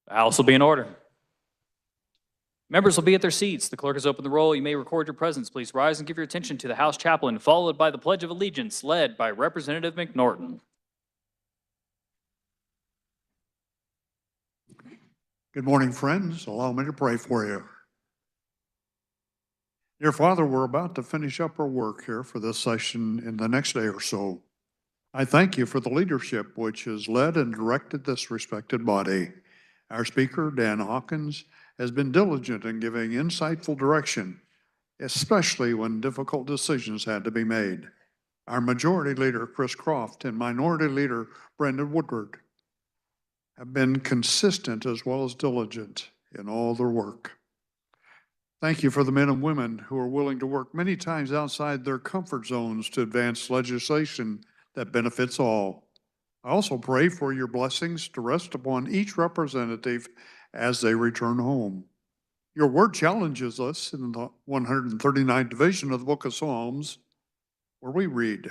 The House will be in order. Members will be at their seats. The clerk has opened the roll. You may record your presence. Please rise and give your attention to the House chaplain, followed by the Pledge of Allegiance, led by Representative McNorton. Good morning, friends. Allow me to pray for you. Dear Father, we're about to finish up our work here for this session in the next day or so. I thank you for the leadership which has led and directed this respected body. Our speaker, Dan Hawkins, has been diligent in giving insightful direction, especially when difficult decisions had to be made. Our majority leader, Chris Croft, and minority leader, Brendan Woodward, have been consistent as well as diligent in all their work. Thank you for the men and women who are willing to work many times outside their comfort zones to advance legislation that benefits all. I also pray for your blessings to rest upon each representative as they return home. Your word challenges us in the 139th division of the book of Psalms, where we read,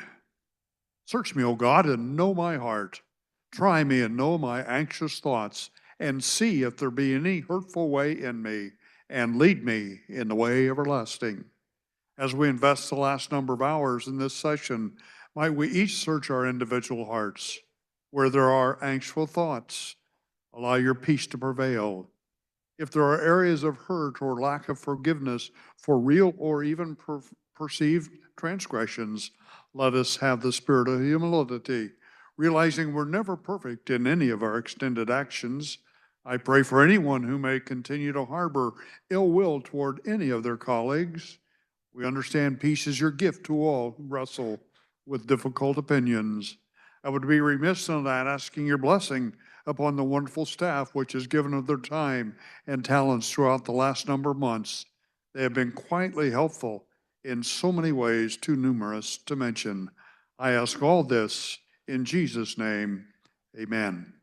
"Search me, O God, and know my heart. Try me and know my anxious thoughts, and see if there be any hurtful way in me, and lead me in the way everlasting." As we invest the last number of hours in this session, might we each search our individual hearts. Where there are anxious thoughts, allow your peace to prevail. If there are areas of hurt or lack of forgiveness for real or even perceived transgressions, let us have the spirit of humility, realizing we're never perfect in any of our extended actions. I pray for anyone who may continue to harbor ill will toward any of their colleagues. We understand peace is your gift to all who wrestle with difficult opinions. I would be remiss in that asking your blessing upon the wonderful staff which has given of their time and talents throughout the last number of months. They have been quietly helpful in so many ways, too numerous to mention. I ask all this in Jesus' name, amen.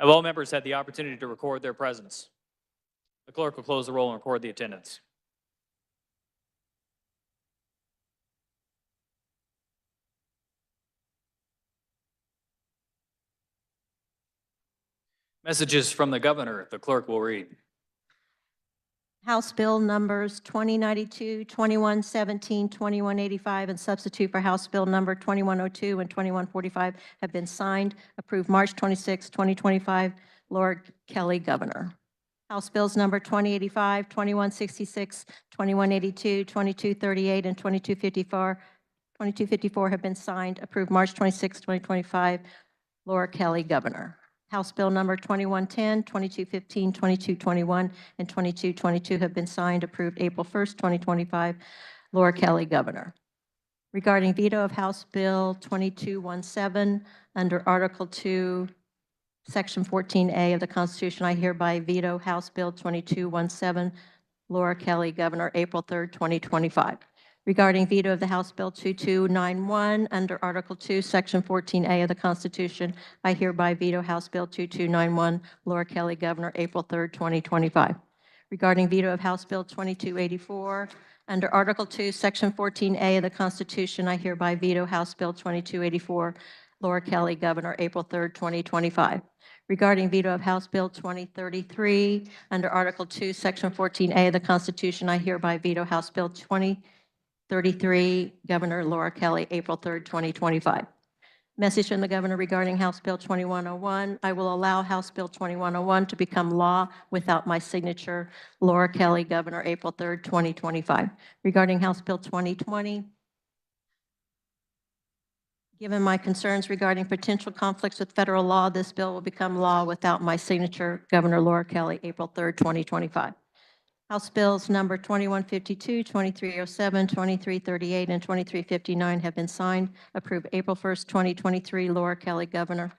Have all members had the opportunity to record their presence? The clerk will close the roll and record the attendance. Messages from the governor, the clerk will read. House Bill numbers 2092, 2117, 2185, and substitute for House Bill number 2102 and 2145 have been signed. Approved March 26, 2025. Laura Kelly, Governor. House Bills number 2085, 2166, 2182, 2238, and 2254 have been signed. Approved March 26, 2025. Laura Kelly, Governor. House Bill number 2110, 2215, 2221, and 2222 have been signed, approved April 1st, 2025. Laura Kelly, Governor. Regarding veto of House Bill 2217, under Article 2, Section 14A of the Constitution, I hereby veto House Bill 2217. Laura Kelly, Governor, April 3rd, 2025. Regarding veto of the House Bill 2291, under Article 2, Section 14A of the Constitution, I hereby veto House Bill 2291. Laura Kelly, Governor, April 3rd, 2025. Regarding veto of House Bill 2284, under Article 2, Section 14A of the Constitution, I hereby veto House Bill 2284. Laura Kelly, Governor, April 3rd, 2025. Regarding veto of House Bill 2033, under Article 2, Section 14A of the Constitution, I hereby veto House Bill 2033. Governor Laura Kelly, April 3rd, 2025. Message from the governor regarding House Bill 2101. I will allow House Bill 2101 to become law without my signature. Laura Kelly, Governor, April 3rd, 2025. Regarding House Bill 2020, given my concerns regarding potential conflicts with federal law, this bill will become law without my signature. Governor Laura Kelly, April 3rd, 2025. House Bills number 2152, 2307, 2338, and 2359 have been signed. Approved April 1st, 2023. Laura Kelly, Governor.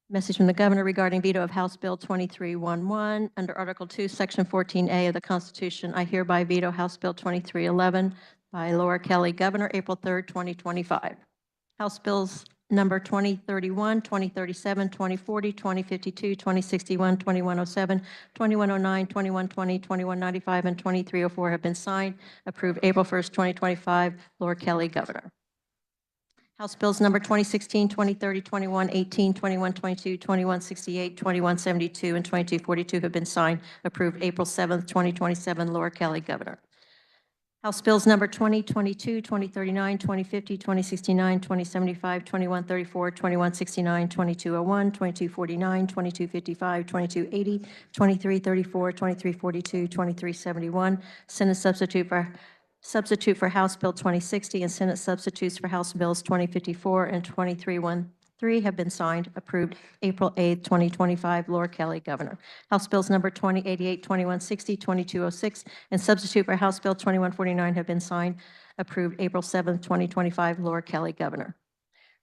Message from the governor regarding veto of House Bill 2311. Under Article 2, Section 14A of the Constitution, I hereby veto House Bill 2311 by Laura Kelly, Governor, April 3rd, 2025. House Bills number 2031, 2037, 2040, 2052, 2061, 2107, 2109, 2120, 2195, and 2304 have been signed. Approved April 1st, 2025. Laura Kelly, Governor. House Bills number 2016, 2030, 2118, 2122, 2168, 2172, and 2242 have been signed. Approved April 7th, 2027. Laura Kelly, Governor. House Bills number 2022, 2039, 2050, 2069, 2075, 2134, 2169, 2201, 2249, 2255, 2280, 2334, 2342, 2371, Senate substitute for House Bill 2060, and Senate substitutes for House Bills 2054 and 2313 have been signed. Approved April 8th, 2025. Laura Kelly, Governor. House Bills number 2088, 2160, 2206, and substitute for House Bill 2149 have been signed. Approved April 7th, 2025. Laura Kelly, Governor.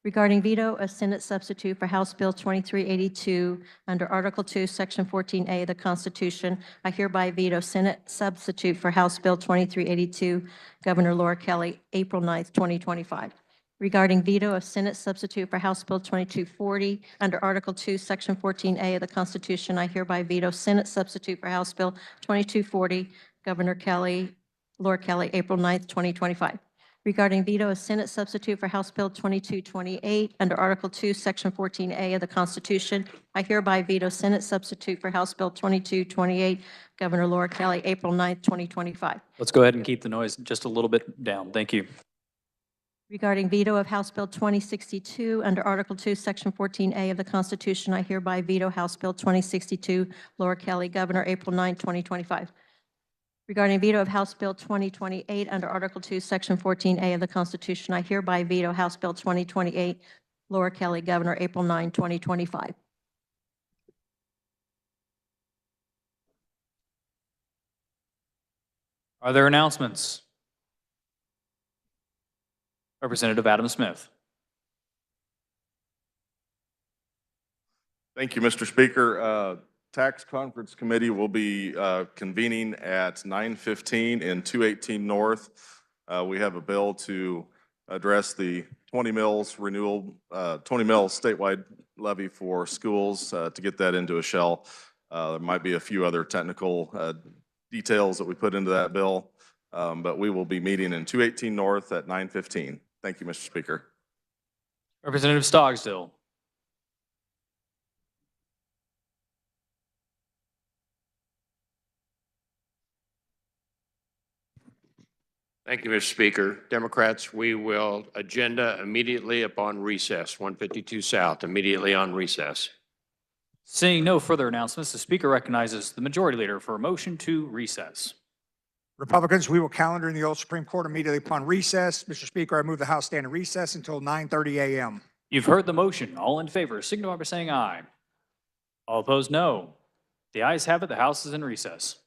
Regarding veto of Senate substitute for House Bill 2382, under Article 2, Section 14A of the Constitution, I hereby veto Senate substitute for House Bill 2382. Governor Laura Kelly, April 9th, 2025. Regarding veto of Senate substitute for House Bill 2240, under Article 2, Section 14A of the Constitution, I hereby veto Senate substitute for House Bill 2240. Governor Laura Kelly, April 9th, 2025. Regarding veto of Senate substitute for House Bill 2228, under Article 2, Section 14A of the Constitution, I hereby veto Senate substitute for House Bill 2228. Governor Laura Kelly, April 9th, 2025. Let's go ahead and keep the noise just a little bit down. Thank you. Regarding veto of House Bill 2062, under Article 2, Section 14A of the Constitution, I hereby veto House Bill 2062. Laura Kelly, Governor, April 9, 2025. Regarding veto of House Bill 2028, under Article 2, Section 14A of the Constitution, I hereby veto House Bill 2028. Laura Kelly, Governor, April 9, 2025. Are there announcements? Representative Adam Smith. Thank you, Mr. Speaker. Tax Conference Committee will be convening at 9:15 in 218 North. We have a bill to address the 20 mills renewal, 20 mills statewide levy for schools to get that into a shell. There might be a few other technical details that we put into that bill, but we will be meeting in 218 North at 9:15. Thank you, Mr. Speaker. Representative Stogsdill. Thank you, Mr. Speaker. Democrats, we will agenda immediately upon recess, 152 South, immediately on recess. Seeing no further announcements, the Speaker recognizes the Majority Leader for a motion to recess. Republicans, we will calendar in the old Supreme Court immediately upon recess. Mr. Speaker, I move the House stand in recess until 9:30 a.m. You've heard the motion. All in favor, signify by saying aye. All opposed, no. The ayes have it. The House is in recess.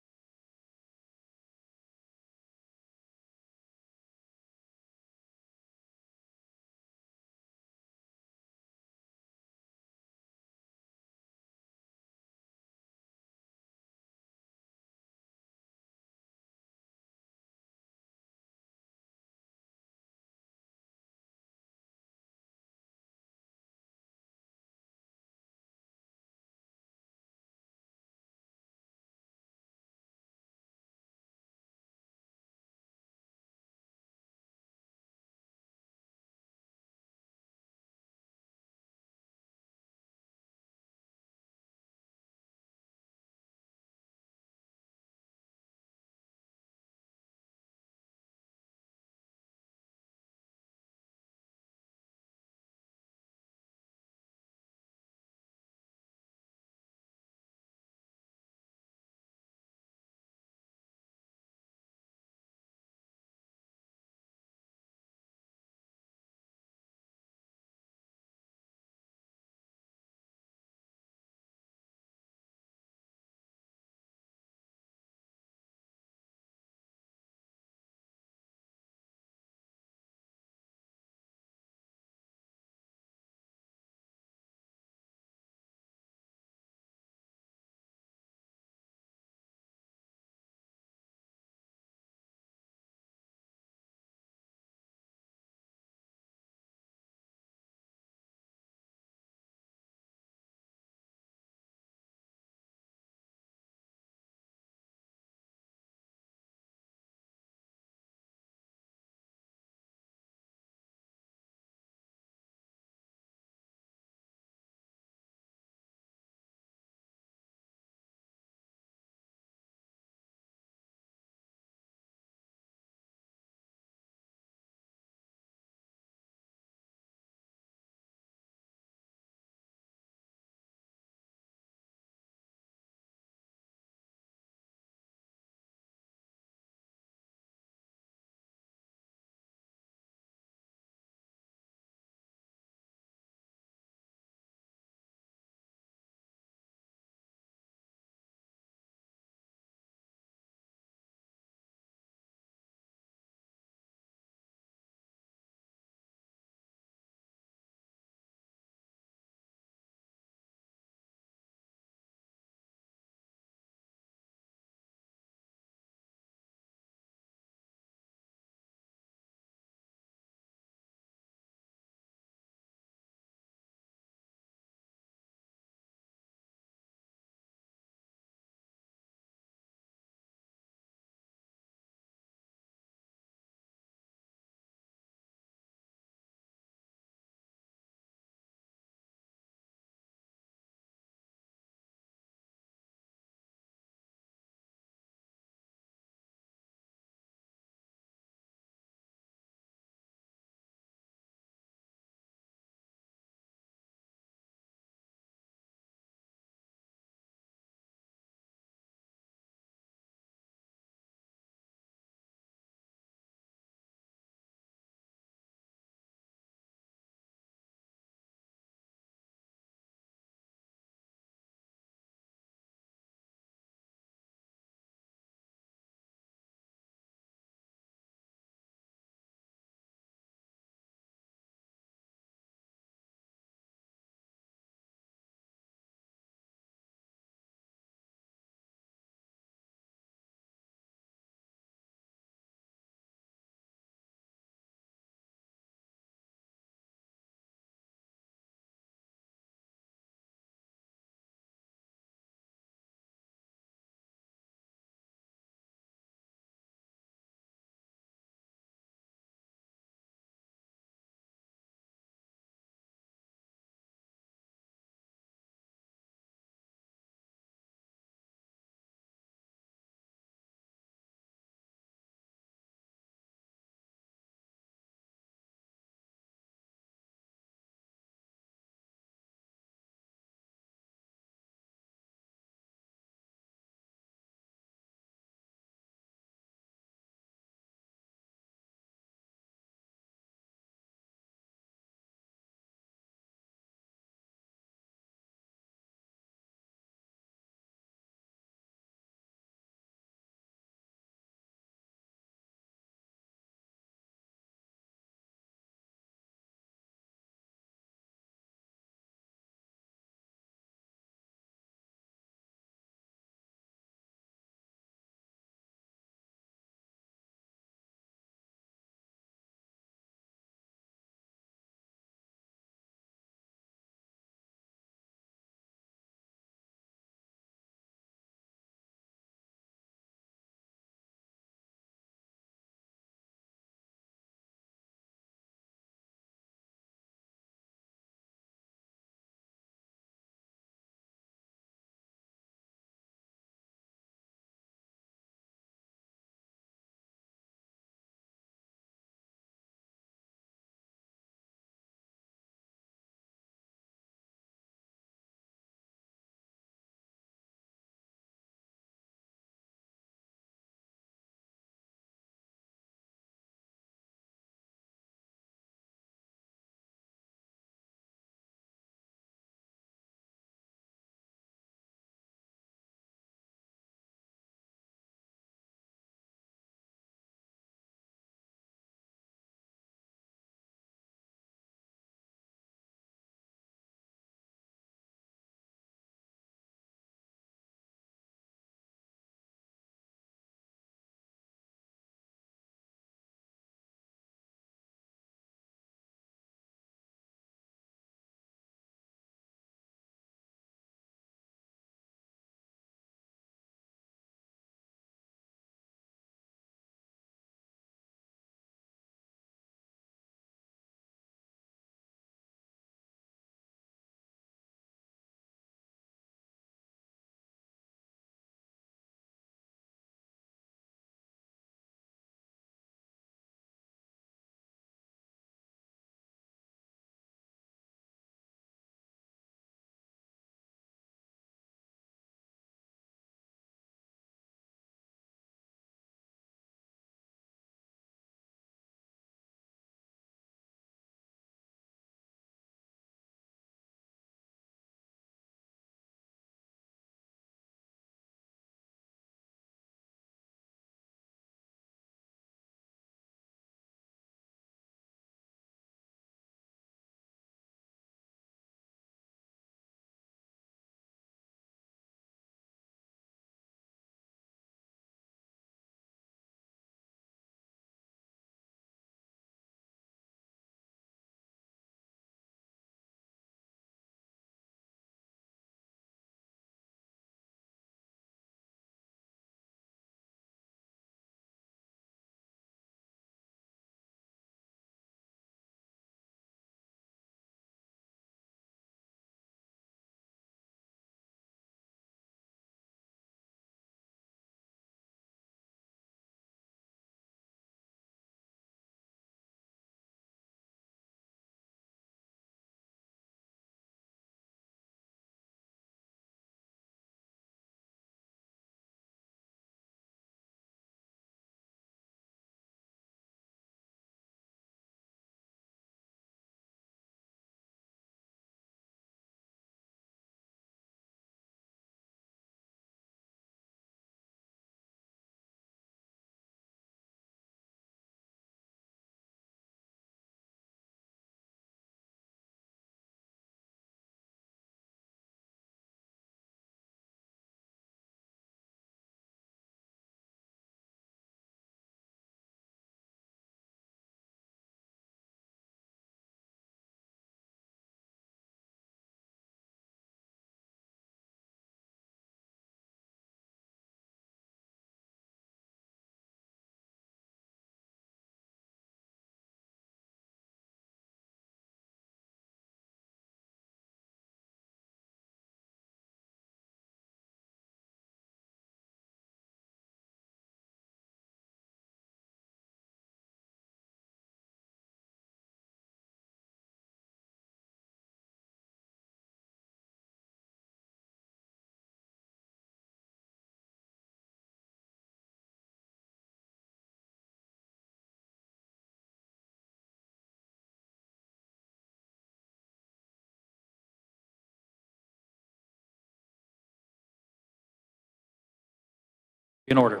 In order.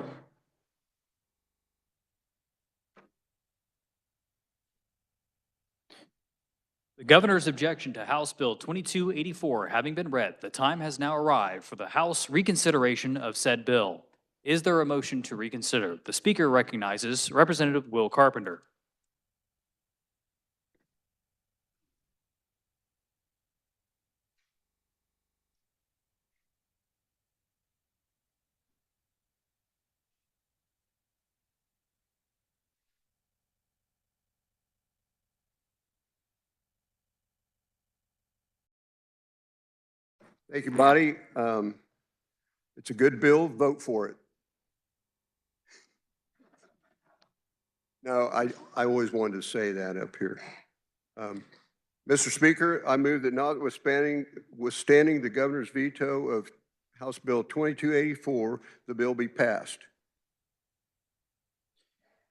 The governor's objection to House Bill 2284 having been read, the time has now arrived for the House reconsideration of said bill. Is there a motion to reconsider? The Speaker recognizes Representative Will Carpenter. Thank you, body. It's a good bill. Vote for it. No, I always wanted to say that up here. Mr. Speaker, I move that withstanding the governor's veto of House Bill 2284, the bill be passed.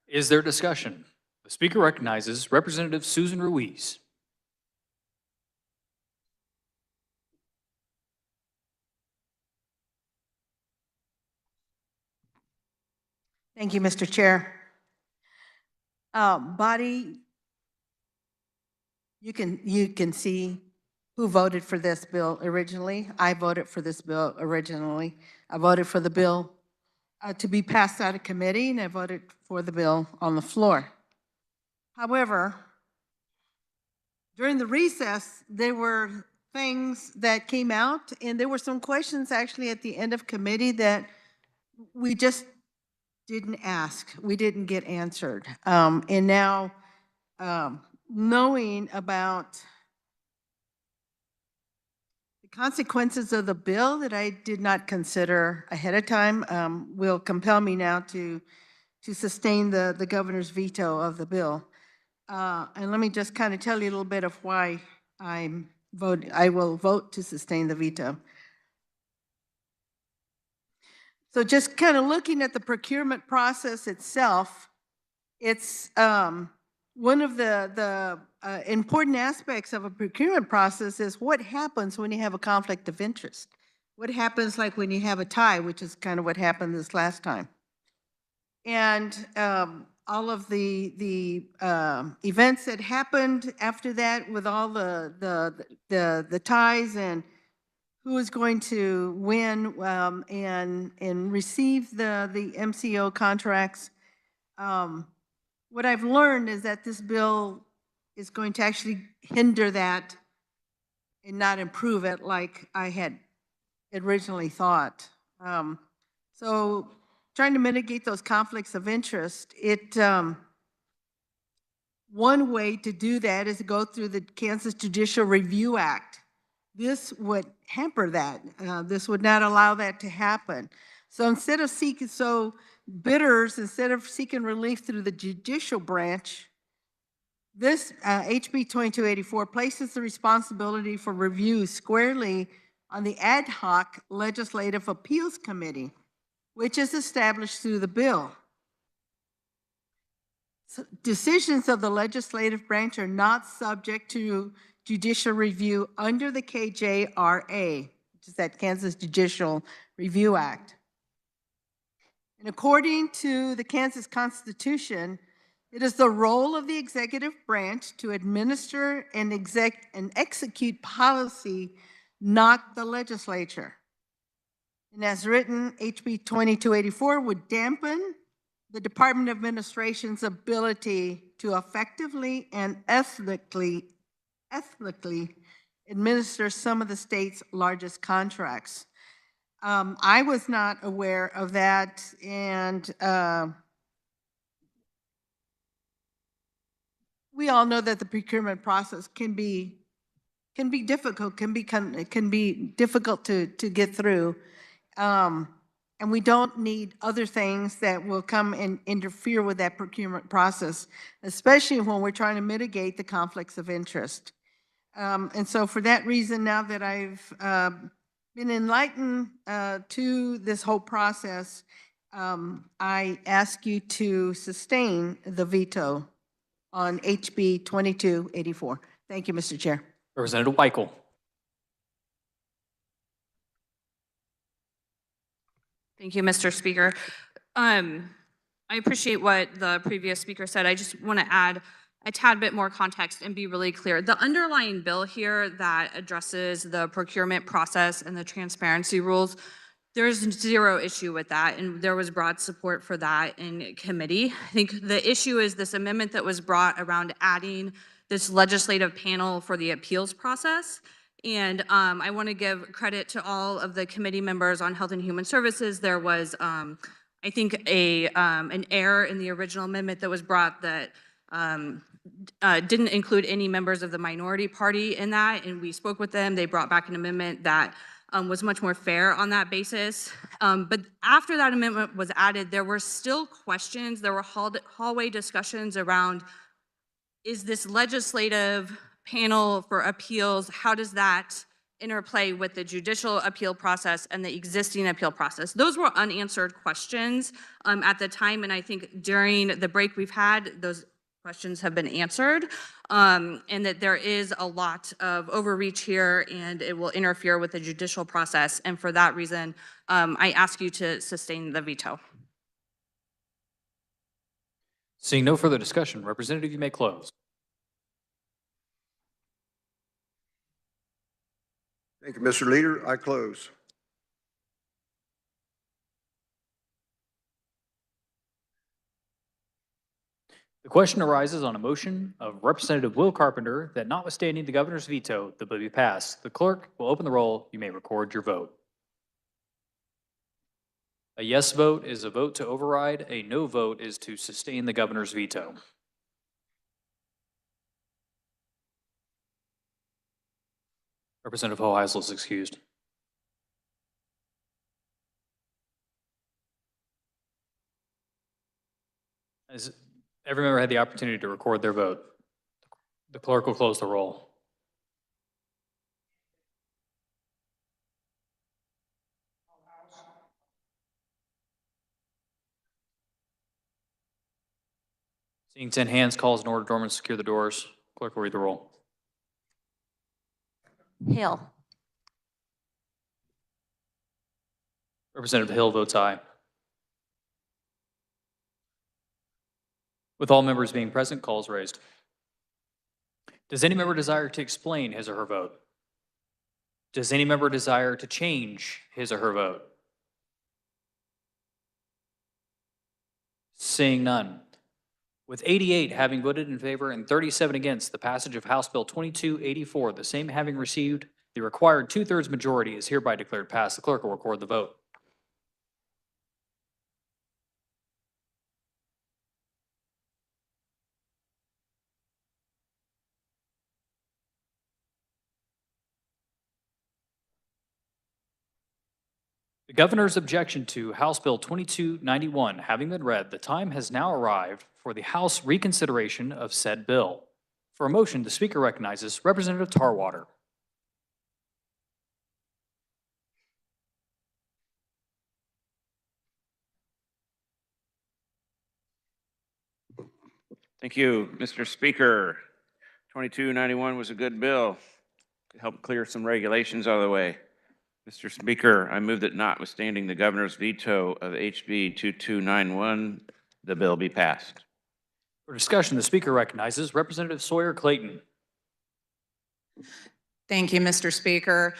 Is there discussion? The Speaker recognizes Representative Susan Ruiz. Thank you, Mr. Chair. Body, you can see who voted for this bill originally. I voted for this bill originally. I voted for the bill to be passed out of committee, and I voted for the bill on the floor. However, during the recess, there were things that came out, and there were some questions actually at the end of committee that we just didn't ask. We didn't get answered. And now, knowing about the consequences of the bill that I did not consider ahead of time will compel me now to sustain the governor's veto of the bill. And let me just kind of tell you a little bit of why I will vote to sustain the veto. So just kind of looking at the procurement process itself, it's one of the important aspects of a procurement process is what happens when you have a conflict of interest. What happens like when you have a tie, which is kind of what happened this last time. And all of the events that happened after that with all the ties and who is going to win and receive the MCO contracts. What I've learned is that this bill is going to actually hinder that and not improve it like I had originally thought. So trying to mitigate those conflicts of interest, one way to do that is to go through the Kansas Judicial Review Act. This would hamper that. This would not allow that to happen. So instead of seeking, instead of seeking relief through the judicial branch, this HB 2284 places the responsibility for review squarely on the ad hoc Legislative Appeals Committee, which is established through the bill. So decisions of the legislative branch are not subject to judicial review under the KJRA, which is that Kansas Judicial Review Act. And according to the Kansas Constitution, it is the role of the executive branch to administer and execute policy, not the legislature. And as written, HB 2284 would dampen the Department of Administration's ability to effectively and ethically administer some of the state's largest contracts. I was not aware of that, and we all know that the procurement process can be difficult, can be difficult to get through, and we don't need other things that will come and interfere with that procurement process, especially when we're trying to mitigate the conflicts of interest. And so for that reason, now that I've been enlightened to this whole process, I ask you to sustain the veto on HB 2284. Thank you, Mr. Chair. Representative Weichel. Thank you, Mr. Speaker. I appreciate what the previous speaker said. I just want to add a tad bit more context and be really clear. The underlying bill here that addresses the procurement process and the transparency rules, there's zero issue with that, and there was broad support for that in committee. I think the issue is this amendment that was brought around adding this legislative panel for the appeals process. And I want to give credit to all of the committee members on Health and Human Services. There was, I think, an error in the original amendment that was brought that didn't include any members of the minority party in that, and we spoke with them. They brought back an amendment that was much more fair on that basis. But after that amendment was added, there were still questions. There were hallway discussions around, is this legislative panel for appeals, how does that interplay with the judicial appeal process and the existing appeal process? Those were unanswered questions at the time, and I think during the break we've had, those questions have been answered, and that there is a lot of overreach here and it will interfere with the judicial process. And for that reason, I ask you to sustain the veto. Seeing no further discussion, Representative, you may close. Thank you, Mr. Leader. I close. The question arises on a motion of Representative Will Carpenter that notwithstanding the governor's veto, the bill be passed. The clerk will open the roll. You may record your vote. A yes vote is a vote to override. A no vote is to sustain the governor's veto. Representative Hoheisel is excused. As every member had the opportunity to record their vote, the clerk will close the roll. Seeing 10 hands, calls in order, Dorman, secure the doors. Clerk will read the roll. Hill. Representative Hill votes aye. With all members being present, call is raised. Does any member desire to explain his or her vote? Does any member desire to change his or her vote? Seeing none. With 88 having voted in favor and 37 against the passage of House Bill 2284, the same having received the required 2/3 majority, is hereby declared passed. The clerk will record the vote. The governor's objection to House Bill 2291 having been read, the time has now arrived for the House reconsideration of said bill. For a motion, the speaker recognizes Representative Tarwater. Thank you, Mr. Speaker. 2291 was a good bill. It helped clear some regulations out of the way. Mr. Speaker, I move that notwithstanding the governor's veto of HB 2291, the bill be passed. For discussion, the speaker recognizes Representative Sawyer Clayton. Thank you, Mr. Speaker.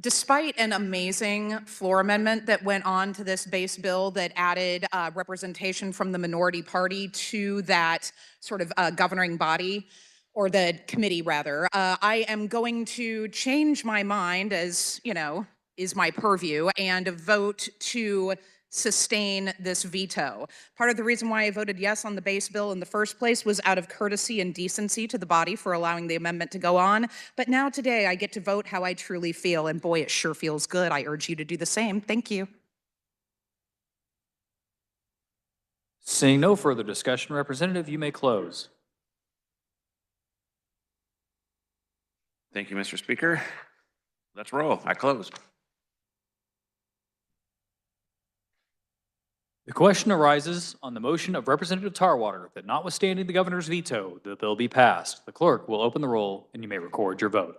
Despite an amazing floor amendment that went on to this base bill that added representation from the minority party to that sort of governing body, or the committee rather, I am going to change my mind, as you know, is my purview, and vote to sustain this veto. Part of the reason why I voted yes on the base bill in the first place was out of courtesy and decency to the body for allowing the amendment to go on. But now today I get to vote how I truly feel, and boy, it sure feels good. I urge you to do the same. Thank you. Seeing no further discussion, Representative, you may close. Thank you, Mr. Speaker. Let's roll. I close. The question arises on the motion of Representative Tarwater that notwithstanding the governor's veto, the bill be passed. The clerk will open the roll and you may record your vote.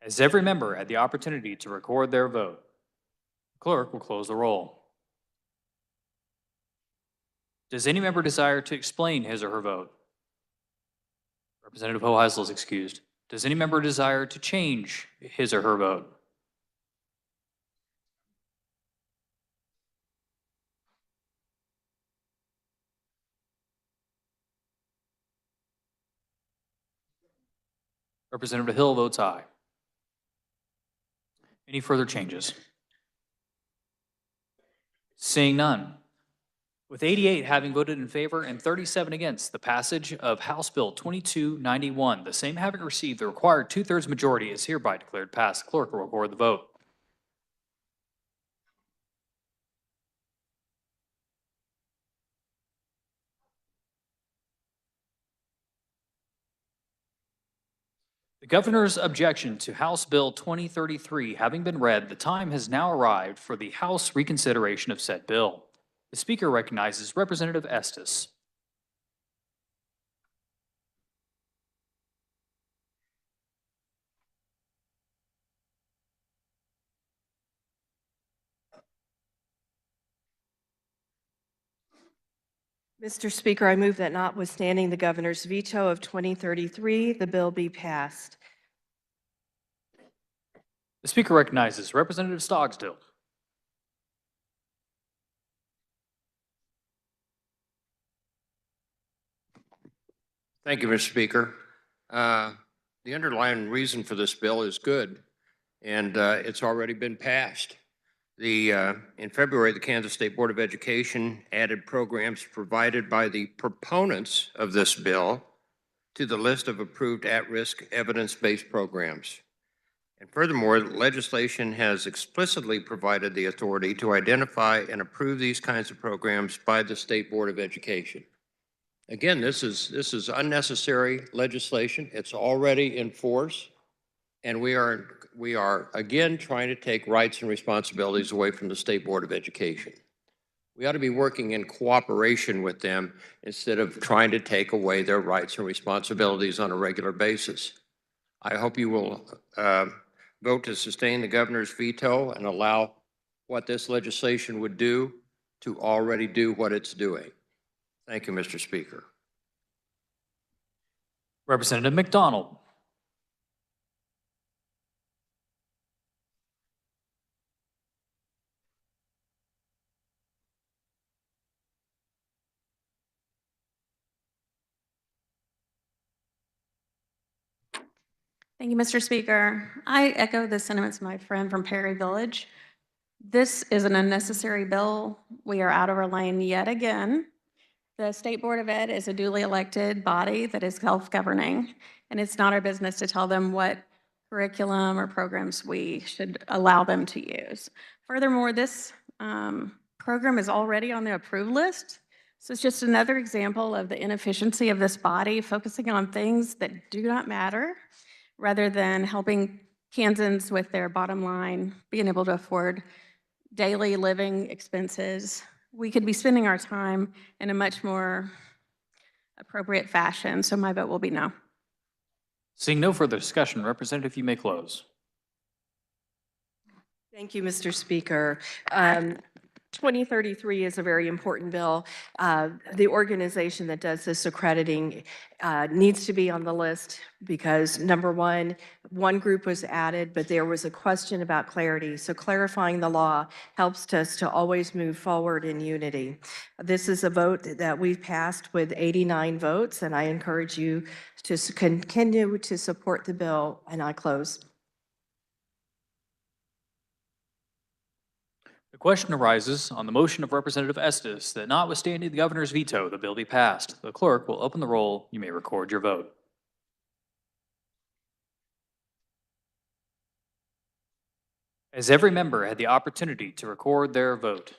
As every member had the opportunity to record their vote, clerk will close the roll. Does any member desire to explain his or her vote? Representative Hoheisel is excused. Does any member desire to change his or her vote? Representative Hill votes aye. Any further changes? Seeing none. With 88 having voted in favor and 37 against the passage of House Bill 2291, the same having received the required two-thirds majority, is hereby declared passed. Clerk will record the vote. The governor's objection to House Bill 2033 having been read, the time has now arrived for the House reconsideration of said bill. The Speaker recognizes Representative Estes. Mr. Speaker, I move that notwithstanding the governor's veto of 2033, the bill be passed. The Speaker recognizes Representative Stogsdill. Thank you, Mr. Speaker. The underlying reason for this bill is good, and it's already been passed. In February, the Kansas State Board of Education added programs provided by the proponents of this bill to the list of approved at-risk evidence-based programs. And furthermore, legislation has explicitly provided the authority to identify and approve these kinds of programs by the State Board of Education. Again, this is unnecessary legislation. It's already in force, and we are again trying to take rights and responsibilities away from the State Board of Education. We ought to be working in cooperation with them instead of trying to take away their rights and responsibilities on a regular basis. I hope you will vote to sustain the governor's veto and allow what this legislation would do to already do what it's doing. Thank you, Mr. Speaker. Representative McDonald. Thank you, Mr. Speaker. I echo the sentiments of my friend from Perry Village. This is an unnecessary bill. We are out of our lane yet again. The State Board of Ed is a duly elected body that is self-governing, and it's not our business to tell them what curriculum or programs we should allow them to use. Furthermore, this program is already on the approved list, so it's just another example of the inefficiency of this body focusing on things that do not matter, rather than helping Kansans with their bottom line, being able to afford daily living expenses. We could be spending our time in a much more appropriate fashion, so my vote will be no. Seeing no further discussion, Representative, you may close. Thank you, Mr. Speaker. 2033 is a very important bill. The organization that does this accrediting needs to be on the list because, number one group was added, but there was a question about clarity. So clarifying the law helps us to always move forward in unity. This is a vote that we've passed with 89 votes, and I encourage you to continue to support the bill, and I close. The question arises on the motion of Representative Estes that notwithstanding the governor's veto, the bill be passed. The clerk will open the roll. You may record your vote. As every member had the opportunity to record their vote,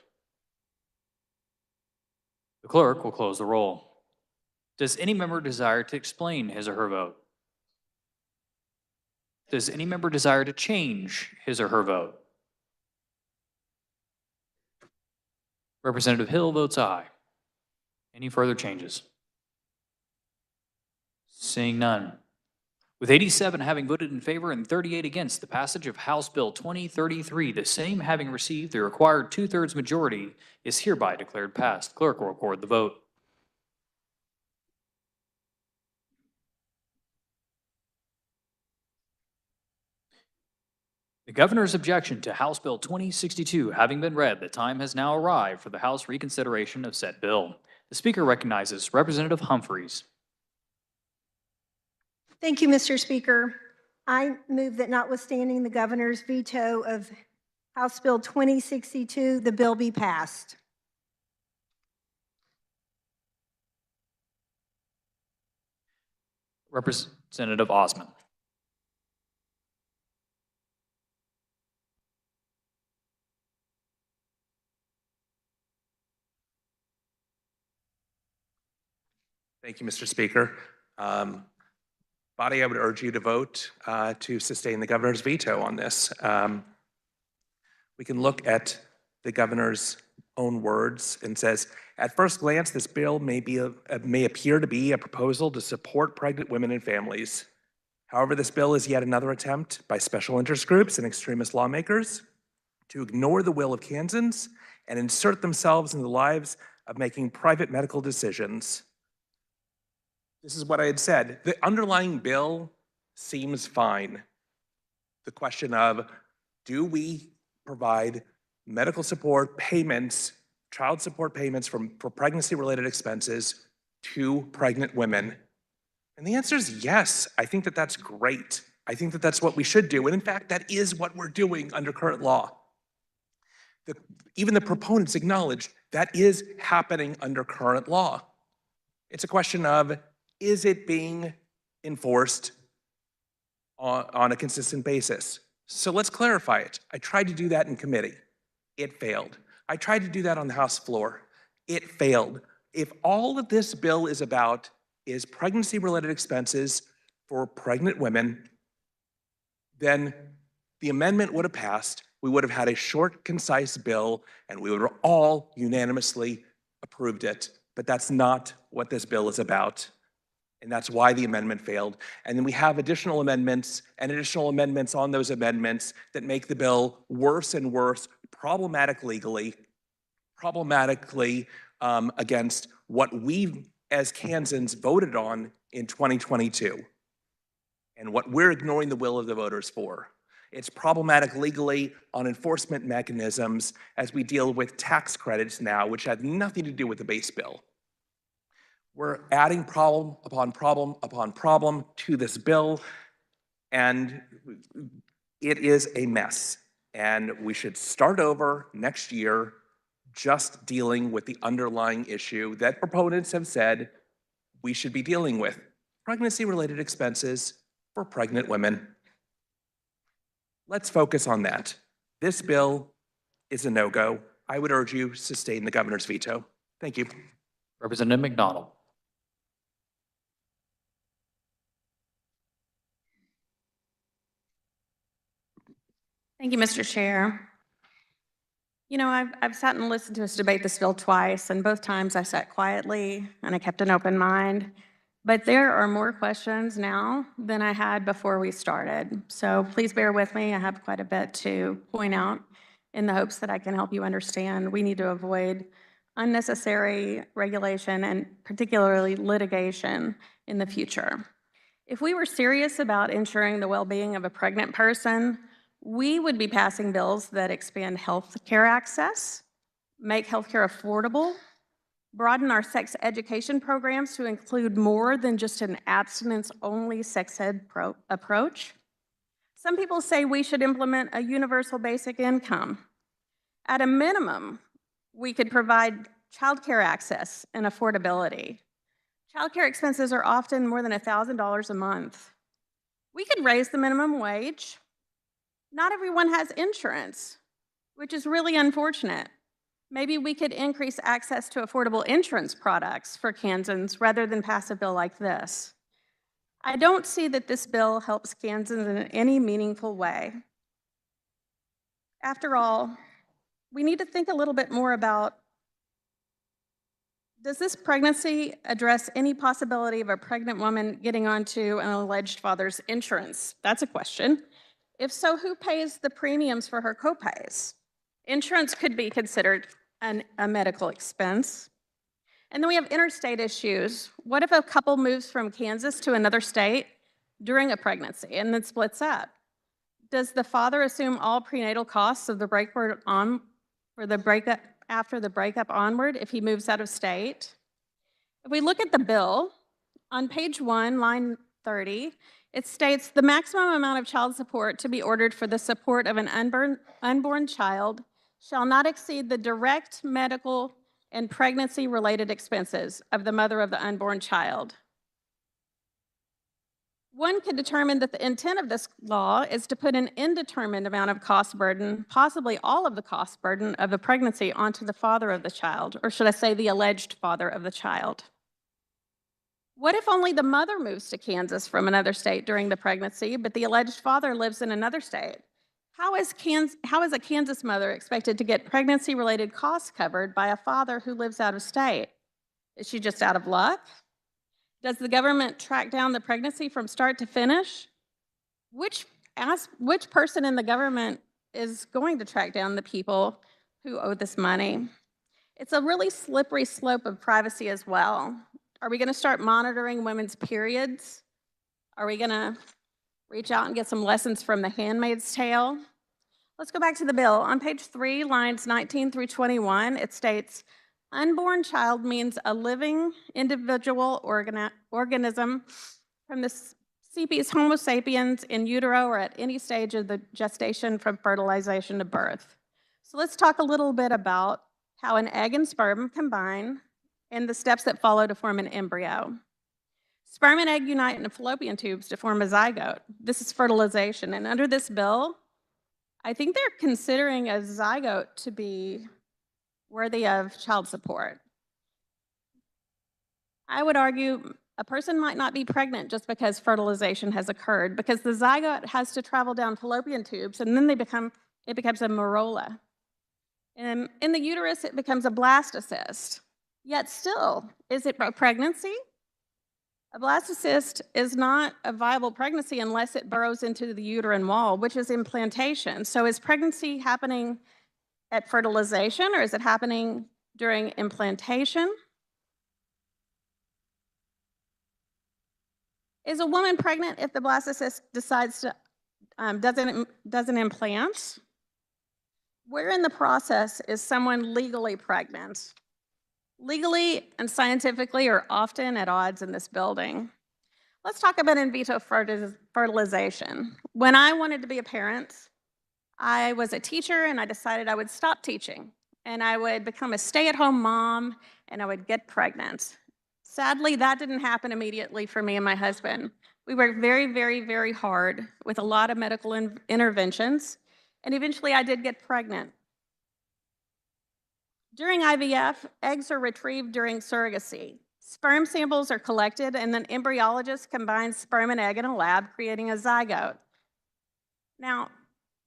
the clerk will close the roll. Does any member desire to explain his or her vote? Does any member desire to change his or her vote? Representative Hill votes aye. Any further changes? Seeing none. With 87 having voted in favor and 38 against the passage of House Bill 2033, the same having received the required two-thirds majority, is hereby declared passed. Clerk will record the vote. The governor's objection to House Bill 2062 having been read, the time has now arrived for the House reconsideration of said bill. The Speaker recognizes Representative Humphreys. Thank you, Mr. Speaker. I move that notwithstanding the governor's veto of House Bill 2062, the bill be passed. Representative Osman. Thank you, Mr. Speaker. Body, I would urge you to vote to sustain the governor's veto on this. We can look at the governor's own words and says, at first glance, this bill may appear to be a proposal to support pregnant women and families. However, this bill is yet another attempt by special interest groups and extremist lawmakers to ignore the will of Kansans and insert themselves in the lives of making private medical decisions. This is what I had said. The underlying bill seems fine. The question of, do we provide medical support payments, child support payments for pregnancy-related expenses to pregnant women? And the answer is yes. I think that that's great. I think that that's what we should do. And in fact, that is what we're doing under current law. Even the proponents acknowledge that is happening under current law. It's a question of, is it being enforced on a consistent basis? So let's clarify it. I tried to do that in committee. It failed. I tried to do that on the House floor. It failed. If all of this bill is about is pregnancy-related expenses for pregnant women, then the amendment would have passed. We would have had a short, concise bill, and we would have all unanimously approved it. But that's not what this bill is about. And that's why the amendment failed. And then we have additional amendments and additional amendments on those amendments that make the bill worse and worse, problematically against what we as Kansans voted on in 2022 and what we're ignoring the will of the voters for. It's problematic legally on enforcement mechanisms as we deal with tax credits now, which had nothing to do with the base bill. We're adding problem upon problem upon problem to this bill, and it is a mess. And we should start over next year just dealing with the underlying issue that proponents have said we should be dealing with: pregnancy-related expenses for pregnant women. Let's focus on that. This bill is a no-go. I would urge you to sustain the governor's veto. Thank you. Representative McDonald. Thank you, Mr. Chair. You know, I've sat and listened to us debate this bill twice, and both times I sat quietly and I kept an open mind. But there are more questions now than I had before we started. So please bear with me. I have quite a bit to point out in the hopes that I can help you understand. We need to avoid unnecessary regulation and particularly litigation in the future. If we were serious about ensuring the well-being of a pregnant person, we would be passing bills that expand health care access, make health care affordable, broaden our sex education programs to include more than just an abstinence-only sex ed approach. Some people say we should implement a universal basic income. At a minimum, we could provide childcare access and affordability. Childcare expenses are often more than $1,000 a month. We could raise the minimum wage. Not everyone has insurance, which is really unfortunate. Maybe we could increase access to affordable insurance products for Kansans rather than pass a bill like this. I don't see that this bill helps Kansans in any meaningful way. After all, we need to think a little bit more about Does this pregnancy address any possibility of a pregnant woman getting onto an alleged father's insurance? That's a question. If so, who pays the premiums for her copays? Insurance could be considered a medical expense. And then we have interstate issues. What if a couple moves from Kansas to another state during a pregnancy and then splits up? Does the father assume all prenatal costs of the breakup after the breakup onward if he moves out of state? If we look at the bill, on page 1, line 30, it states the maximum amount of child support to be ordered for the support of an unborn child shall not exceed the direct medical and pregnancy-related expenses of the mother of the unborn child. One could determine that the intent of this law is to put an indeterminate amount of cost burden, possibly all of the cost burden of the pregnancy, onto the father of the child, or should I say the alleged father of the child. What if only the mother moves to Kansas from another state during the pregnancy, but the alleged father lives in another state? How is a Kansas mother expected to get pregnancy-related costs covered by a father who lives out of state? Is she just out of luck? Does the government track down the pregnancy from start to finish? Which person in the government is going to track down the people who owe this money? It's a really slippery slope of privacy as well. Are we going to start monitoring women's periods? Are we going to reach out and get some lessons from The Handmaid's Tale? Let's go back to the bill. On page 3, lines 19 through 21, it states, unborn child means a living individual organism from the species Homo sapiens in utero or at any stage of the gestation from fertilization to birth. So let's talk a little bit about how an egg and sperm combine and the steps that follow to form an embryo. Sperm and egg unite in fallopian tubes to form a zygote. This is fertilization, and under this bill, I think they're considering a zygote to be worthy of child support. I would argue a person might not be pregnant just because fertilization has occurred, because the zygote has to travel down fallopian tubes, and then it becomes a morolla. And in the uterus, it becomes a blastocyst. Yet still, is it a pregnancy? A blastocyst is not a viable pregnancy unless it burrows into the uterine wall, which is implantation. So is pregnancy happening at fertilization, or is it happening during implantation? Is a woman pregnant if the blastocyst decides to doesn't implant? Where in the process is someone legally pregnant? Legally and scientifically are often at odds in this building. Let's talk about in vitro fertilization. When I wanted to be a parent, I was a teacher and I decided I would stop teaching and I would become a stay-at-home mom and I would get pregnant. Sadly, that didn't happen immediately for me and my husband. We worked very, very, very hard with a lot of medical interventions, and eventually I did get pregnant. During IVF, eggs are retrieved during surrogacy. Sperm samples are collected, and then embryologists combine sperm and egg in a lab, creating a zygote. Now,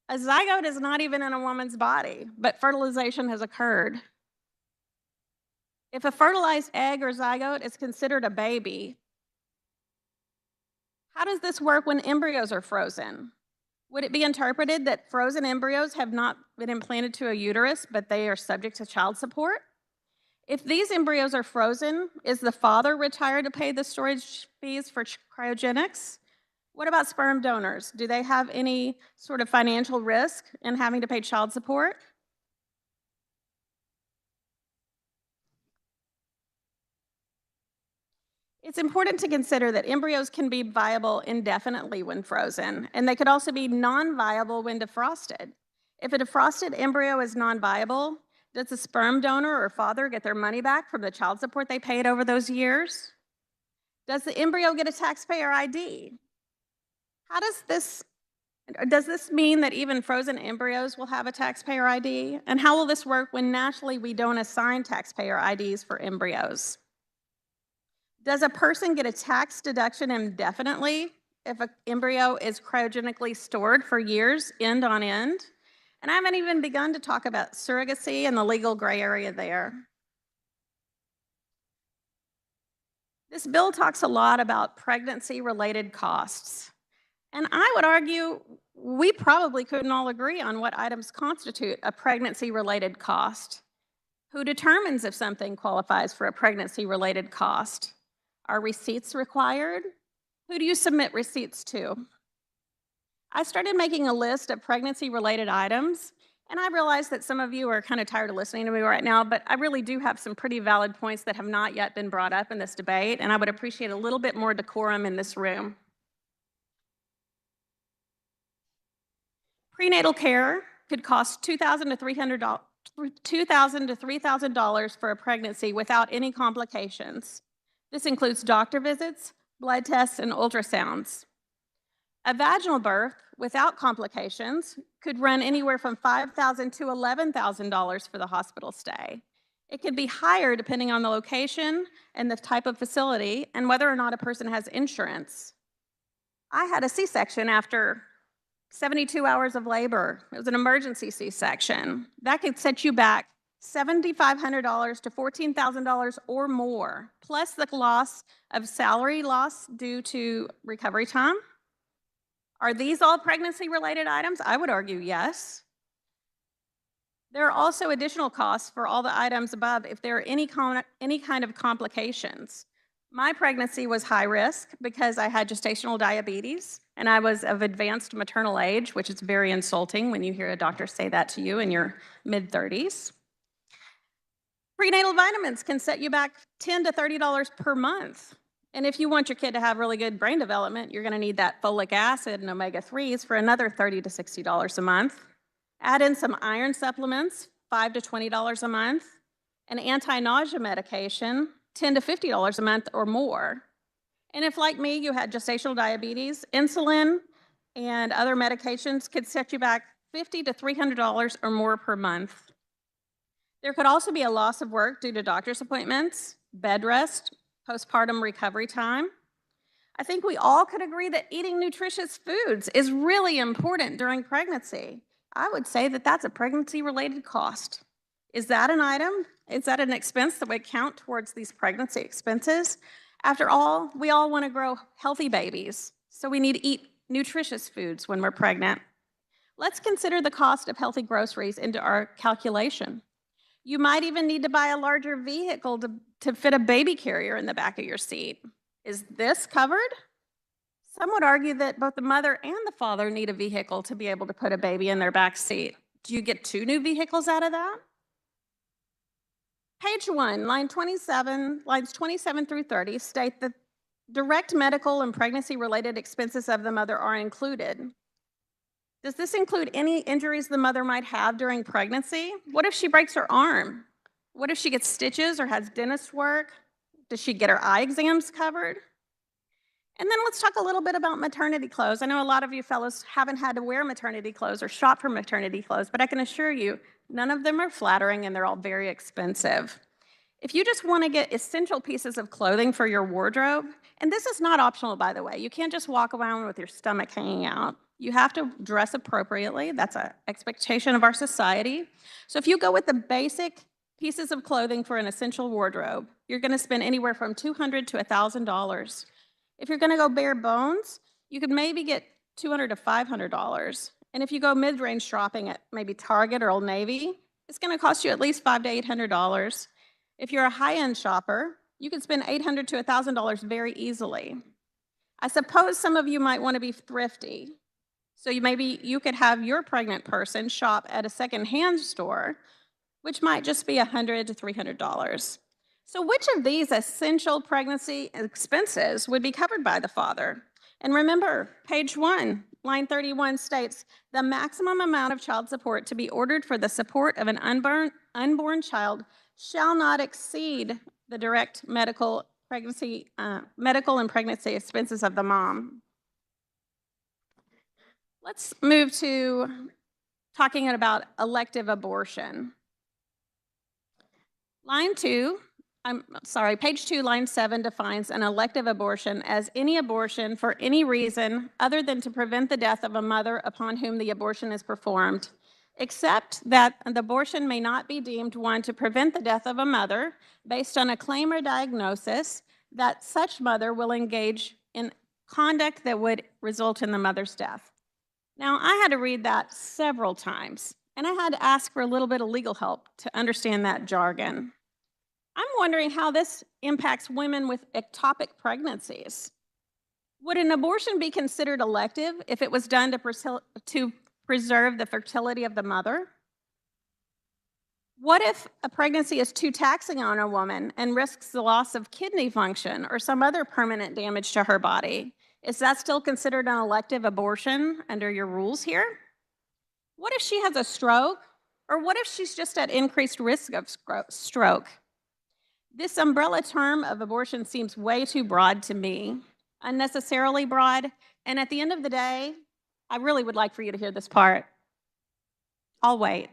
a zygote is not even in a woman's body, but fertilization has occurred. If a fertilized egg or zygote is considered a baby, how does this work when embryos are frozen? Would it be interpreted that frozen embryos have not been implanted to a uterus, but they are subject to child support? If these embryos are frozen, is the father required to pay the storage fees for cryogenics? What about sperm donors? Do they have any sort of financial risk in having to pay child support? It's important to consider that embryos can be viable indefinitely when frozen, and they could also be non-viable when defrosted. If a defrosted embryo is non-viable, does the sperm donor or father get their money back from the child support they paid over those years? Does the embryo get a taxpayer ID? Does this mean that even frozen embryos will have a taxpayer ID? And how will this work when nationally we don't assign taxpayer IDs for embryos? Does a person get a tax deduction indefinitely if an embryo is cryogenically stored for years, end on end? And I haven't even begun to talk about surrogacy and the legal gray area there. This bill talks a lot about pregnancy-related costs. And I would argue we probably couldn't all agree on what items constitute a pregnancy-related cost. Who determines if something qualifies for a pregnancy-related cost? Are receipts required? Who do you submit receipts to? I started making a list of pregnancy-related items, and I realize that some of you are kind of tired of listening to me right now, but I really do have some pretty valid points that have not yet been brought up in this debate, and I would appreciate a little bit more decorum in this room. Prenatal care could cost $2,000 to $3,000 for a pregnancy without any complications. This includes doctor visits, blood tests, and ultrasounds. A vaginal birth without complications could run anywhere from $5,000 to $11,000 for the hospital stay. It could be higher depending on the location and the type of facility and whether or not a person has insurance. I had a C-section after 72 hours of labor. It was an emergency C-section. That could set you back $7,500 to $14,000 or more, plus the loss of salary loss due to recovery time. Are these all pregnancy-related items? I would argue yes. There are also additional costs for all the items above if there are any kind of complications. My pregnancy was high risk because I had gestational diabetes and I was of advanced maternal age, which is very insulting when you hear a doctor say that to you in your mid-30s. Prenatal vitamins can set you back $10 to $30 per month. And if you want your kid to have really good brain development, you're going to need that folic acid and omega-3s for another $30 to $60 a month. Add in some iron supplements, $5 to $20 a month, and anti-nausea medication, $10 to $50 a month or more. And if, like me, you had gestational diabetes, insulin and other medications could set you back $50 to $300 or more per month. There could also be a loss of work due to doctor's appointments, bed rest, postpartum recovery time. I think we all could agree that eating nutritious foods is really important during pregnancy. I would say that that's a pregnancy-related cost. Is that an item? Is that an expense that would count towards these pregnancy expenses? After all, we all want to grow healthy babies, so we need to eat nutritious foods when we're pregnant. Let's consider the cost of healthy groceries into our calculation. You might even need to buy a larger vehicle to fit a baby carrier in the back of your seat. Is this covered? Some would argue that both the mother and the father need a vehicle to be able to put a baby in their back seat. Do you get 2 new vehicles out of that? Page 1, lines 27 through 30 state that direct medical and pregnancy-related expenses of the mother are included. Does this include any injuries the mother might have during pregnancy? What if she breaks her arm? What if she gets stitches or has dentist work? Does she get her eye exams covered? And then let's talk a little bit about maternity clothes. I know a lot of you fellows haven't had to wear maternity clothes or shop for maternity clothes, but I can assure you, none of them are flattering and they're all very expensive. If you just want to get essential pieces of clothing for your wardrobe, and this is not optional, by the way, you can't just walk around with your stomach hanging out. You have to dress appropriately. That's an expectation of our society. So if you go with the basic pieces of clothing for an essential wardrobe, you're going to spend anywhere from $200 to $1,000. If you're going to go bare bones, you could maybe get $200 to $500. And if you go mid-range shopping at maybe Target or Old Navy, it's going to cost you at least $500 to $800. If you're a high-end shopper, you could spend $800 to $1,000 very easily. I suppose some of you might want to be thrifty. So maybe you could have your pregnant person shop at a second-hand store, which might just be $100 to $300. So which of these essential pregnancy expenses would be covered by the father? And remember, page 1, line 31 states, the maximum amount of child support to be ordered for the support of an unborn child shall not exceed the direct medical and pregnancy expenses of the mom. Let's move to talking about elective abortion. Page 2, line 7 defines an elective abortion as any abortion for any reason other than to prevent the death of a mother upon whom the abortion is performed, except that the abortion may not be deemed one to prevent the death of a mother based on a claim or diagnosis that such mother will engage in conduct that would result in the mother's death. Now, I had to read that several times, and I had to ask for a little bit of legal help to understand that jargon. I'm wondering how this impacts women with ectopic pregnancies. Would an abortion be considered elective if it was done to preserve the fertility of the mother? What if a pregnancy is too taxing on a woman and risks the loss of kidney function or some other permanent damage to her body? Is that still considered an elective abortion under your rules here? What if she has a stroke? Or what if she's just at increased risk of stroke? This umbrella term of abortion seems way too broad to me, unnecessarily broad. And at the end of the day, I really would like for you to hear this part. I'll wait.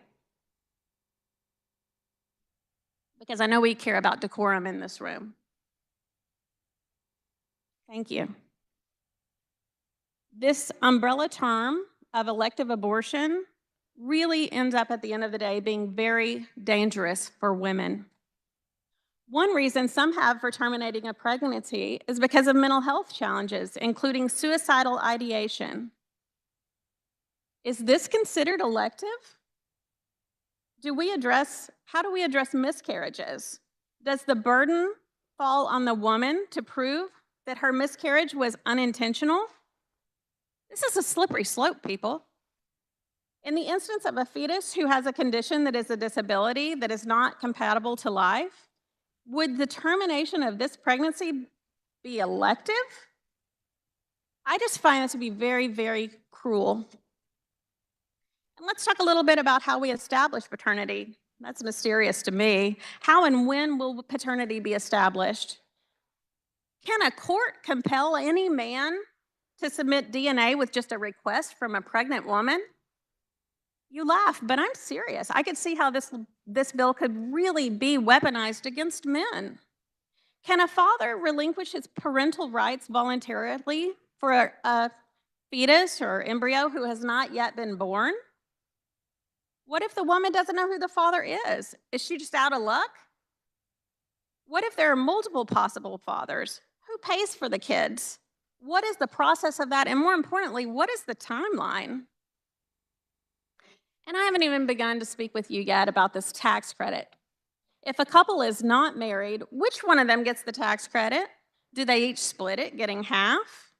Because I know we care about decorum in this room. Thank you. This umbrella term of elective abortion really ends up at the end of the day being very dangerous for women. One reason some have for terminating a pregnancy is because of mental health challenges, including suicidal ideation. Is this considered elective? How do we address miscarriages? Does the burden fall on the woman to prove that her miscarriage was unintentional? This is a slippery slope, people. In the instance of a fetus who has a condition that is a disability that is not compatible to life, would the termination of this pregnancy be elective? I just find it to be very, very cruel. And let's talk a little bit about how we establish paternity. That's mysterious to me. How and when will paternity be established? Can a court compel any man to submit DNA with just a request from a pregnant woman? You laugh, but I'm serious. I could see how this bill could really be weaponized against men. Can a father relinquish his parental rights voluntarily for a fetus or embryo who has not yet been born? What if the woman doesn't know who the father is? Is she just out of luck? What if there are multiple possible fathers? Who pays for the kids? What is the process of that? And more importantly, what is the timeline? And I haven't even begun to speak with you yet about this tax credit. If a couple is not married, which one of them gets the tax credit? Do they each split it, getting half?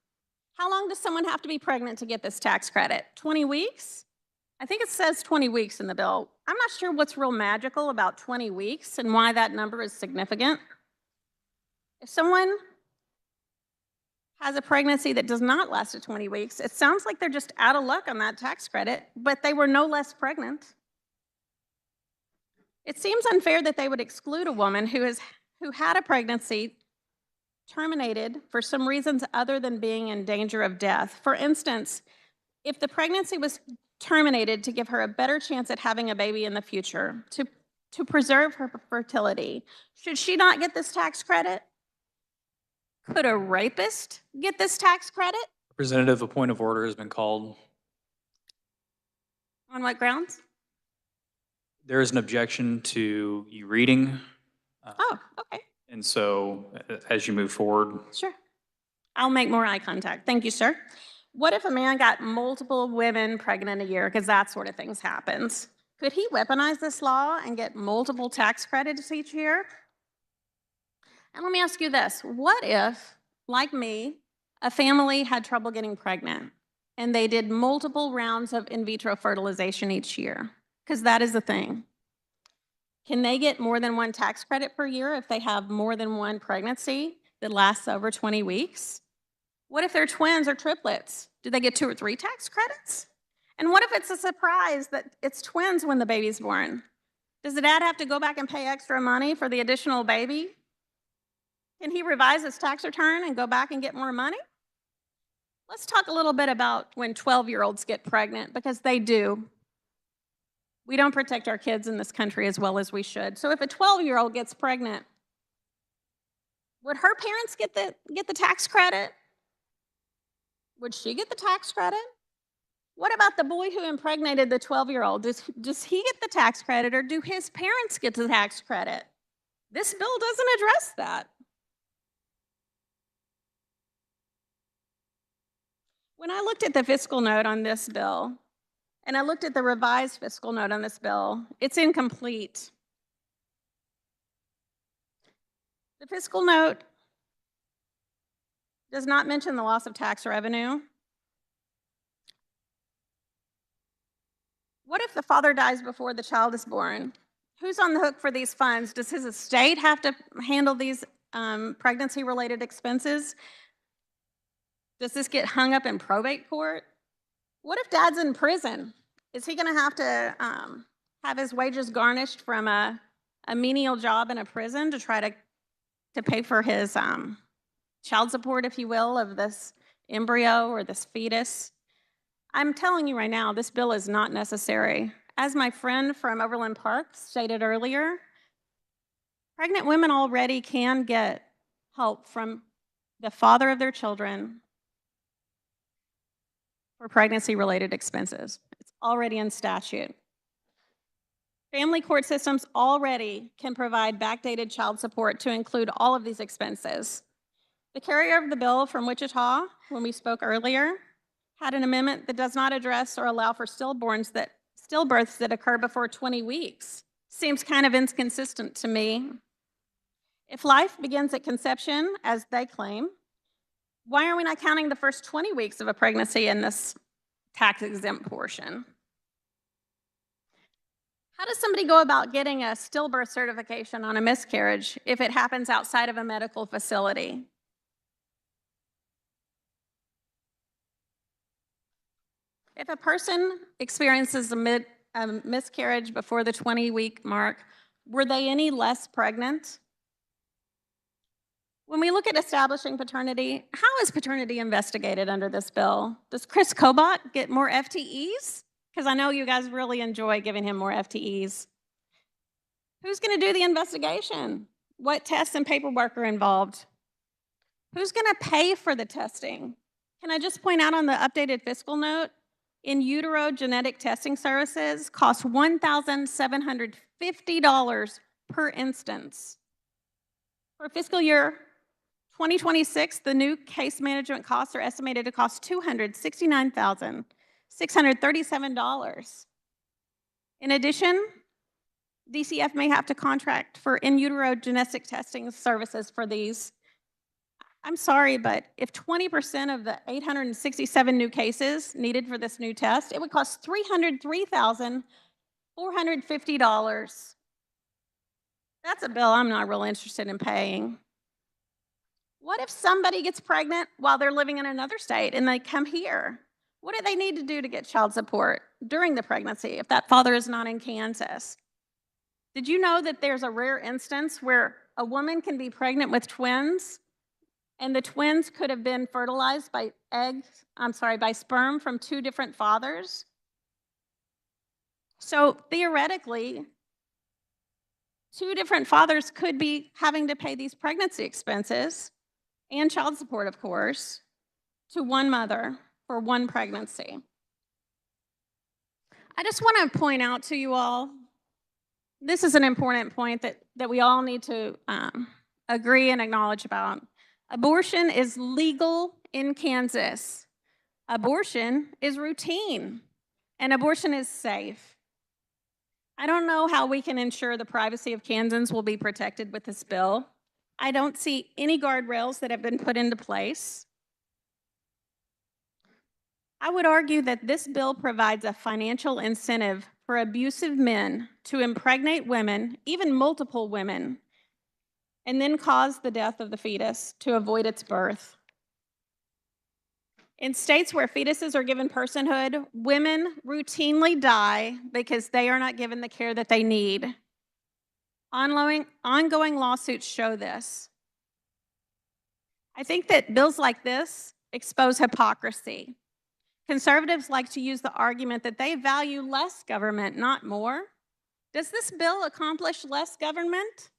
How long does someone have to be pregnant to get this tax credit? 20 weeks? I think it says 20 weeks in the bill. I'm not sure what's real magical about 20 weeks and why that number is significant. If someone has a pregnancy that does not last to 20 weeks, it sounds like they're just out of luck on that tax credit, but they were no less pregnant. It seems unfair that they would exclude a woman who had a pregnancy terminated for some reasons other than being in danger of death. For instance, if the pregnancy was terminated to give her a better chance at having a baby in the future, to preserve her fertility, should she not get this tax credit? Could a rapist get this tax credit? Representative, a point of order has been called. On what grounds? There is an objection to you reading. Oh, okay. And so as you move forward. Sure. I'll make more eye contact. Thank you, sir. What if a man got multiple women pregnant a year? Because that sort of things happens. Could he weaponize this law and get multiple tax credits each year? And let me ask you this. What if, like me, a family had trouble getting pregnant and they did multiple rounds of in vitro fertilization each year? Because that is the thing. Can they get more than one tax credit per year if they have more than one pregnancy that lasts over 20 weeks? What if they're twins or triplets? Do they get 2 or 3 tax credits? And what if it's a surprise that it's twins when the baby's born? Does the dad have to go back and pay extra money for the additional baby? Can he revise his tax return and go back and get more money? Let's talk a little bit about when 12-year-olds get pregnant, because they do. We don't protect our kids in this country as well as we should. So if a 12-year-old gets pregnant, would her parents get the tax credit? Would she get the tax credit? What about the boy who impregnated the 12-year-old? Does he get the tax credit, or do his parents get the tax credit? This bill doesn't address that. When I looked at the fiscal note on this bill, and I looked at the revised fiscal note on this bill, it's incomplete. The fiscal note does not mention the loss of tax revenue. What if the father dies before the child is born? Who's on the hook for these funds? Does his estate have to handle these pregnancy-related expenses? Does this get hung up in probate court? What if dad's in prison? Is he going to have his wages garnished from a menial job in a prison to try to pay for his child support, if you will, of this embryo or this fetus? I'm telling you right now, this bill is not necessary. As my friend from Overland Park stated earlier, pregnant women already can get help from the father of their children for pregnancy-related expenses. It's already in statute. Family court systems already can provide backdated child support to include all of these expenses. The carrier of the bill from Wichita, when we spoke earlier, had an amendment that does not address or allow for stillbirths that occur before 20 weeks. Seems kind of inconsistent to me. If life begins at conception, as they claim, why are we not counting the first 20 weeks of a pregnancy in this tax-exempt portion? How does somebody go about getting a stillbirth certification on a miscarriage if it happens outside of a medical facility? If a person experiences a miscarriage before the 20-week mark, were they any less pregnant? When we look at establishing paternity, how is paternity investigated under this bill? Does Chris Kobach get more FTEs? Because I know you guys really enjoy giving him more FTEs. Who's going to do the investigation? What tests and paperwork are involved? Who's going to pay for the testing? Can I just point out on the updated fiscal note, in utero genetic testing services cost $1,750 per instance. For fiscal year 2026, the new case management costs are estimated to cost $269,637. In addition, DCF may have to contract for in utero genetic testing services for these. I'm sorry, but if 20% of the 867 new cases needed for this new test, it would cost $303,450. That's a bill I'm not real interested in paying. What if somebody gets pregnant while they're living in another state and they come here? What do they need to do to get child support during the pregnancy if that father is not in Kansas? Did you know that there's a rare instance where a woman can be pregnant with twins and the twins could have been fertilized by by sperm from two different fathers? So theoretically, two different fathers could be having to pay these pregnancy expenses and child support, of course, to one mother for one pregnancy. I just want to point out to you all, this is an important point that we all need to agree and acknowledge about. Abortion is legal in Kansas. Abortion is routine, and abortion is safe. I don't know how we can ensure the privacy of Kansans will be protected with this bill. I don't see any guardrails that have been put into place. I would argue that this bill provides a financial incentive for abusive men to impregnate women, even multiple women, and then cause the death of the fetus to avoid its birth. In states where fetuses are given personhood, women routinely die because they are not given the care that they need. Ongoing lawsuits show this. I think that bills like this expose hypocrisy. Conservatives like to use the argument that they value less government, not more. Does this bill accomplish less government?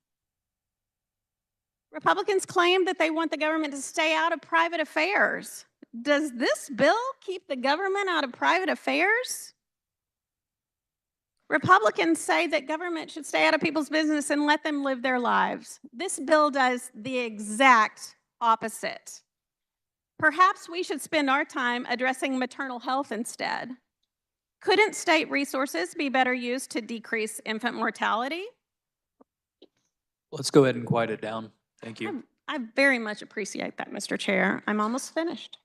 Republicans claim that they want the government to stay out of private affairs. Does this bill keep the government out of private affairs? Republicans say that government should stay out of people's business and let them live their lives. This bill does the exact opposite. Perhaps we should spend our time addressing maternal health instead. Couldn't state resources be better used to decrease infant mortality? Let's go ahead and quiet it down. Thank you. I very much appreciate that, Mr. Chair. I'm almost finished.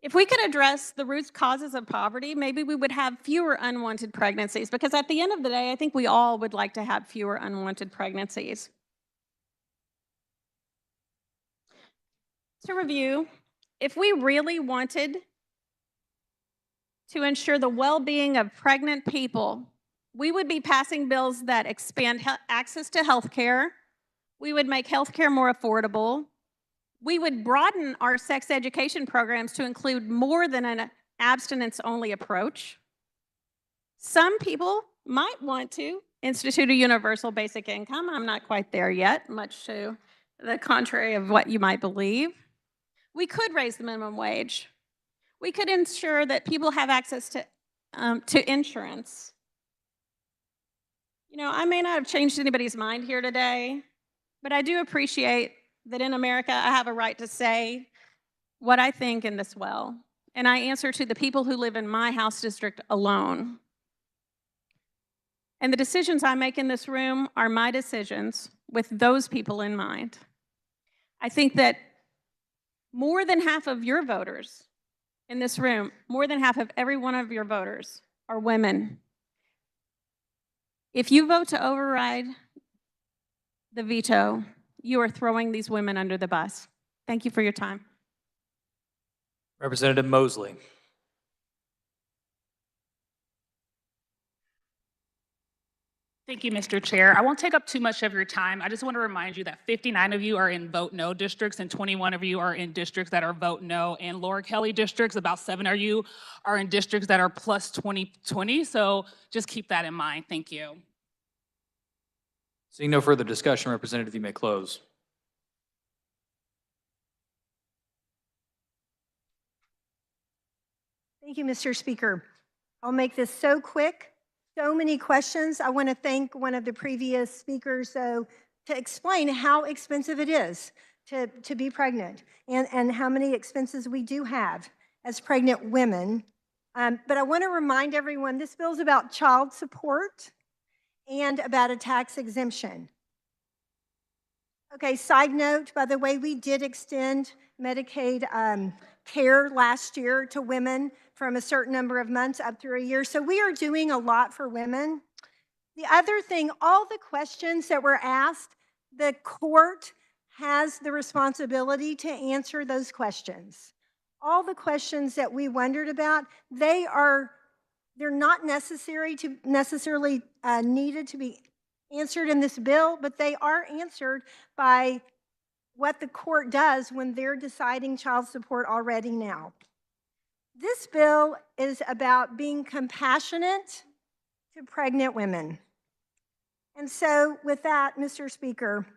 If we could address the root causes of poverty, maybe we would have fewer unwanted pregnancies, because at the end of the day, I think we all would like to have fewer unwanted pregnancies. To review, if we really wanted to ensure the well-being of pregnant people, we would be passing bills that expand access to health care. We would make health care more affordable. We would broaden our sex education programs to include more than an abstinence-only approach. Some people might want to institute a universal basic income. I'm not quite there yet, much to the contrary of what you might believe. We could raise the minimum wage. We could ensure that people have access to insurance. You know, I may not have changed anybody's mind here today, but I do appreciate that in America I have a right to say what I think in this well, and I answer to the people who live in my House district alone. And the decisions I make in this room are my decisions with those people in mind. I think that more than half of your voters in this room, more than half of every one of your voters are women. If you vote to override the veto, you are throwing these women under the bus. Thank you for your time. Representative Mosley. Thank you, Mr. Chair. I won't take up too much of your time. I just want to remind you that 59 of you are in vote no districts and 21 of you are in districts that are vote no. And Laura Kelly districts, about 7 of you are in districts that are plus 2020. So just keep that in mind. Thank you. Seeing no further discussion, Representative, you may close. Thank you, Mr. Speaker. I'll make this so quick. So many questions. I want to thank one of the previous speakers to explain how expensive it is to be pregnant and how many expenses we do have as pregnant women. But I want to remind everyone, this bill is about child support and about a tax exemption. Okay, side note, by the way, we did extend Medicaid care last year to women from a certain number of months up through a year. So we are doing a lot for women. The other thing, all the questions that were asked, the court has the responsibility to answer those questions. All the questions that we wondered about, they're not necessarily needed to be answered in this bill, but they are answered by what the court does when they're deciding child support already now. This bill is about being compassionate to pregnant women. And so with that, Mr. Speaker,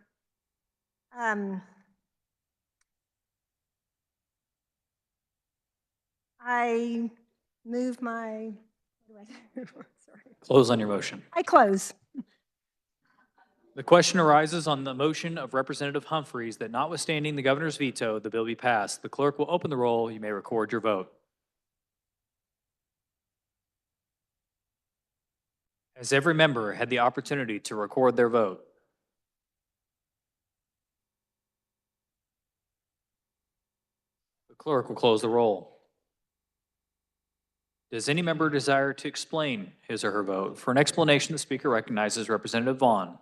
I move my, sorry. Close on your motion. I close. The question arises on the motion of Representative Humphreys that notwithstanding the governor's veto, the bill be passed. The clerk will open the roll. You may record your vote. Has every member had the opportunity to record their vote? The clerk will close the roll. Does any member desire to explain his or her vote? For an explanation, the speaker recognizes Representative Vaughn.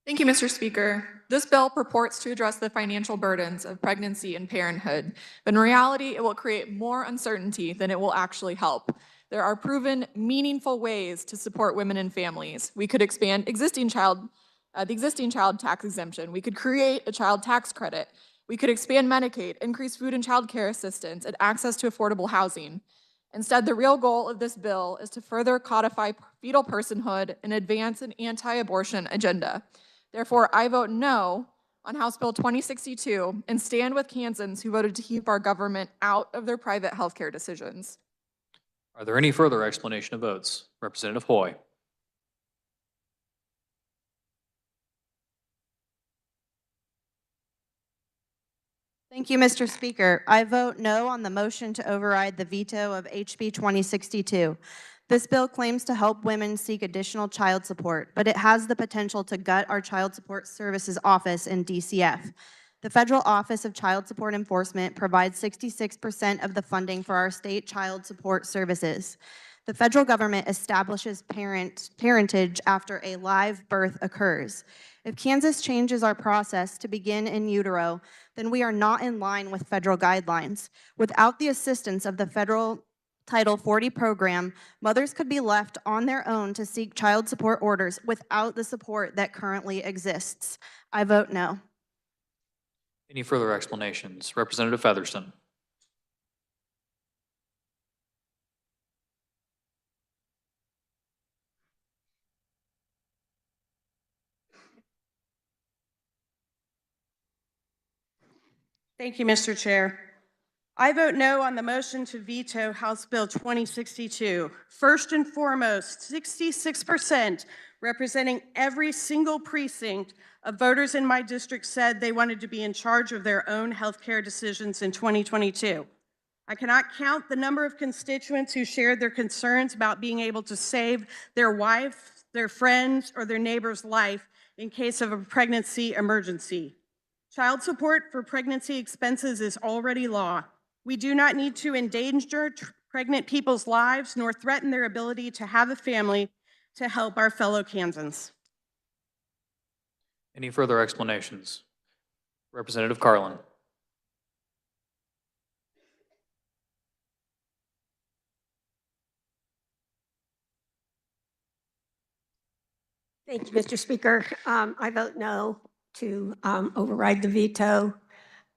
Thank you, Mr. Speaker. This bill purports to address the financial burdens of pregnancy and parenthood, but in reality, it will create more uncertainty than it will actually help. There are proven, meaningful ways to support women and families. We could expand the existing child tax exemption. We could create a child tax credit. We could expand Medicaid, increase food and child care assistance, and access to affordable housing. Instead, the real goal of this bill is to further codify fetal personhood and advance an anti-abortion agenda. Therefore, I vote no on House Bill 2062 and stand with Kansans who voted to keep our government out of their private health care decisions. Are there any further explanation of votes? Representative Hoy. Thank you, Mr. Speaker. I vote no on the motion to override the veto of HB 2062. This bill claims to help women seek additional child support, but it has the potential to gut our Child Support Services Office in DCF. The Federal Office of Child Support Enforcement provides 66% of the funding for our state child support services. The federal government establishes parentage after a live birth occurs. If Kansas changes our process to begin in utero, then we are not in line with federal guidelines. Without the assistance of the federal Title 40 program, mothers could be left on their own to seek child support orders without the support that currently exists. I vote no. Any further explanations? Representative Featherston. Thank you, Mr. Chair. I vote no on the motion to veto House Bill 2062. First and foremost, 66%, representing every single precinct of voters in my district, said they wanted to be in charge of their own healthcare decisions in 2022. I cannot count the number of constituents who shared their concerns about being able to save their wife, their friends, or their neighbor's life in case of a pregnancy emergency. Child support for pregnancy expenses is already law. We do not need to endanger pregnant people's lives nor threaten their ability to have a family to help our fellow Kansans. Any further explanations? Representative Carlin. Thank you, Mr. Speaker. I vote no to override the veto.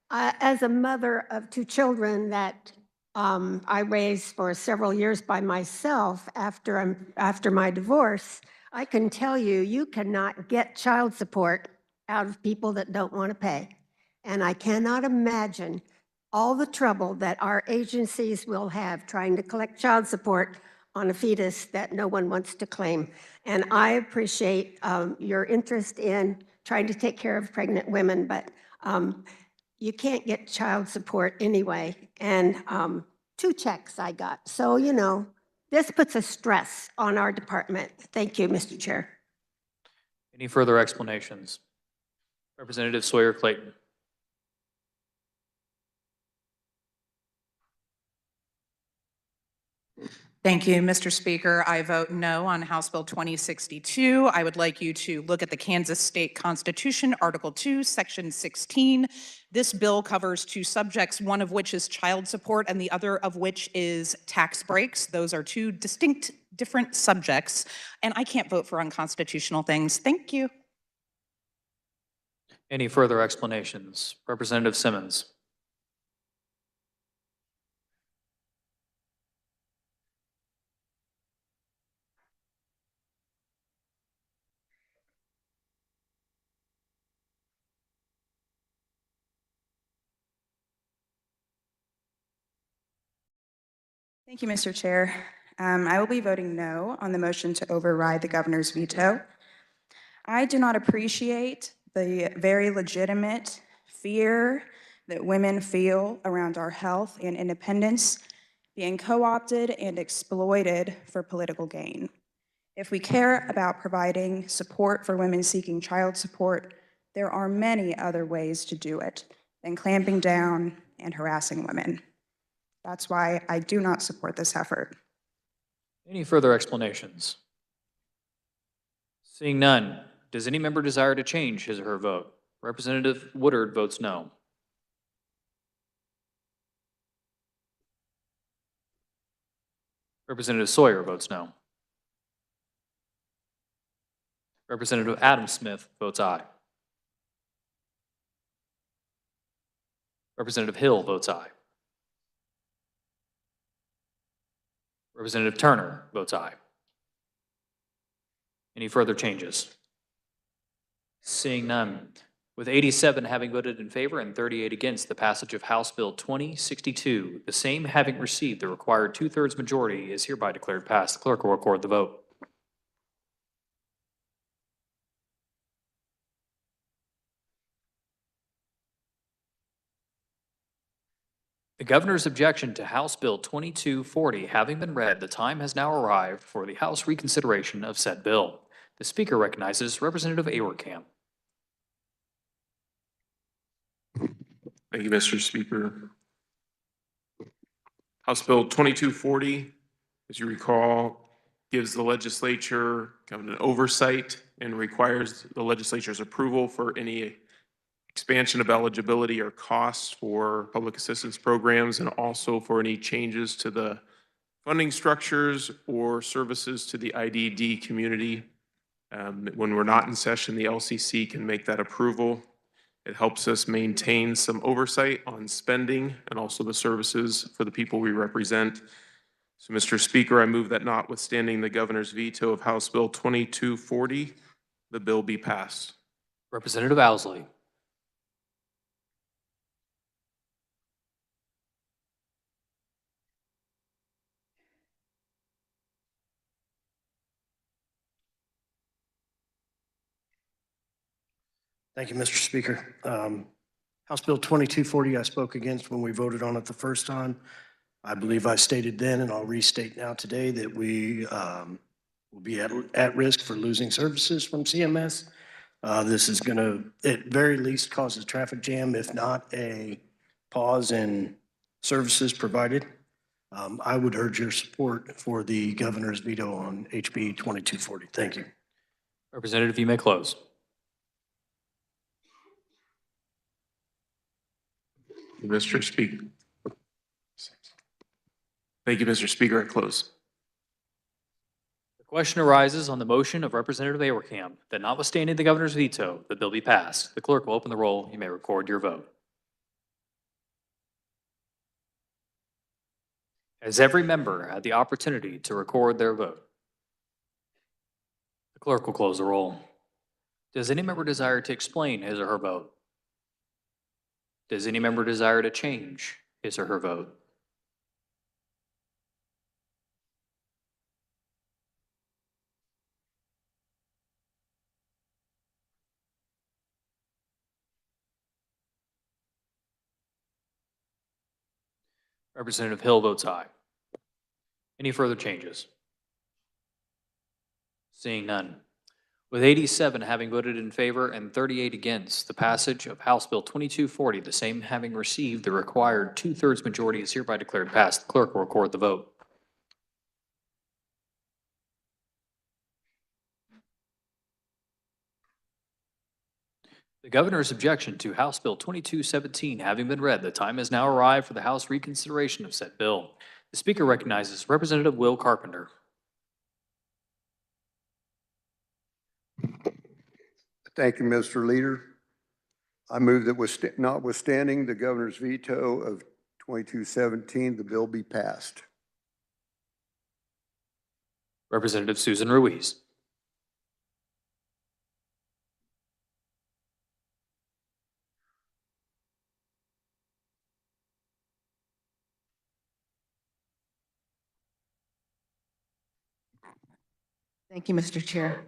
As a mother of two children that I raised for several years by myself after my divorce, I can tell you, you cannot get child support out of people that don't want to pay. And I cannot imagine all the trouble that our agencies will have trying to collect child support on a fetus that no one wants to claim. And I appreciate your interest in trying to take care of pregnant women, but you can't get child support anyway. And 2 checks I got. So, you know, this puts a stress on our department. Thank you, Mr. Chair. Any further explanations? Representative Sawyer Clayton. Thank you, Mr. Speaker. I vote no on House Bill 2062. I would like you to look at the Kansas State Constitution, Article 2, Section 16. This bill covers 2 subjects, one of which is child support and the other of which is tax breaks. Those are 2 distinct, different subjects, and I can't vote for unconstitutional things. Thank you. Any further explanations? Representative Simmons. Thank you, Mr. Chair. I will be voting no on the motion to override the governor's veto. I do not appreciate the very legitimate fear that women feel around our health and independence being co-opted and exploited for political gain. If we care about providing support for women seeking child support, there are many other ways to do it than clamping down and harassing women. That's why I do not support this effort. Any further explanations? Seeing none, does any member desire to change his or her vote? Representative Woodard votes no. Representative Sawyer votes no. Representative Adam Smith votes aye. Representative Hill votes aye. Representative Turner votes aye. Any further changes? Seeing none, with 87 having voted in favor and 38 against the passage of House Bill 2062, the same having received the required 2/3 majority, is hereby declared passed. The clerk will record the vote. governor's objection to House Bill 2240 having been read, the time has now arrived for the House reconsideration of said bill. The Speaker recognizes Representative Awerkamp. Thank you, Mr. Speaker. House Bill 2240, as you recall, gives the legislature kind of an oversight and requires the legislature's approval for any expansion of eligibility or costs for public assistance programs, and also for any changes to the funding structures or services to the IDD community. When we're not in session, the LCC can make that approval. It helps us maintain some oversight on spending and also the services for the people we represent. So, Mr. Speaker, I move that notwithstanding the governor's veto of House Bill 2240, the bill be passed. Representative Owsley. Thank you, Mr. Speaker. House Bill 2240, I spoke against when we voted on it the first time. I believe I stated then, and I'll restate now today, that we will be at risk for losing services from CMS. This is going to, at very least, cause a traffic jam, if not a pause in services provided. I would urge your support for the governor's veto on HB 2240. Thank you. Representative, you may close. Mr. Speaker. Thank you, Mr. Speaker. I close. The question arises on the motion of Representative Awerkamp that notwithstanding the governor's veto, the bill be passed. The clerk will open the roll. You may record your vote. Has every member had the opportunity to record their vote? The clerk will close the roll. Does any member desire to explain his or her vote? Does any member desire to change his or her vote? Representative Hill votes aye. Any further changes? Seeing none. With 87 having voted in favor and 38 against, the passage of House Bill 2240, the same having received the required 2/3 majority, is hereby declared passed. The clerk will record the vote. The governor's objection to House Bill 2217 having been read, the time has now arrived for the House reconsideration of said bill. The Speaker recognizes Representative Will Carpenter. Thank you, Mr. Leader. I move that notwithstanding the governor's veto of 2217, the bill be passed. Representative Susan Ruiz. Thank you, Mr. Chair.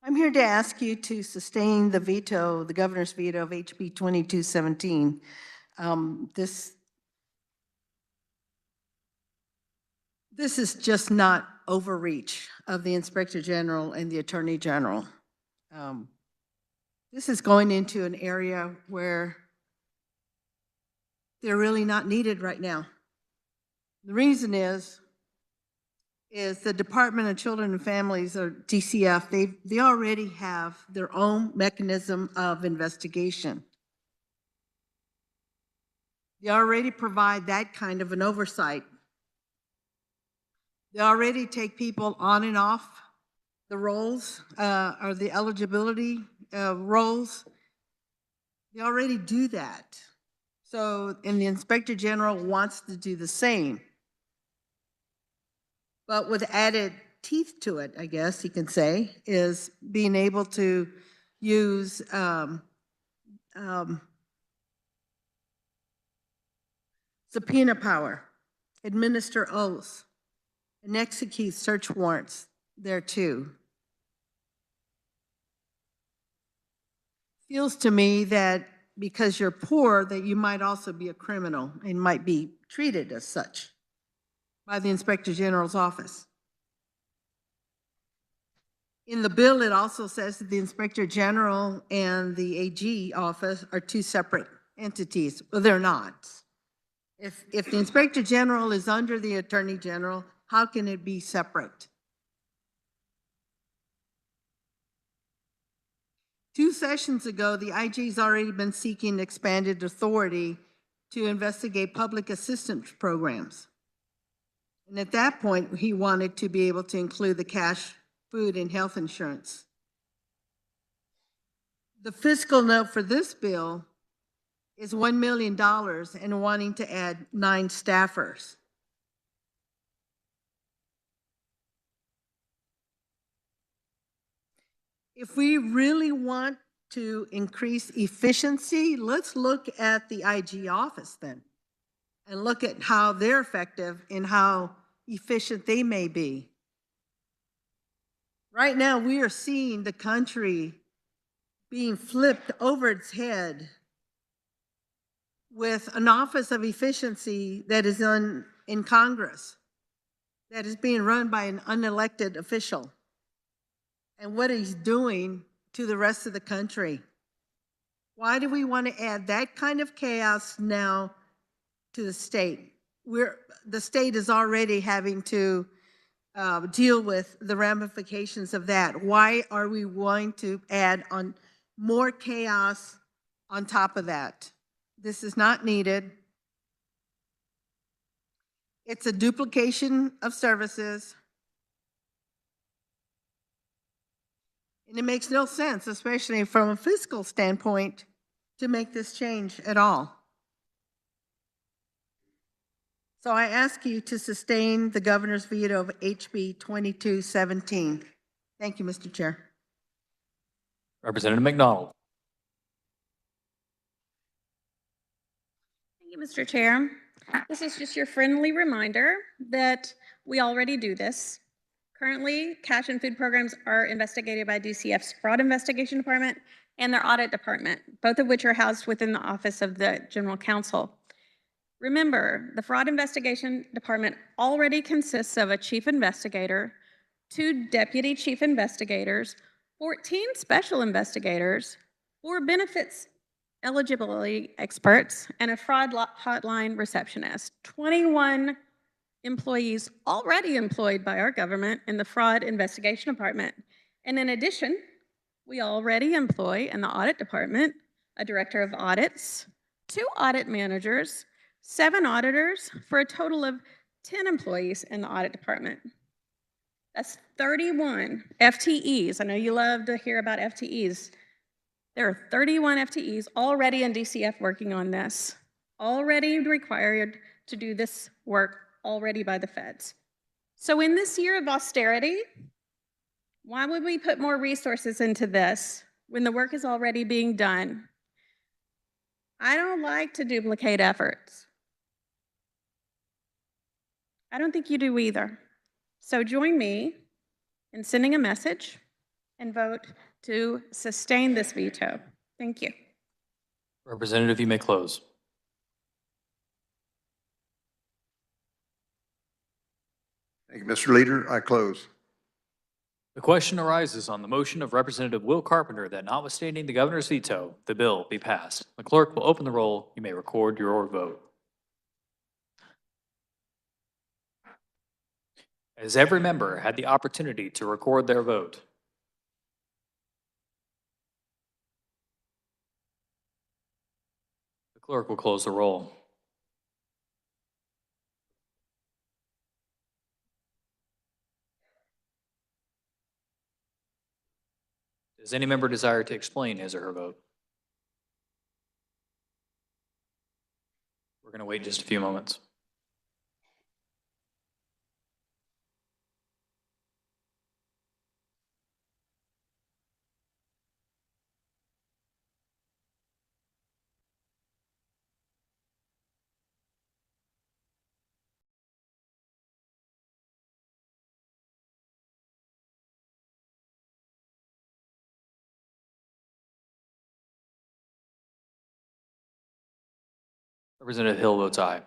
I'm here to ask you to sustain the veto, the governor's veto of HB 2217. This is just not overreach of the Inspector General and the Attorney General. This is going into an area where they're really not needed right now. The reason is the Department of Children and Families, or DCF, they already have their own mechanism of investigation. They already provide that kind of an oversight. They already take people on and off the rolls, or the eligibility rolls. They already do that. So, and the Inspector General wants to do the same. But with added teeth to it, I guess you can say, is being able to use subpoena power, administer oaths, and execute search warrants there too. Feels to me that because you're poor that you might also be a criminal and might be treated as such by the Inspector General's office. In the bill, it also says that the Inspector General and the AG office are two separate entities. Well, they're not. If the Inspector General is under the Attorney General, how can it be separate? 2 sessions ago, the IG's already been seeking expanded authority to investigate public assistance programs. And at that point, he wanted to be able to include the cash, food, and health insurance. The fiscal note for this bill is $1 million and wanting to add 9 staffers. If we really want to increase efficiency, let's look at the IG office then and look at how they're effective and how efficient they may be. Right now, we are seeing the country being flipped over its head with an office of efficiency that is in Congress, that is being run by an unelected official, and what he's doing to the rest of the country. Why do we want to add that kind of chaos now to the state? The state is already having to deal with the ramifications of that. Why are we going to add on more chaos on top of that? This is not needed. It's a duplication of services. And it makes no sense, especially from a fiscal standpoint, to make this change at all. So I ask you to sustain the governor's veto of HB 2217. Thank you, Mr. Chair. Representative McDonald. Thank you, Mr. Chair. This is just your friendly reminder that we already do this. Currently, cash and food programs are investigated by DCF's Fraud Investigation Department and their Audit Department, both of which are housed within the Office of the General Counsel. Remember, the Fraud Investigation Department already consists of a chief investigator, 2 deputy chief investigators, 14 special investigators, 4 benefits eligibility experts, and a fraud hotline receptionist. 21 employees already employed by our government in the Fraud Investigation Department. And in addition, we already employ in the Audit Department a director of audits, 2 audit managers, 7 auditors, for a total of 10 employees in the Audit Department. That's 31 FTEs. I know you love to hear about FTEs. There are 31 FTEs already in DCF working on this, already required to do this work already by the feds. So in this year of austerity, why would we put more resources into this when the work is already being done? I don't like to duplicate efforts. I don't think you do either. So join me in sending a message and vote to sustain this veto. Thank you. Representative, you may close. Thank you, Mr. Leader. I close. The question arises on the motion of Representative Will Carpenter that notwithstanding the governor's veto, the bill be passed. The clerk will open the roll. You may record your vote. Has every member had the opportunity to record their vote? The clerk will close the roll. Does any member desire to explain his or her vote? We're going to wait just a few moments. Representative Hill votes aye.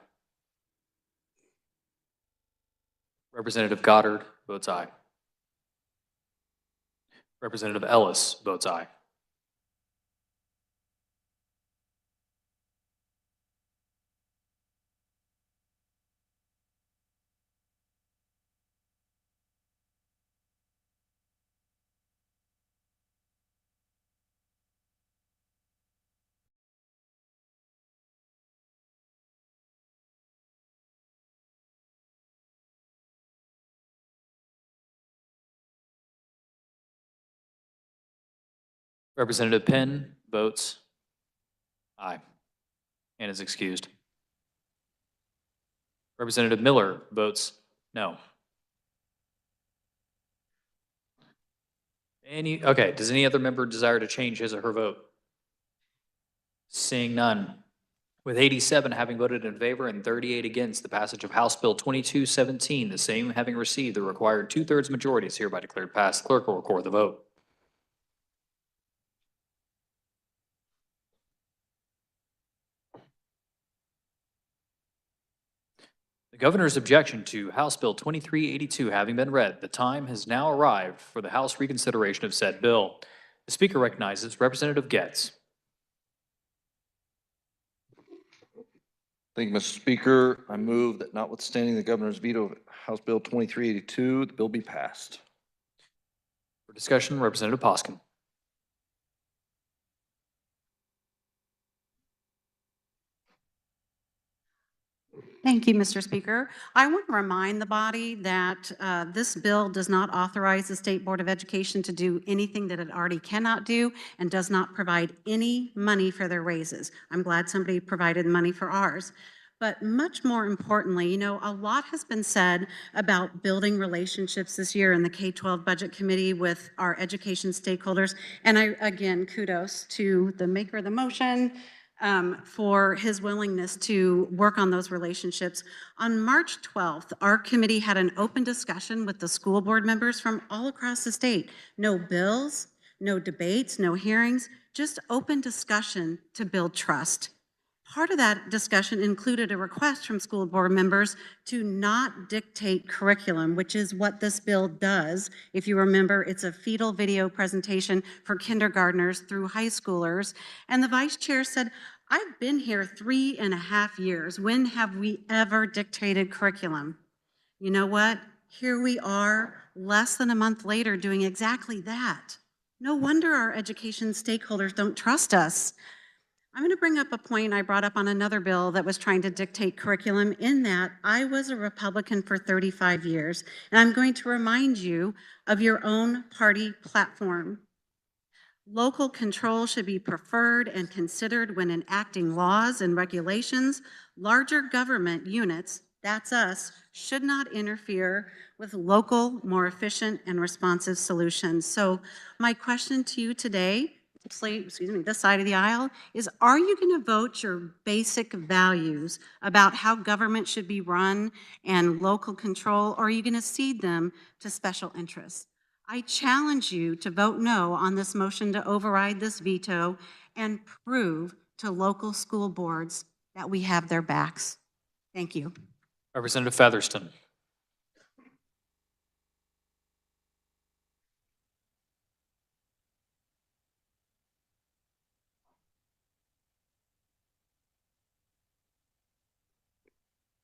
Representative Goddard votes aye. Representative Ellis votes aye. Representative Penn votes aye and is excused. Representative Miller votes no. Okay, does any other member desire to change his or her vote? Seeing none. With 87 having voted in favor and 38 against the passage of House Bill 2217, the same having received the required 2/3 majority, is hereby declared passed. Clerk will record the vote. The governor's objection to House Bill 2382 having been read, the time has now arrived for the House reconsideration of said bill. The Speaker recognizes Representative Getz. Thank you, Mr. Speaker. I move that notwithstanding the governor's veto of House Bill 2382, the bill be passed. For discussion, Representative Poskin. Thank you, Mr. Speaker. I want to remind the body that this bill does not authorize the State Board of Education to do anything that it already cannot do and does not provide any money for their raises. I'm glad somebody provided money for ours. But much more importantly, you know, a lot has been said about building relationships this year in the K-12 Budget Committee with our education stakeholders. And again, kudos to the maker of the motion, for his willingness to work on those relationships. On March 12th, our committee had an open discussion with the school board members from all across the state. No bills, no debates, no hearings, just open discussion to build trust. Part of that discussion included a request from school board members to not dictate curriculum, which is what this bill does. If you remember, it's a fetal video presentation for kindergartners through high schoolers. And the vice chair said, I've been here 3.5 years. When have we ever dictated curriculum? You know what? Here we are, less than a month later, doing exactly that. No wonder our education stakeholders don't trust us. I'm going to bring up a point I brought up on another bill that was trying to dictate curriculum, in that I was a Republican for 35 years, and I'm going to remind you of your own party platform. Local control should be preferred and considered when enacting laws and regulations. Larger government units, that's us, should not interfere with local, more efficient and responsive solutions. So my question to you today, this side of the aisle, is, are you going to vote your basic values about how government should be run and local control, or are you going to cede them to special interests? I challenge you to vote no on this motion to override this veto and prove to local school boards that we have their backs. Thank you. Representative Featherston.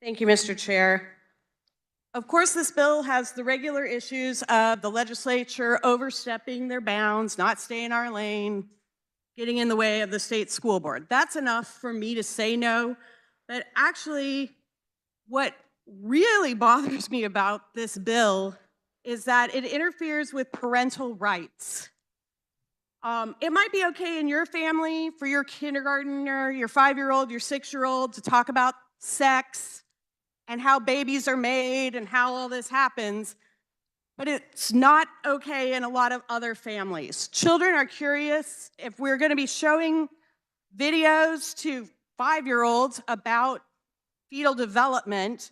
Thank you, Mr. Chair. Of course, this bill has the regular issues of the legislature overstepping their bounds, not staying in our lane, getting in the way of the state school board. That's enough for me to say no. But actually, what really bothers me about this bill is that it interferes with parental rights. It might be okay in your family for your kindergartner, your 5-year-old, your 6-year-old to talk about sex and how babies are made and how all this happens, but it's not okay in a lot of other families. Children are curious. If we're going to be showing videos to 5-year-olds about fetal development,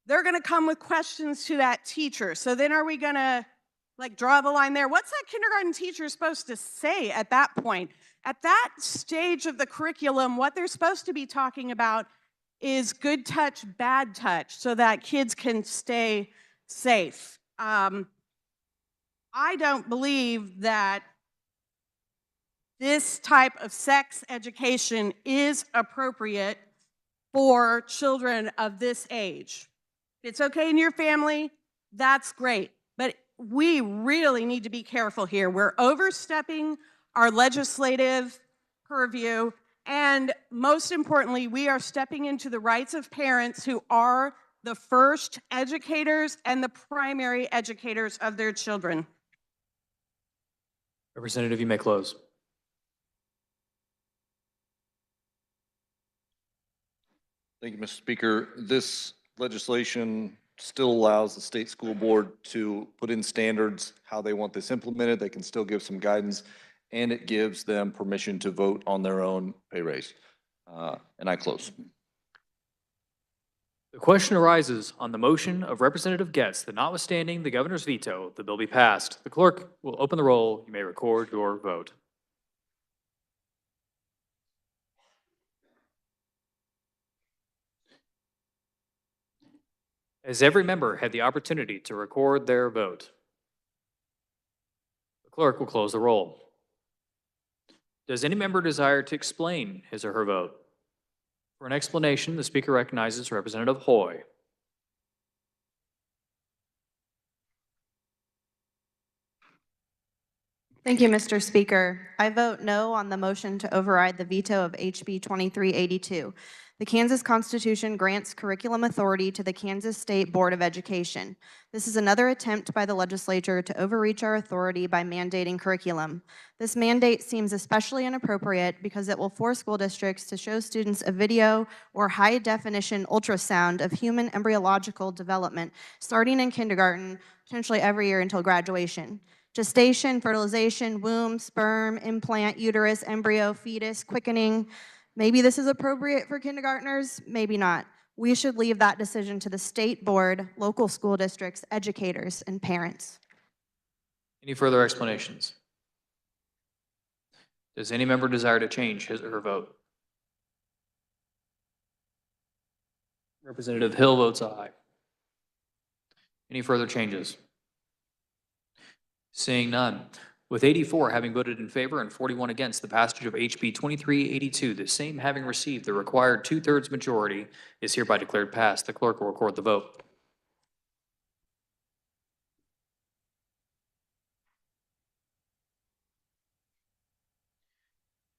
they're going to come with questions to that teacher. So then are we going to draw the line there? What's that kindergarten teacher supposed to say at that point? At that stage of the curriculum, what they're supposed to be talking about is good touch, bad touch, so that kids can stay safe. I don't believe that this type of sex education is appropriate for children of this age. If it's okay in your family, that's great. But we really need to be careful here. We're overstepping our legislative purview. And most importantly, we are stepping into the rights of parents who are the first educators and the primary educators of their children. Representative, you may close. Thank you, Mr. Speaker. This legislation still allows the state school board to put in standards, how they want this implemented. They can still give some guidance, and it gives them permission to vote on their own pay raise. And I close. The question arises on the motion of Representative Getz that notwithstanding the governor's veto, the bill be passed. The clerk will open the roll. You may record your vote. Has every member had the opportunity to record their vote? The clerk will close the roll. Does any member desire to explain his or her vote? For an explanation, the speaker recognizes Representative Hoy. Thank you, Mr. Speaker. I vote no on the motion to override the veto of HB 2382. The Kansas Constitution grants curriculum authority to the Kansas State Board of Education. This is another attempt by the legislature to overreach our authority by mandating curriculum. This mandate seems especially inappropriate because it will force school districts to show students a video or high-definition ultrasound of human embryological development starting in kindergarten, potentially every year until graduation. Gestation, fertilization, womb, sperm, implant, uterus, embryo, fetus, quickening. Maybe this is appropriate for kindergartners, maybe not. We should leave that decision to the state board, local school districts, educators, and parents. Any further explanations? Does any member desire to change his or her vote? Representative Hill votes aye. Any further changes? Seeing none. With 84 having voted in favor and 41 against the passage of HB 2382, the same having received the required 2/3 majority, is hereby declared passed. The clerk will record the vote.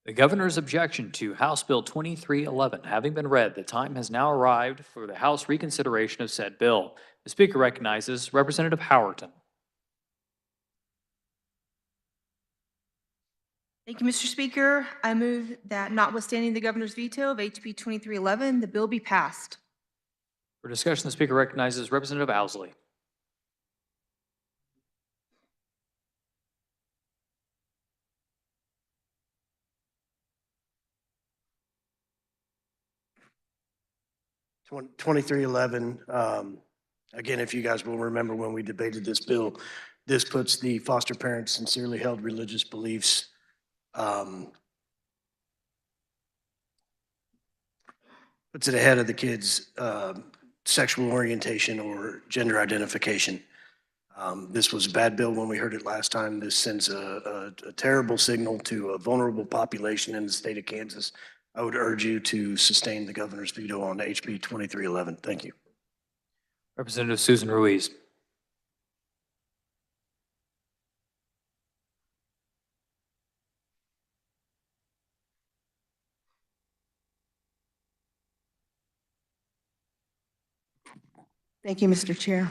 The governor's objection to House Bill 2311 having been read, the time has now arrived for the House reconsideration of said bill. The speaker recognizes Representative Howerton. Thank you, Mr. Speaker. I move that notwithstanding the governor's veto of HB 2311, the bill be passed. For discussion, the speaker recognizes Representative Owsley. Twen- 2311, again, if you guys will remember when we debated this bill, this puts the foster parents' sincerely held religious beliefs puts it ahead of the kids' sexual orientation or gender identification. This was a bad bill when we heard it last time. This sends a terrible signal to a vulnerable population in the state of Kansas. I would urge you to sustain the governor's veto on HB 2311. Thank you. Representative Susan Ruiz. Thank you, Mr. Chair.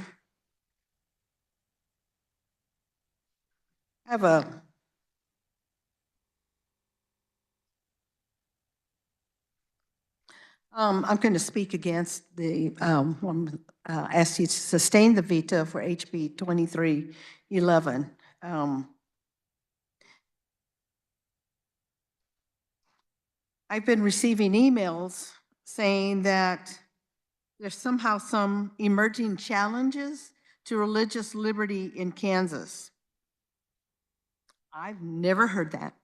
I have I'm going to speak against the, ask you to sustain the veto for HB 2311. I've been receiving emails saying that there's somehow some emerging challenges to religious liberty in Kansas. I've never heard that.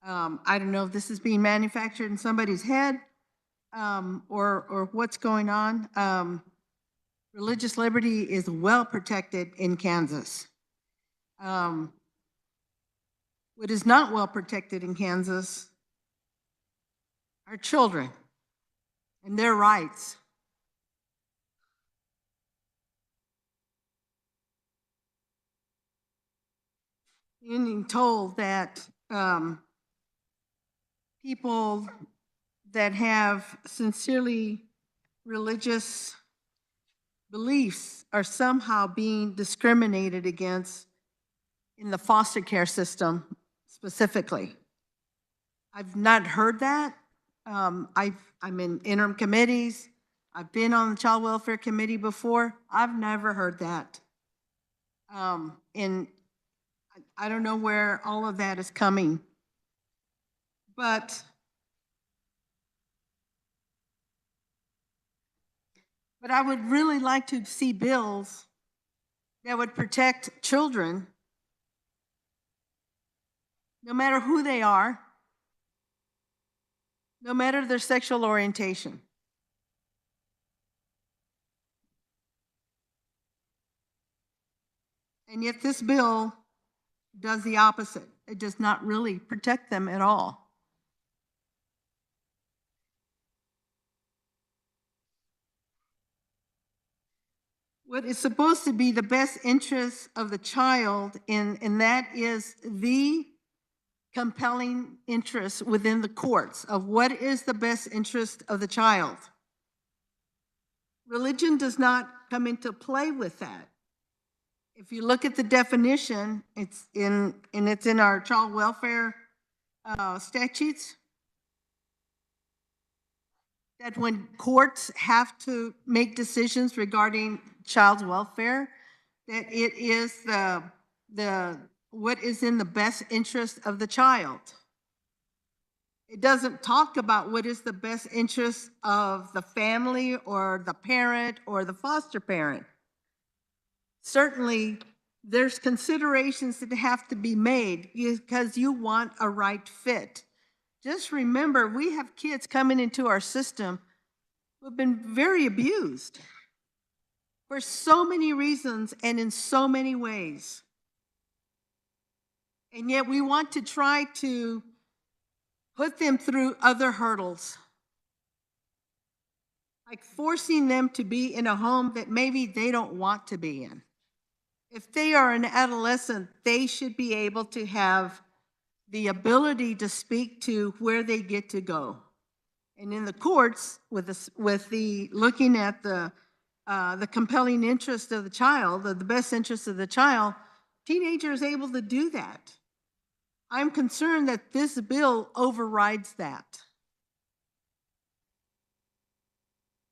I don't know if this is being manufactured in somebody's head, or what's going on. Religious liberty is well protected in Kansas. What is not well protected in Kansas are children and their rights. Being told that people that have sincerely religious beliefs are somehow being discriminated against in the foster care system specifically. I've not heard that. I'm in interim committees. I've been on the Child Welfare Committee before. I've never heard that. And I don't know where all of that is coming. But I would really like to see bills that would protect children, no matter who they are, no matter their sexual orientation. And yet this bill does the opposite. It does not really protect them at all. What is supposed to be the best interest of the child, and that is the compelling interest within the courts of what is the best interest of the child. Religion does not come into play with that. If you look at the definition, it's in our child welfare statutes, that when courts have to make decisions regarding child welfare, that it is what is in the best interest of the child. It doesn't talk about what is the best interest of the family or the parent or the foster parent. Certainly, there's considerations that have to be made because you want a right fit. Just remember, we have kids coming into our system who have been very abused for so many reasons and in so many ways. And yet we want to try to put them through other hurdles, like forcing them to be in a home that maybe they don't want to be in. If they are an adolescent, they should be able to have the ability to speak to where they get to go. And in the courts, with the looking at the compelling interest of the child, the best interest of the child, teenager is able to do that. I'm concerned that this bill overrides that.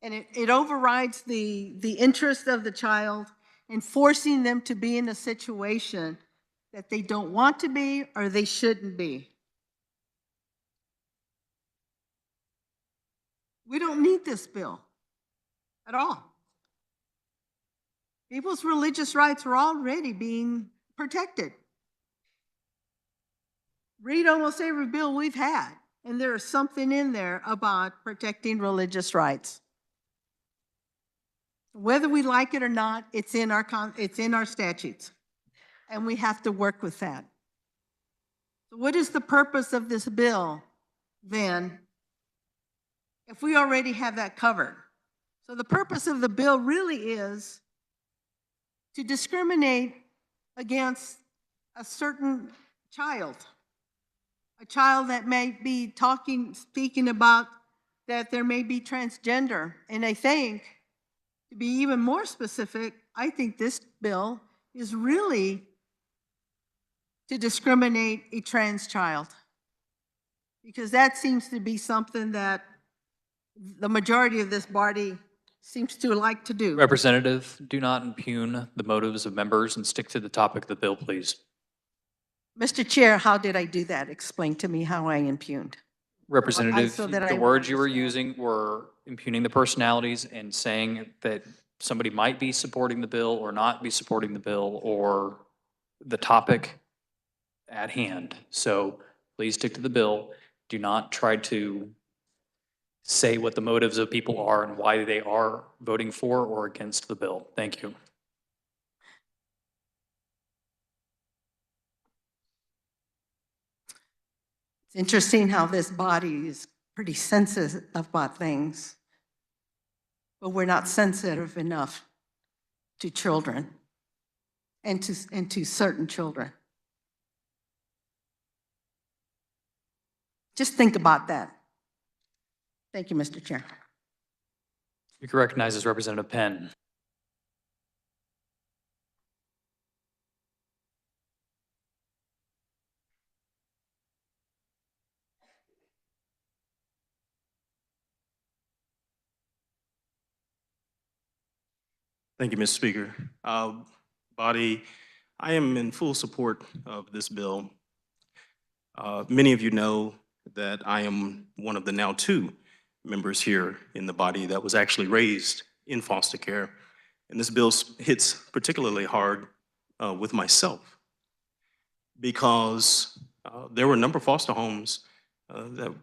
And it overrides the interest of the child and forcing them to be in a situation that they don't want to be or they shouldn't be. We don't need this bill at all. People's religious rights are already being protected. Read almost every bill we've had, and there is something in there about protecting religious rights. Whether we like it or not, it's in our statutes, and we have to work with that. So what is the purpose of this bill, then, if we already have that covered? So the purpose of the bill really is to discriminate against a certain child, a child that may be speaking about that there may be transgender. And I think, to be even more specific, I think this bill is really to discriminate a trans child, because that seems to be something that the majority of this body seems to like to do. Representative, do not impugn the motives of members and stick to the topic of the bill, please. Mr. Chair, how did I do that? Explain to me how I impugned. Representative, so that the I words you were understand. using were impugning the personalities and saying that somebody might be supporting the bill or not be supporting the bill or the topic at hand. So please stick to the bill. Do not try to say what the motives of people are and why they are voting for or against the bill. Thank you. It's interesting how this body is pretty sensitive about things, but we're not sensitive enough to children and to certain children. Just think about that. Thank you, Mr. Chair. Speaker recognizes Representative Penn. Thank you, Mr. Speaker. Body, I am in full support of this bill. Many of you know that I am one of the now 2 members here in the body that was actually raised in foster care. And this bill hits particularly hard with myself because there were a number of foster homes that,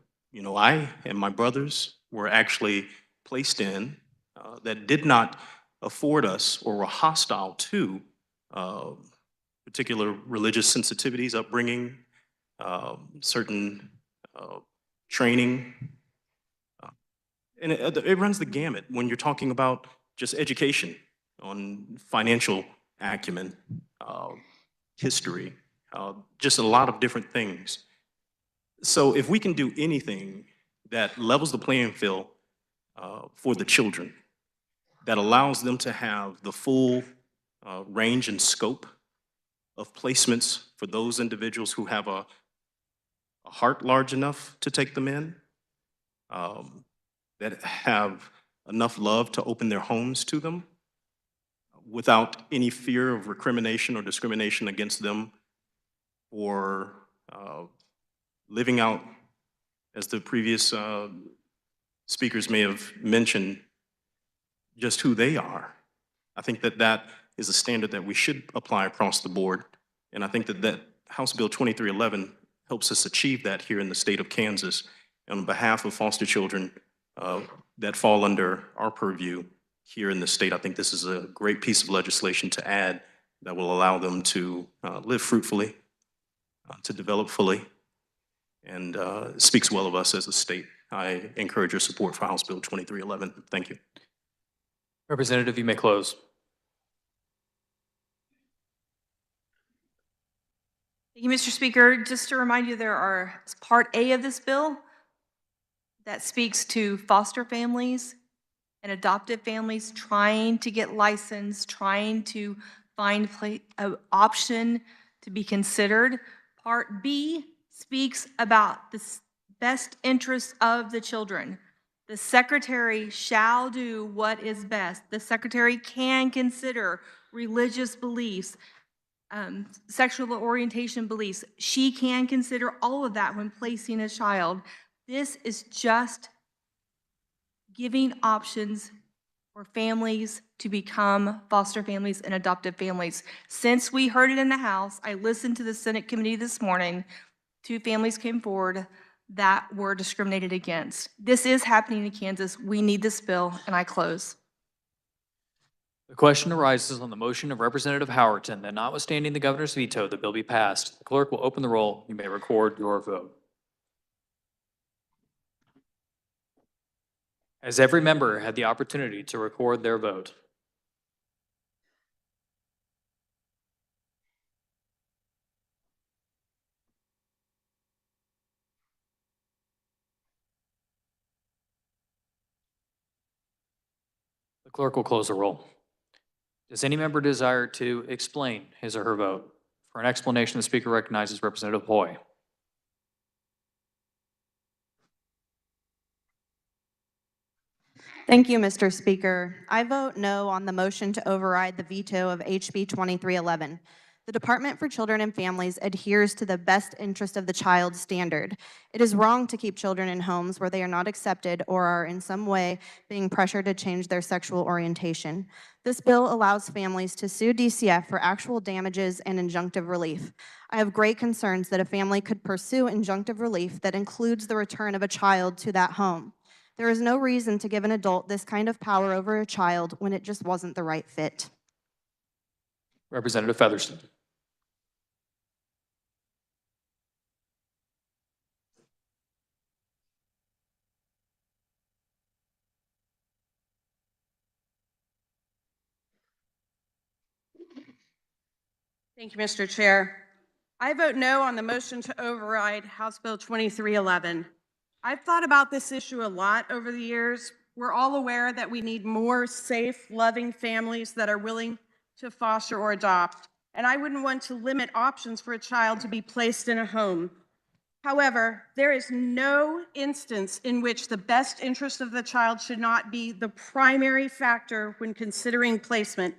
I and my brothers were actually placed in that did not afford us or were hostile to particular religious sensitivities, upbringing, certain training. And it runs the gamut when you're talking about just education on financial acumen, history, just a lot of different things. So if we can do anything that levels the playing field for the children, that allows them to have the full range and scope of placements for those individuals who have a heart large enough to take them in, that have enough love to open their homes to them without any fear of recrimination or discrimination against them, or living out, as the previous speakers may have mentioned, just who they are. I think that that is a standard that we should apply across the board. And I think that House Bill 2311 helps us achieve that here in the state of Kansas. And on behalf of foster children that fall under our purview here in the state, I think this is a great piece of legislation to add that will allow them to live fruitfully, to develop fully, and speaks well of us as a state. I encourage your support for House Bill 2311. Thank you. Representative, you may close. Thank you, Mr. Speaker. Just to remind you, there are Part A of this bill that speaks to foster families and adoptive families trying to get licensed, trying to find an option to be considered. Part B speaks about the best interests of the children. The secretary shall do what is best. The secretary can consider religious beliefs, sexual orientation beliefs. She can consider all of that when placing a child. This is just giving options for families to become foster families and adoptive families. Since we heard it in the House, I listened to the Senate committee this morning. 2 families came forward that were discriminated against. This is happening in Kansas. We need this bill, and I close. The question arises on the motion of Representative Howerton that notwithstanding the governor's veto, the bill be passed. The clerk will open the roll. You may record your vote. Has every member had the opportunity to record their vote? The clerk will close the roll. Does any member desire to explain his or her vote? For an explanation, the speaker recognizes Representative Hoy. Thank you, Mr. Speaker. I vote no on the motion to override the veto of HB 2311. The Department for Children and Families adheres to the best interest of the child standard. It is wrong to keep children in homes where they are not accepted or are in some way being pressured to change their sexual orientation. This bill allows families to sue DCF for actual damages and injunctive relief. I have great concerns that a family could pursue injunctive relief that includes the return of a child to that home. There is no reason to give an adult this kind of power over a child when it just wasn't the right fit. Representative Featherston. Thank you, Mr. Chair. I vote no on the motion to override House Bill 2311. I've thought about this issue a lot over the years. We're all aware that we need more safe, loving families that are willing to foster or adopt, and I wouldn't want to limit options for a child to be placed in a home. However, there is no instance in which the best interest of the child should not be the primary factor when considering placement.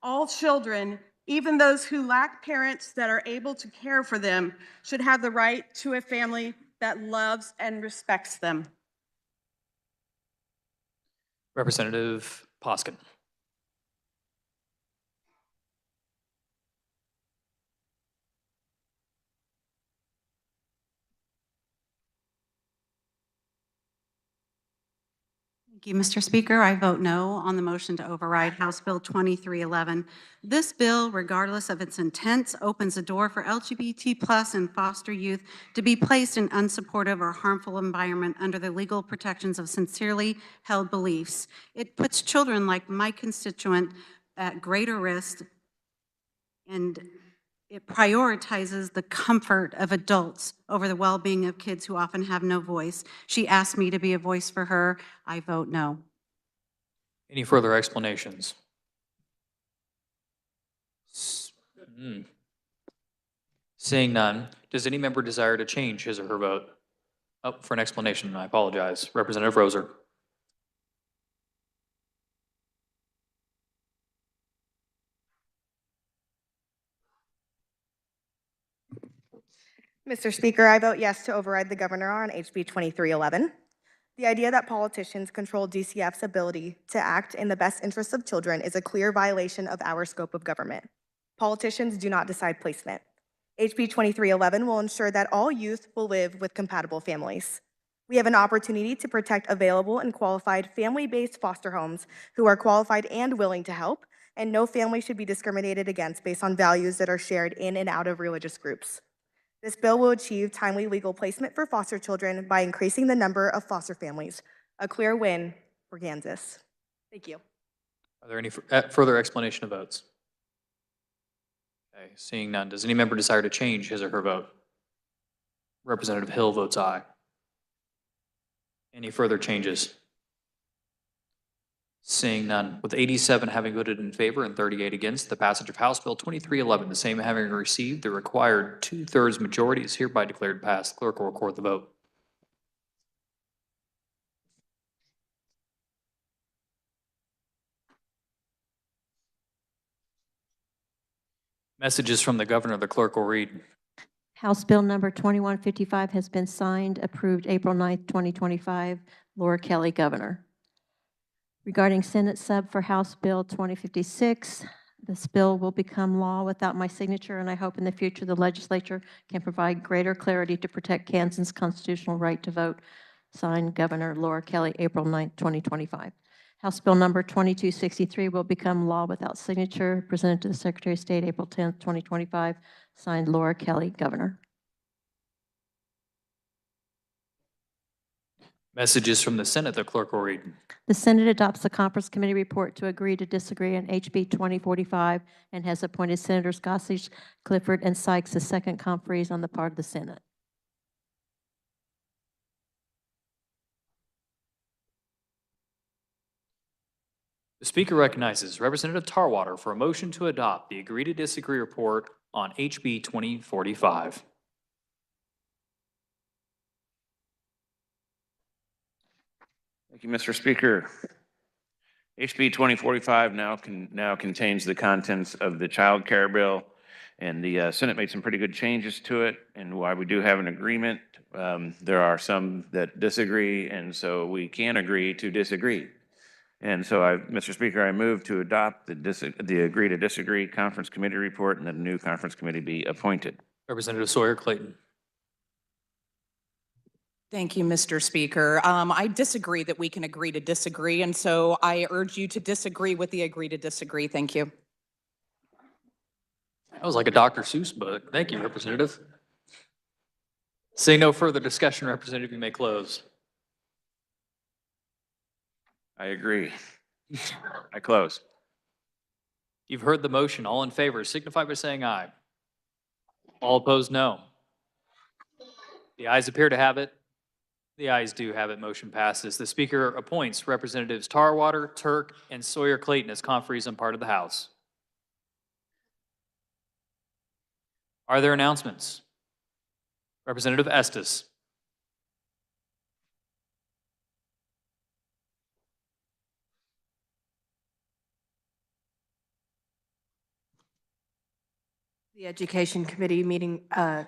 All children, even those who lack parents that are able to care for them, should have the right to a family that loves and respects them. Representative Poskin. Thank you, Mr. Speaker. I vote no on the motion to override House Bill 2311. This bill, regardless of its intents, opens the door for LGBT+ and foster youth to be placed in unsupportive or harmful environment under the legal protections of sincerely held beliefs. It puts children like my constituent at greater risk, and it prioritizes the comfort of adults over the well-being of kids who often have no voice. She asked me to be a voice for her. I vote no. Any further explanations? Seeing none, does any member desire to change his or her vote? Oh, for an explanation, I apologize. Representative Roser. Mr. Speaker, I vote yes to override the governor on HB 2311. The idea that politicians control DCF's ability to act in the best interests of children is a clear violation of our scope of government. Politicians do not decide placement. HB 2311 will ensure that all youth will live with compatible families. We have an opportunity to protect available and qualified family-based foster homes who are qualified and willing to help, and no family should be discriminated against based on values that are shared in and out of religious groups. This bill will achieve timely legal placement for foster children by increasing the number of foster families, a clear win for Kansas. Thank you. Are there any further explanation of votes? Okay, seeing none, does any member desire to change his or her vote? Representative Hill votes aye. Any further changes? Seeing none, with 87 having voted in favor and 38 against, the passage of House Bill 2311, the same having received the required 2/3 majority, is hereby declared passed. Clerk will record the vote. Messages from the governor, the clerk will read. House Bill number 2155 has been signed, approved April 9th, 2025. Laura Kelly, Governor. Regarding Senate sub for House Bill 2056, this bill will become law without my signature, and I hope in the future the legislature can provide greater clarity to protect Kansans' constitutional right to vote. Signed, Governor Laura Kelly, April 9th, 2025. House Bill number 2263 will become law without signature, presented to the Secretary of State April 10th, 2025. Signed, Laura Kelly, Governor. Messages from the Senate, the clerk will read. The Senate adopts the Conference Committee report to agree to disagree on HB 2045 and has appointed Senators Gossage, Clifford, and Sykes as second conferees on the part of the Senate. The Speaker recognizes Representative Tarwater for a motion to adopt the agree to disagree report on HB 2045. Thank you, Mr. Speaker. HB 2045 now contains the contents of the child care bill, and the Senate made some pretty good changes to it. And while we do have an agreement, there are some that disagree, and so we can agree to disagree. And so, Mr. Speaker, I move to adopt the agree to disagree conference committee report, and that a new conference committee be appointed. Representative Sawyer Clayton. Thank you, Mr. Speaker. I disagree that we can agree to disagree, and so I urge you to disagree with the agree to disagree. Thank you. That was like a Dr. Seuss book. Thank you, Representative. Seeing no further discussion, Representative, you may close. I agree. I close. You've heard the motion. All in favor signify by saying aye. All opposed, no. The ayes appear to have it. The ayes do have it. Motion passes. The Speaker appoints Representatives Tarwater, Turk, and Sawyer Clayton as conferees on part of the House. Are there announcements? Representative Estes. The Education Committee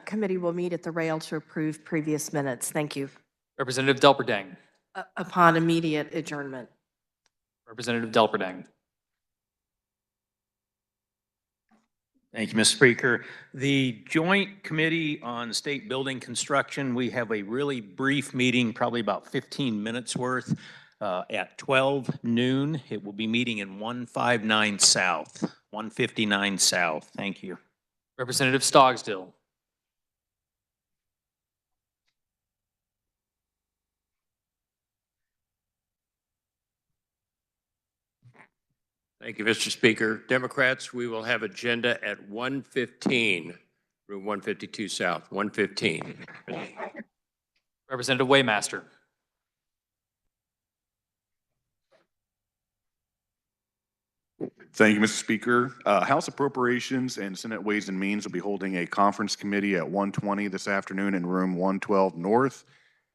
committee will meet at the rail to approve previous minutes. Thank you. Representative Delperdang. Upon immediate adjournment. Representative Delperdang. Thank you, Mr. Speaker. The Joint Committee on State Building Construction, we have a really brief meeting, probably about 15 minutes worth, at 12 noon. It will be meeting in 159 South, 159 South. Thank you. Representative Stogsdill. Thank you, Mr. Speaker. Democrats, we will have agenda at 1:15, room 152 South, 1:15. Representative Waymaster. Thank you, Mr. Speaker. House Appropriations and Senate Ways and Means will be holding a conference committee at 1:20 this afternoon in room 112 North,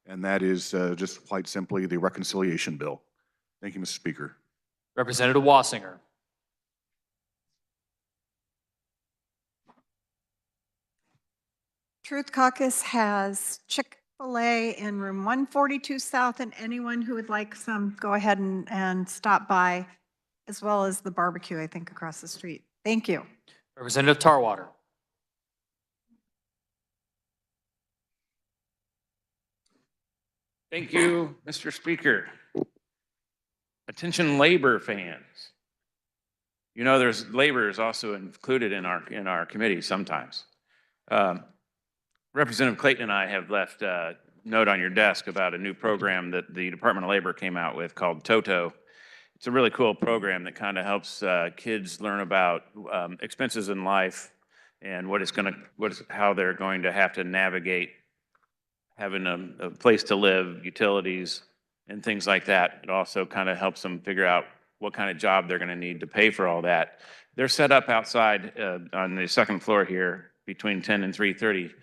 and that is just quite simply the reconciliation bill. Thank you, Mr. Speaker. Representative Wassinger. Truth Caucus has Chick-fil-A in room 142 South, and anyone who would like some, go ahead and stop by, as well as the barbecue, I think, across the street. Thank you. Representative Tarwater. Thank you, Mr. Speaker. Attention labor fans. You know, there's labor is also included in our committee sometimes. Representative Clayton and I have left a note on your desk about a new program that the Department of Labor came out with called Toto. It's a really cool program that kind of helps kids learn about expenses in life and how they're going to have to navigate having a place to live, utilities, and things like that. It also kind of helps them figure out what kind of job they're going to need to pay for all that. They're set up outside on the second floor here between 10 and 3:30.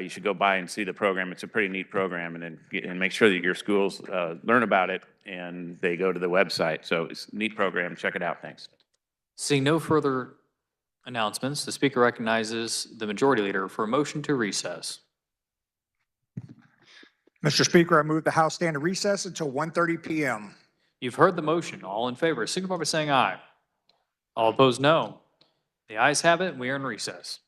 You should go by and see the program. It's a pretty neat program, and make sure that your schools learn about it and they go to the website. So it's a neat program. Check it out. Thanks. Seeing no further announcements, the Speaker recognizes the Majority Leader for a motion to recess. Mr. Speaker, I move the House stand at recess until 1:30 p.m. You've heard the motion. All in favor signify by saying aye. All opposed, no. The ayes have it. We are in recess.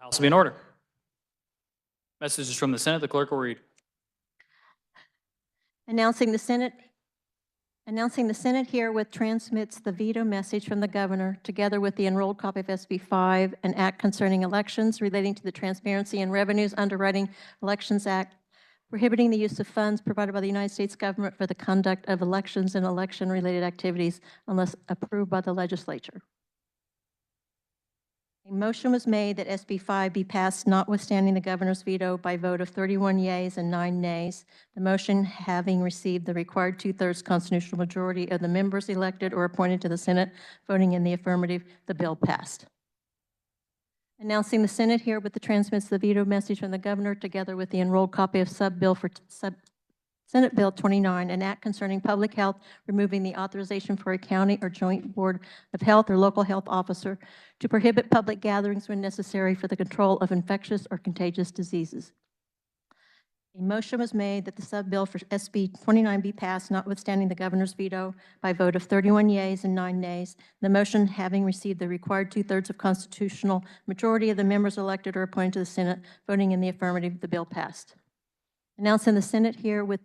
House will be in order. Messages from the Senate, the clerk will read. Announcing the Senate herewith transmits the veto message from the governor, together with the enrolled copy of SB 5, an act concerning elections relating to the Transparency and Revenues Underwriting Elections Act, prohibiting the use of funds provided by the United States government for the conduct of elections and election-related activities unless approved by the legislature. A motion was made that SB 5 be passed notwithstanding the governor's veto by vote of 31 yeas and 9 nays, the motion having received the required 2/3 constitutional majority of the members elected or appointed to the Senate voting in the affirmative, the bill passed. Announcing the Senate herewith transmits the veto message from the governor, together with the enrolled copy of Senate Bill 29, an act concerning public health, removing the authorization for a county or joint board of health or local health officer to prohibit public gatherings when necessary for the control of infectious or contagious diseases. A motion was made that the sub-bill for SB 29 be passed, notwithstanding the governor's veto, by vote of 31 yeas and 9 nays, the motion having received the required 2/3 of constitutional majority of the members elected or appointed to the Senate voting in the affirmative, the bill passed. Announcing the Senate here with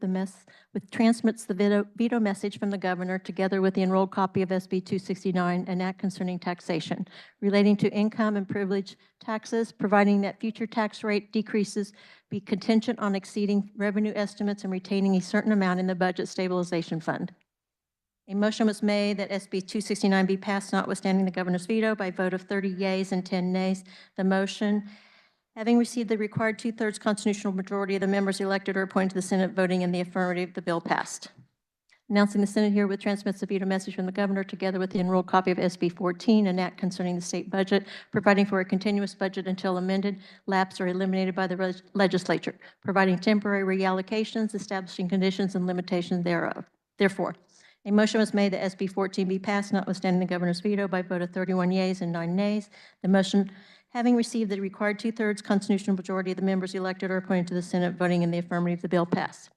transmits the veto message from the governor, together with the enrolled copy of SB 269, an act concerning taxation relating to income and privilege taxes, providing that future tax rate decreases be contingent on exceeding revenue estimates and retaining a certain amount in the Budget Stabilization Fund. A motion was made that SB 269 be passed, notwithstanding the governor's veto, by vote of 30 yeas and 10 nays. The motion, having received the required 2/3 constitutional majority of the members elected or appointed to the Senate voting in the affirmative, the bill passed. Announcing the Senate herewith transmits the veto message from the governor, together with the enrolled copy of SB 14, an act concerning the state budget, providing for a continuous budget until amended, lapsed, or eliminated by the legislature, providing temporary reallocations, establishing conditions and limitations thereof. Therefore, a motion was made that SB 14 be passed, notwithstanding the governor's veto, by vote of 31 yeas and 9 nays. The motion, having received the required 2/3 constitutional majority of the members elected or appointed to the Senate voting in the affirmative, the bill passed.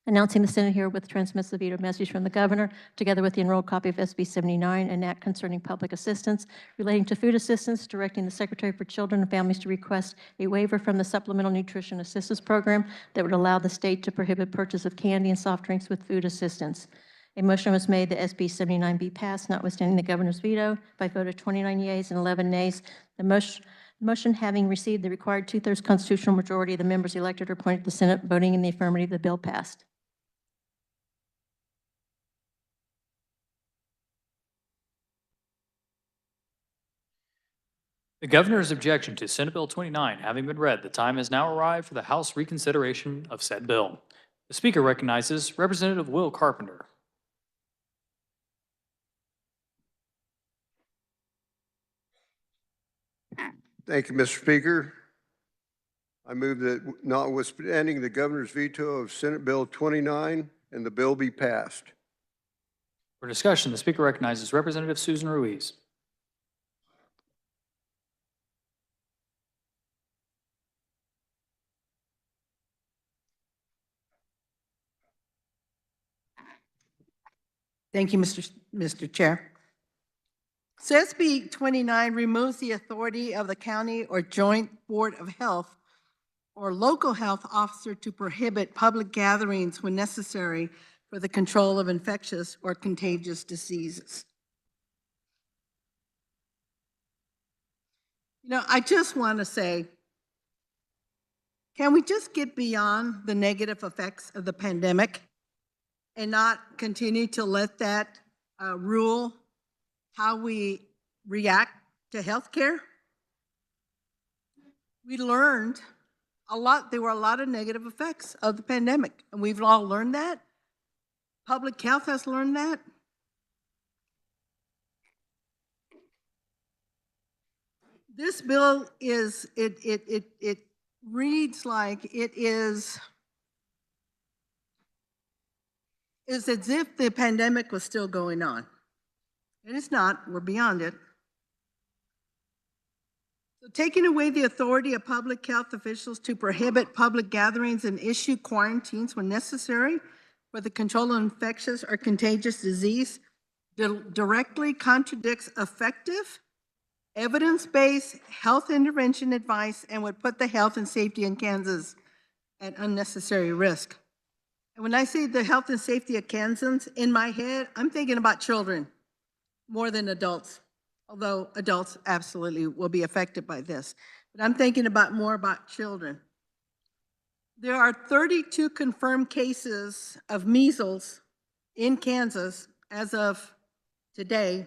Announcing the Senate herewith transmits the veto message from the governor, together with the enrolled copy of SB 79, an act concerning public assistance relating to food assistance, directing the Secretary for Children and Families to request a waiver from the Supplemental Nutrition Assistance Program that would allow the state to prohibit purchase of candy and soft drinks with food assistance. A motion was made that SB 79 be passed, notwithstanding the governor's veto, by vote of 29 yeas and 11 nays. The motion having received the required 2/3 constitutional majority of the members elected or appointed to the Senate voting in the affirmative, the bill passed. The governor's objection to Senate Bill 29 having been read, the time has now arrived for the House reconsideration of said bill. The Speaker recognizes Representative Will Carpenter. Thank you, Mr. Speaker. I move that notwithstanding the governor's veto of Senate Bill 29 and the bill be passed. For discussion, the Speaker recognizes Representative Susan Ruiz. Thank you, Mr. Chair. So SB 29 removes the authority of the county or joint board of health or local health officer to prohibit public gatherings when necessary for the control of infectious or contagious diseases. You know, I just want to say, can we just get beyond the negative effects of the pandemic and not continue to let that rule how we react to healthcare? We learned a lot. There were a lot of negative effects of the pandemic, and we've all learned that. Public health has learned that. This bill is, it reads like it is as if the pandemic was still going on. And it's not, we're beyond it. So taking away the authority of public health officials to prohibit public gatherings and issue quarantines when necessary for the control of infectious or contagious disease directly contradicts effective evidence-based health intervention advice and would put the health and safety in Kansas at unnecessary risk. And when I say the health and safety of Kansans, in my head, I'm thinking about children more than adults, although adults absolutely will be affected by this. But I'm thinking more about children. There are 32 confirmed cases of measles in Kansas as of today.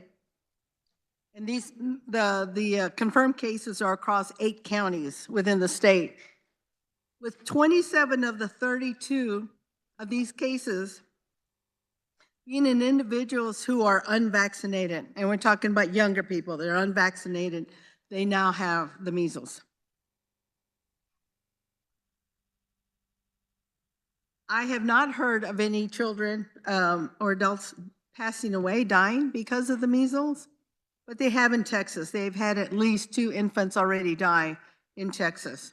And the confirmed cases are across 8 counties within the state, with 27 of the 32 of these cases being in individuals who are unvaccinated. And we're talking about younger people that are unvaccinated. They now have the measles. I have not heard of any children or adults passing away, dying because of the measles, but they have in Texas. They've had at least 2 infants already die in Texas.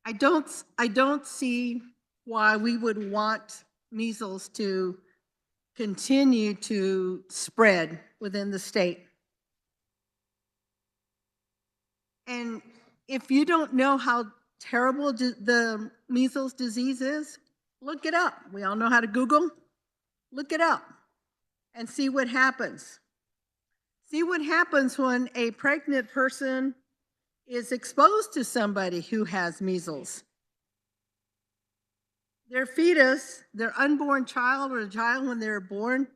I don't see why we would want measles to continue to spread within the state. And if you don't know how terrible the measles disease is, look it up. We all know how to Google. Look it up and see what happens. See what happens when a pregnant person is exposed to somebody who has measles. Their fetus, their unborn child, or a child when they're born,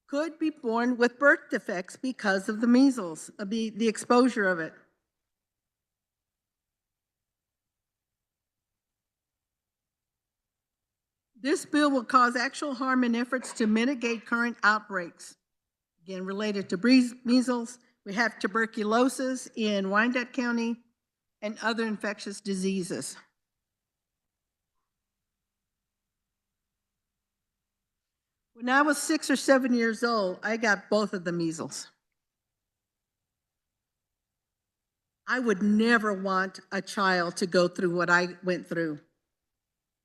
could be born with birth defects because of the measles, the exposure of it. This bill will cause actual harm in efforts to mitigate current outbreaks. Again, related to measles, we have tuberculosis in Wyandotte County and other infectious diseases. When I was 6 or 7 years old, I got both of the measles. I would never want a child to go through what I went through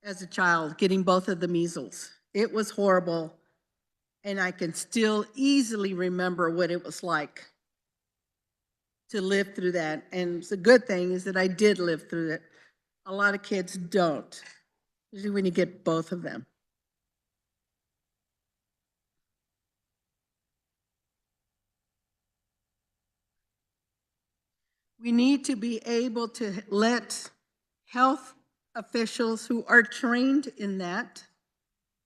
as a child, getting both of the measles. It was horrible, and I can still easily remember what it was like to live through that. And the good thing is that I did live through it. A lot of kids don't, usually when you get both of them. We need to be able to let health officials who are trained in that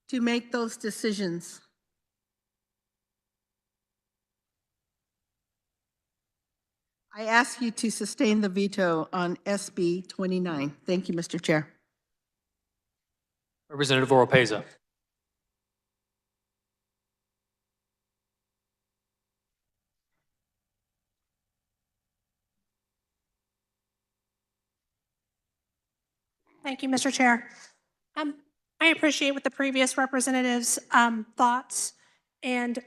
to make those decisions. I ask you to sustain the veto on SB 29. Thank you, Mr. Chair. Representative Oropeza. Thank you, Mr. Chair. I appreciate what the previous representatives' thoughts and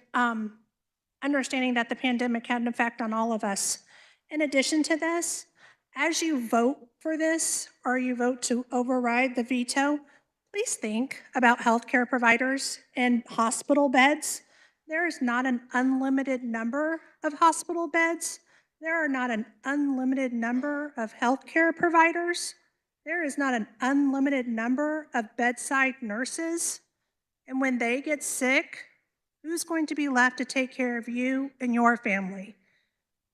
understanding that the pandemic had an effect on all of us. In addition to this, as you vote for this or you vote to override the veto, please think about healthcare providers and hospital beds. There is not an unlimited number of hospital beds. There are not an unlimited number of healthcare providers. There is not an unlimited number of bedside nurses. And when they get sick, who's going to be left to take care of you and your family?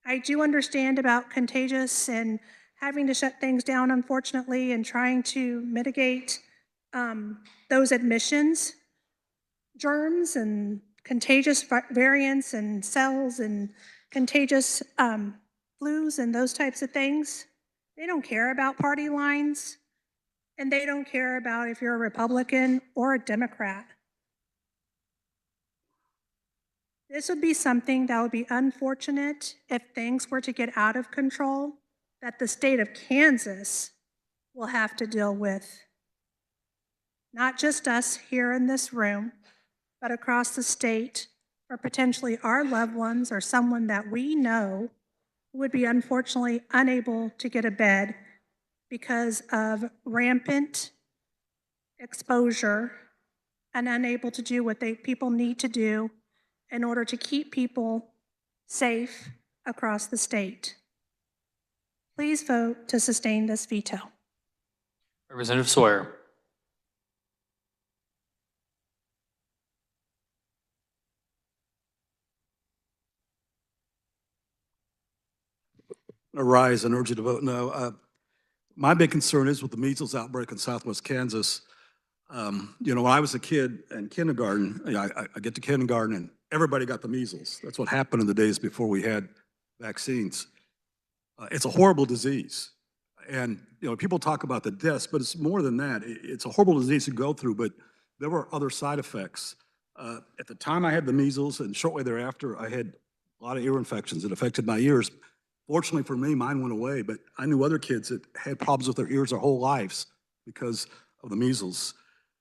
I do understand about contagious and having to shut things down, unfortunately, and trying to mitigate those admissions, germs and contagious variants and cells and contagious flus and those types of things. They don't care about party lines, and they don't care about if you're a Republican or a Democrat. This would be something that would be unfortunate if things were to get out of control, that the state of Kansas will have to deal with. Not just us here in this room, but across the state, or potentially our loved ones or someone that we know would be unfortunately unable to get a bed because of rampant exposure and unable to do what people need to do in order to keep people safe across the state. Please vote to sustain this veto. Representative Sawyer. Rise and urge you to vote no. My big concern is with the measles outbreak in Southwest Kansas. When I was a kid in kindergarten, I get to kindergarten and everybody got the measles. That's what happened in the days before we had vaccines. It's a horrible disease. And, people talk about the deaths, but it's more than that. It's a horrible disease to go through, but there were other side effects. At the time I had the measles and shortly thereafter, I had a lot of ear infections that affected my ears. Fortunately for me, mine went away, but I knew other kids that had problems with their ears their whole lives because of the measles.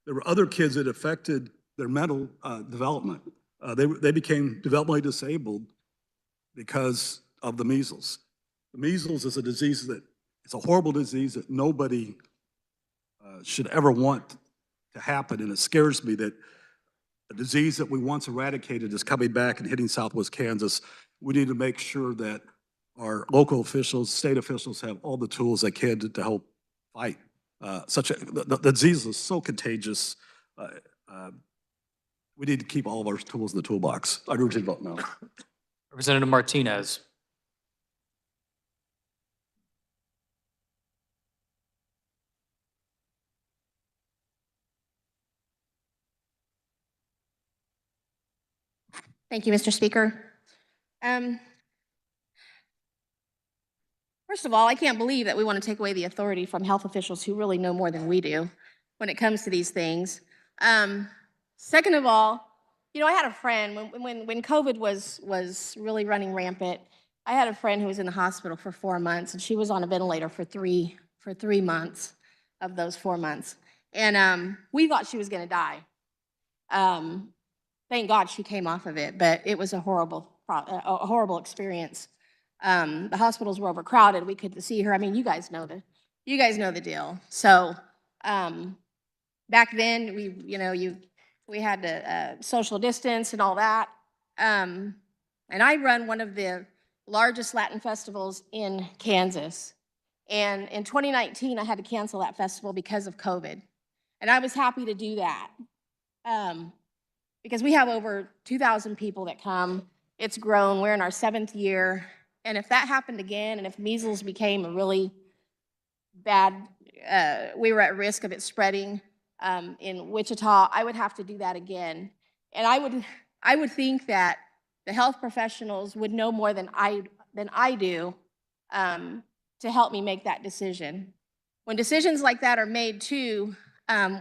There were other kids that affected their mental development. They became developmentally disabled because of the measles. The measles is a disease it's a horrible disease that nobody should ever want to happen, and it scares me that a disease that we once eradicated is coming back and hitting Southwest Kansas. We need to make sure that our local officials, state officials have all the tools they can to help fight. The disease is so contagious. We need to keep all of our tools in the toolbox. I urge you to vote no. Representative Martinez. Thank you, Mr. Speaker. First of all, I can't believe that we want to take away the authority from health officials who really know more than we do when it comes to these things. Second of all, I had a friend, when COVID was really running rampant, I had a friend who was in the hospital for 4 months, and she was on a ventilator for three months of those 4 months. And we thought she was going to die. Thank God she came off of it, but it was a horrible experience. The hospitals were overcrowded. We couldn't see her. I mean, you guys know the deal. So back then, we had to social distance and all that. And I run one of the largest Latin festivals in Kansas. And in 2019, I had to cancel that festival because of COVID. And I was happy to do that. Because we have over 2,000 people that come. It's grown. We're in our 7th year. And if that happened again, and if measles became a really bad, we were at risk of it spreading in Wichita, I would have to do that again. And I would think that the health professionals would know more than I do to help me make that decision. When decisions like that are made too,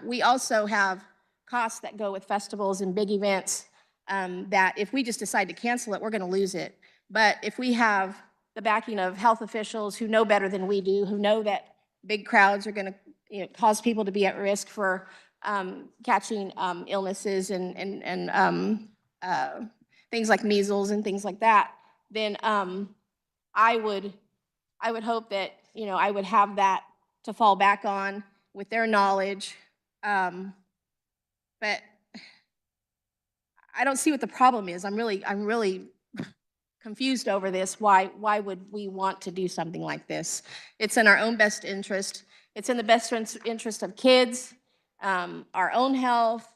we also have costs that go with festivals and big events that if we just decide to cancel it, we're going to lose it. But if we have the backing of health officials who know better than we do, who know that big crowds are going to cause people to be at risk for catching illnesses and things like measles and things like that, then I would hope that I would have that to fall back on with their knowledge. But I don't see what the problem is. I'm really confused over this. Why would we want to do something like this? It's in our own best interest. It's in the best interest of kids, our own health.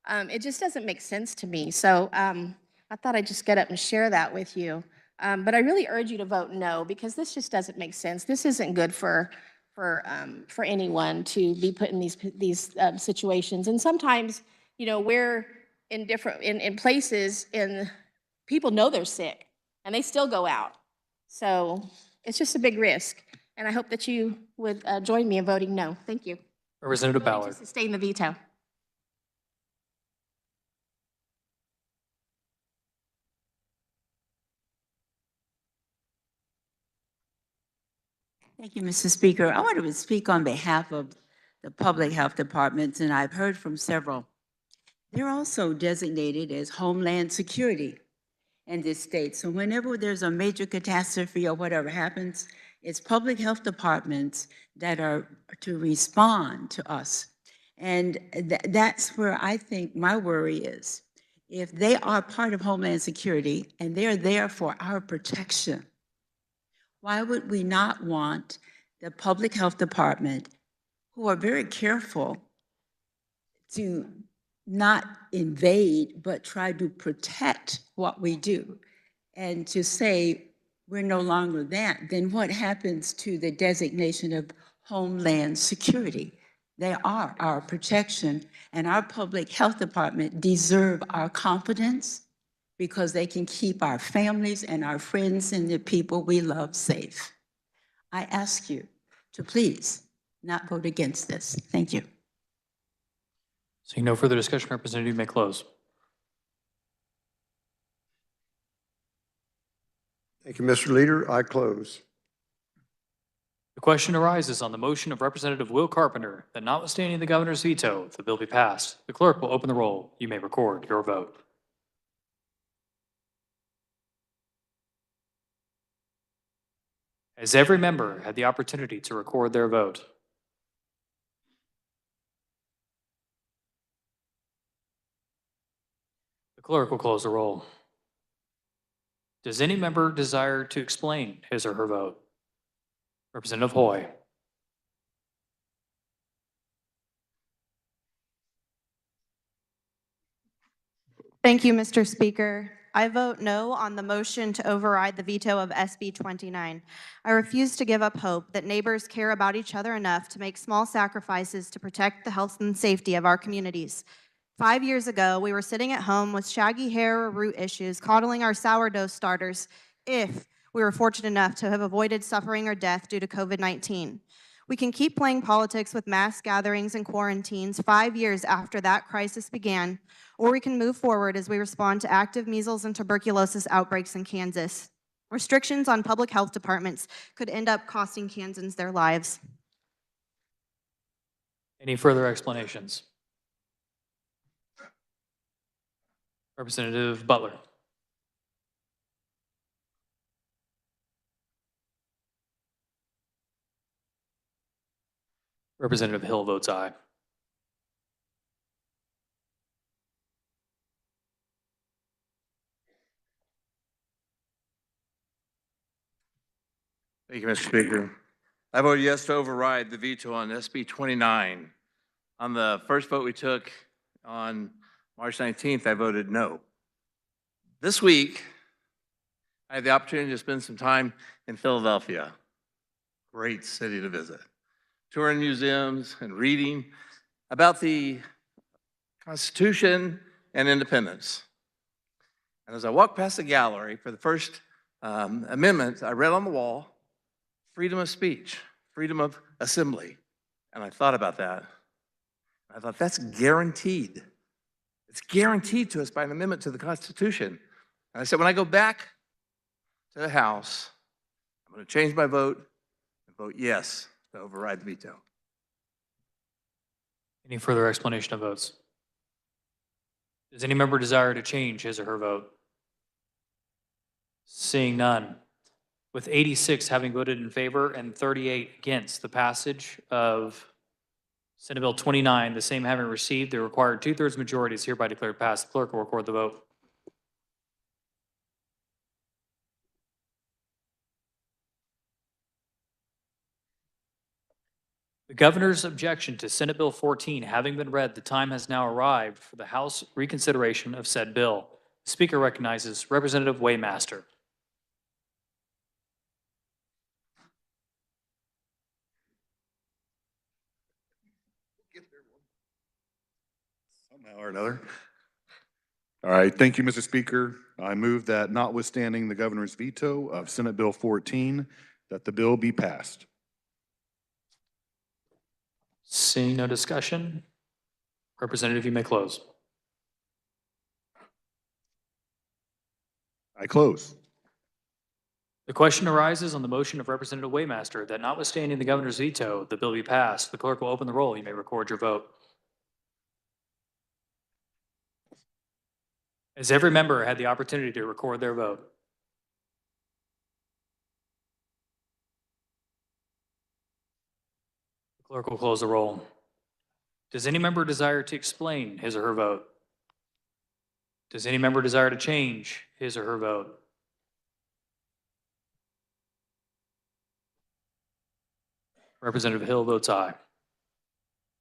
It just doesn't make sense to me. So I thought I'd just get up and share that with you. But I really urge you to vote no, because this just doesn't make sense. This isn't good for anyone to be put in these situations. And sometimes, we're in places and people know they're sick and they still go out. So it's just a big risk. And I hope that you would join me in voting no. Thank you. Representative Ballard. To sustain the veto. Thank you, Mr. Speaker. I want to speak on behalf of the public health departments, and I've heard from several. They're also designated as Homeland Security in this state. So whenever there's a major catastrophe or whatever happens, it's public health departments that are to respond to us. And that's where I think my worry is. If they are part of Homeland Security and they're there for our protection, why would we not want the Public Health Department, who are very careful to not invade, but try to protect what we do, and to say we're no longer that, then what happens to the designation of Homeland Security? They are our protection, and our Public Health Department deserve our confidence because they can keep our families and our friends and the people we love safe. I ask you to please not vote against this. Thank you. Seeing no further discussion, Representative, you may close. Thank you, Mr. Leader. I close. The question arises on the motion of Representative Will Carpenter that notwithstanding the governor's veto, the bill be passed. The clerk will open the roll. You may record your vote. Has every member had the opportunity to record their vote? The clerk will close the roll. Does any member desire to explain his or her vote? Representative Hoy. Thank you, Mr. Speaker. I vote no on the motion to override the veto of SB 29. I refuse to give up hope that neighbors care about each other enough to make small sacrifices to protect the health and safety of our communities. 5 years ago, we were sitting at home with shaggy hair or root issues, coddling our sourdough starters if we were fortunate enough to have avoided suffering or death due to COVID-19. We can keep playing politics with mass gatherings and quarantines 5 years after that crisis began, or we can move forward as we respond to active measles and tuberculosis outbreaks in Kansas. Restrictions on public health departments could end up costing Kansans their lives. Any further explanations? Representative Butler. Representative Hill votes aye. Thank you, Mr. Speaker. I vote yes to override the veto on SB 29. On the first vote we took on March 19th, I voted no. This week, I had the opportunity to spend some time in Philadelphia. Great city to visit. Touring museums and reading about the Constitution and independence. And as I walked past the gallery for the first amendment, I read on the wall, freedom of speech, freedom of assembly. And I thought about that. I thought, that's guaranteed. It's guaranteed to us by an amendment to the Constitution. And I said, when I go back to the House, I'm going to change my vote and vote yes to override the veto. Any further explanation of votes? Does any member desire to change his or her vote? Seeing none. With 86 having voted in favor and 38 against the passage of Senate Bill 29, the same having received the required 2/3 majority, is hereby declared passed. The clerk will record the vote. The governor's objection to Senate Bill 14 having been read, the time has now arrived for the House reconsideration of said bill. The Speaker recognizes Representative Waymaster. Somehow or another. All right, thank you, Mr. Speaker. I move that notwithstanding the governor's veto of Senate Bill 14, that the bill be passed. Seeing no discussion, Representative, you may close. I close. The question arises on the motion of Representative Waymaster that notwithstanding the governor's veto, the bill be passed. The clerk will open the roll. You may record your vote. Has every member had the opportunity to record their vote? The clerk will close the roll. Does any member desire to explain his or her vote? Does any member desire to change his or her vote? Representative Hill votes aye.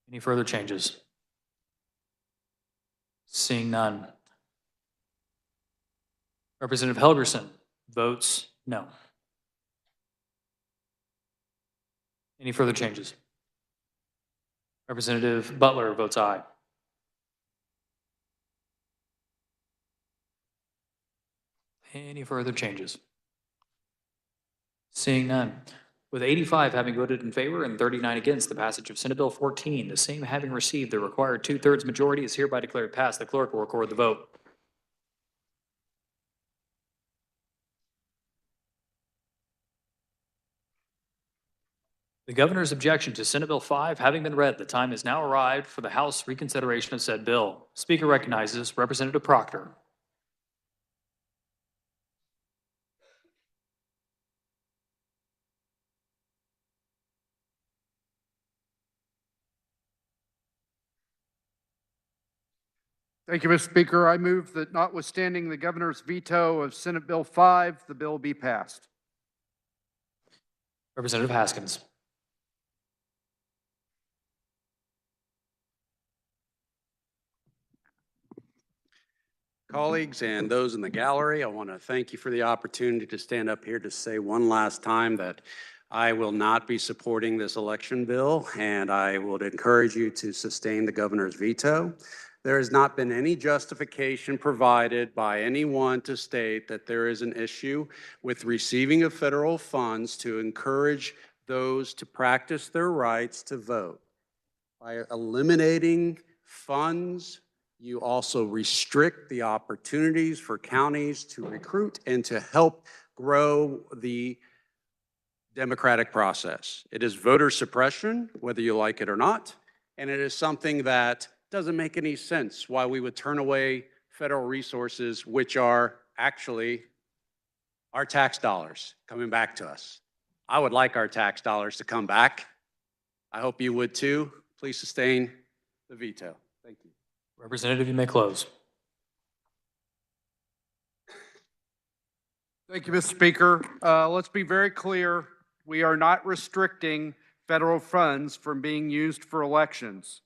Any further changes? Seeing none. Representative Helgerson votes no. Any further changes? Representative Butler votes aye. Any further changes? Seeing none. With 85 having voted in favor and 39 against the passage of Senate Bill 14, the same having received the required 2/3 majority is hereby declared passed. The clerk will record the vote. The governor's objection to Senate Bill 5 having been read, the time has now arrived for the House reconsideration of said bill. Speaker recognizes Representative Proctor. Thank you, Mr. Speaker. I move that notwithstanding the governor's veto of Senate Bill 5, the bill be passed. Representative Haskins. Colleagues and those in the gallery, I want to thank you for the opportunity to stand up here to say one last time that I will not be supporting this election bill, and I would encourage you to sustain the governor's veto. There has not been any justification provided by anyone to state that there is an issue with receiving of federal funds to encourage those to practice their rights to vote. By eliminating funds, you also restrict the opportunities for counties to recruit and to help grow the democratic process. It is voter suppression, whether you like it or not, and it is something that doesn't make any sense why we would turn away federal resources, which are actually our tax dollars coming back to us. I would like our tax dollars to come back. I hope you would too. Please sustain the veto. Thank you. Representative, you may close. Thank you, Mr. Speaker. Let's be very clear. We are not restricting federal funds from being used for elections.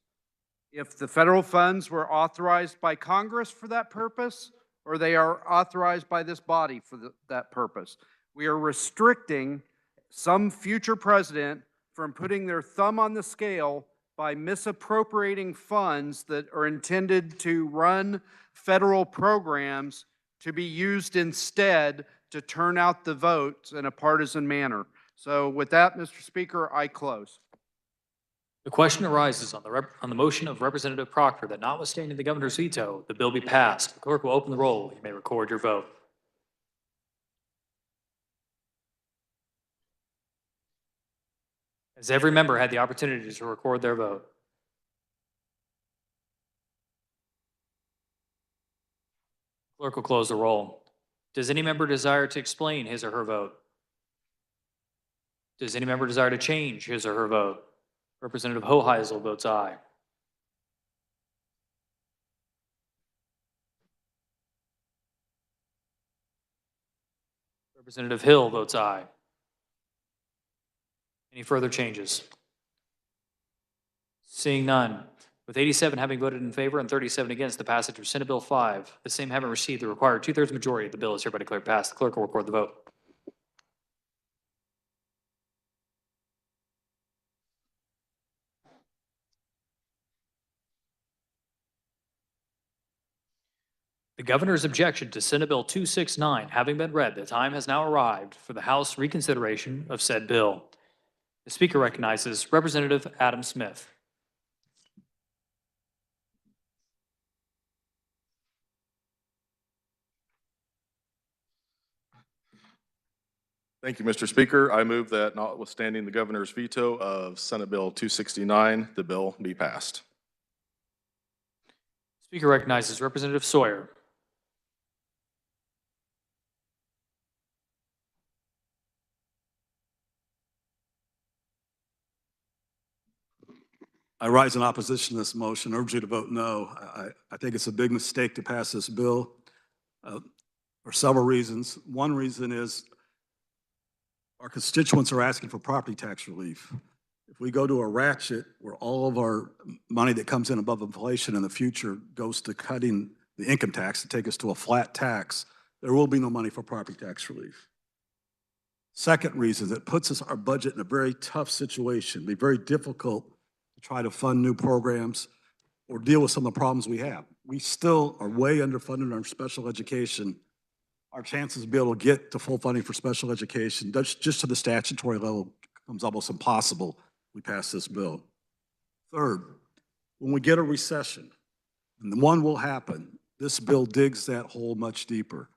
If the federal funds were authorized by Congress for that purpose, or they are authorized by this body for that purpose, we are restricting some future president from putting their thumb on the scale by misappropriating funds that are intended to run federal programs to be used instead to turn out the votes in a partisan manner. So with that, Mr. Speaker, I close. The question arises on the motion of Representative Proctor that notwithstanding the governor's veto, the bill be passed. The clerk will open the roll. You may record your vote. Has every member had the opportunity to record their vote? Clerk will close the roll. Does any member desire to explain his or her vote? Does any member desire to change his or her vote? Representative Hoheisel votes aye. Representative Hill votes aye. Any further changes? Seeing none. With 87 having voted in favor and 37 against the passage of Senate Bill 5, the same having received the required 2/3 majority, the bill is hereby declared passed. The clerk will record the vote. The governor's objection to Senate Bill 269 having been read, the time has now arrived for the House reconsideration of said bill. The Speaker recognizes Representative Adam Smith. Thank you, Mr. Speaker. I move that notwithstanding the governor's veto of Senate Bill 269, the bill be passed. Speaker recognizes Representative Sawyer. I rise in opposition to this motion, urge you to vote no. I think it's a big mistake to pass this bill for several reasons. One reason is our constituents are asking for property tax relief. If we go to a ratchet where all of our money that comes in above inflation in the future goes to cutting the income tax to take us to a flat tax, there will be no money for property tax relief. Second reason, it puts our budget in a very tough situation. It'll be very difficult to try to fund new programs or deal with some of the problems we have. We still are way underfunded in our special education. Our chances to be able to get to full funding for special education, just to the statutory level, becomes almost impossible if we pass this bill. Third, when we get a recession, and one will happen, this bill digs that hole much deeper.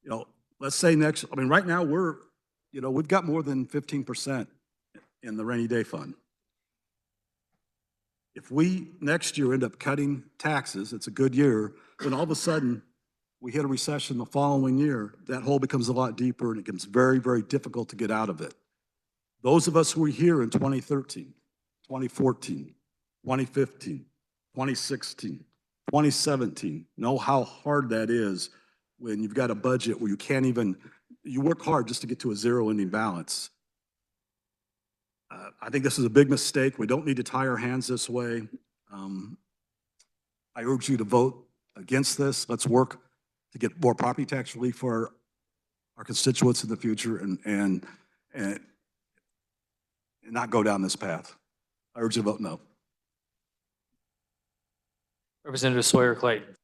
You know, let's say right now we've got more than 15% in the rainy day fund. If we next year end up cutting taxes, it's a good year, then all of a sudden we hit a recession the following year, that hole becomes a lot deeper and it becomes very, very difficult to get out of it. Those of us who were here in 2013, 2014, 2015, 2016, 2017 know how hard that is when you've got a budget where you work hard just to get to a zero ending balance. I think this is a big mistake. We don't need to tie our hands this way. I urge you to vote against this. Let's work to get more property tax relief for our constituents in the future and not go down this path. I urge you to vote no. Representative Sawyer Clayton.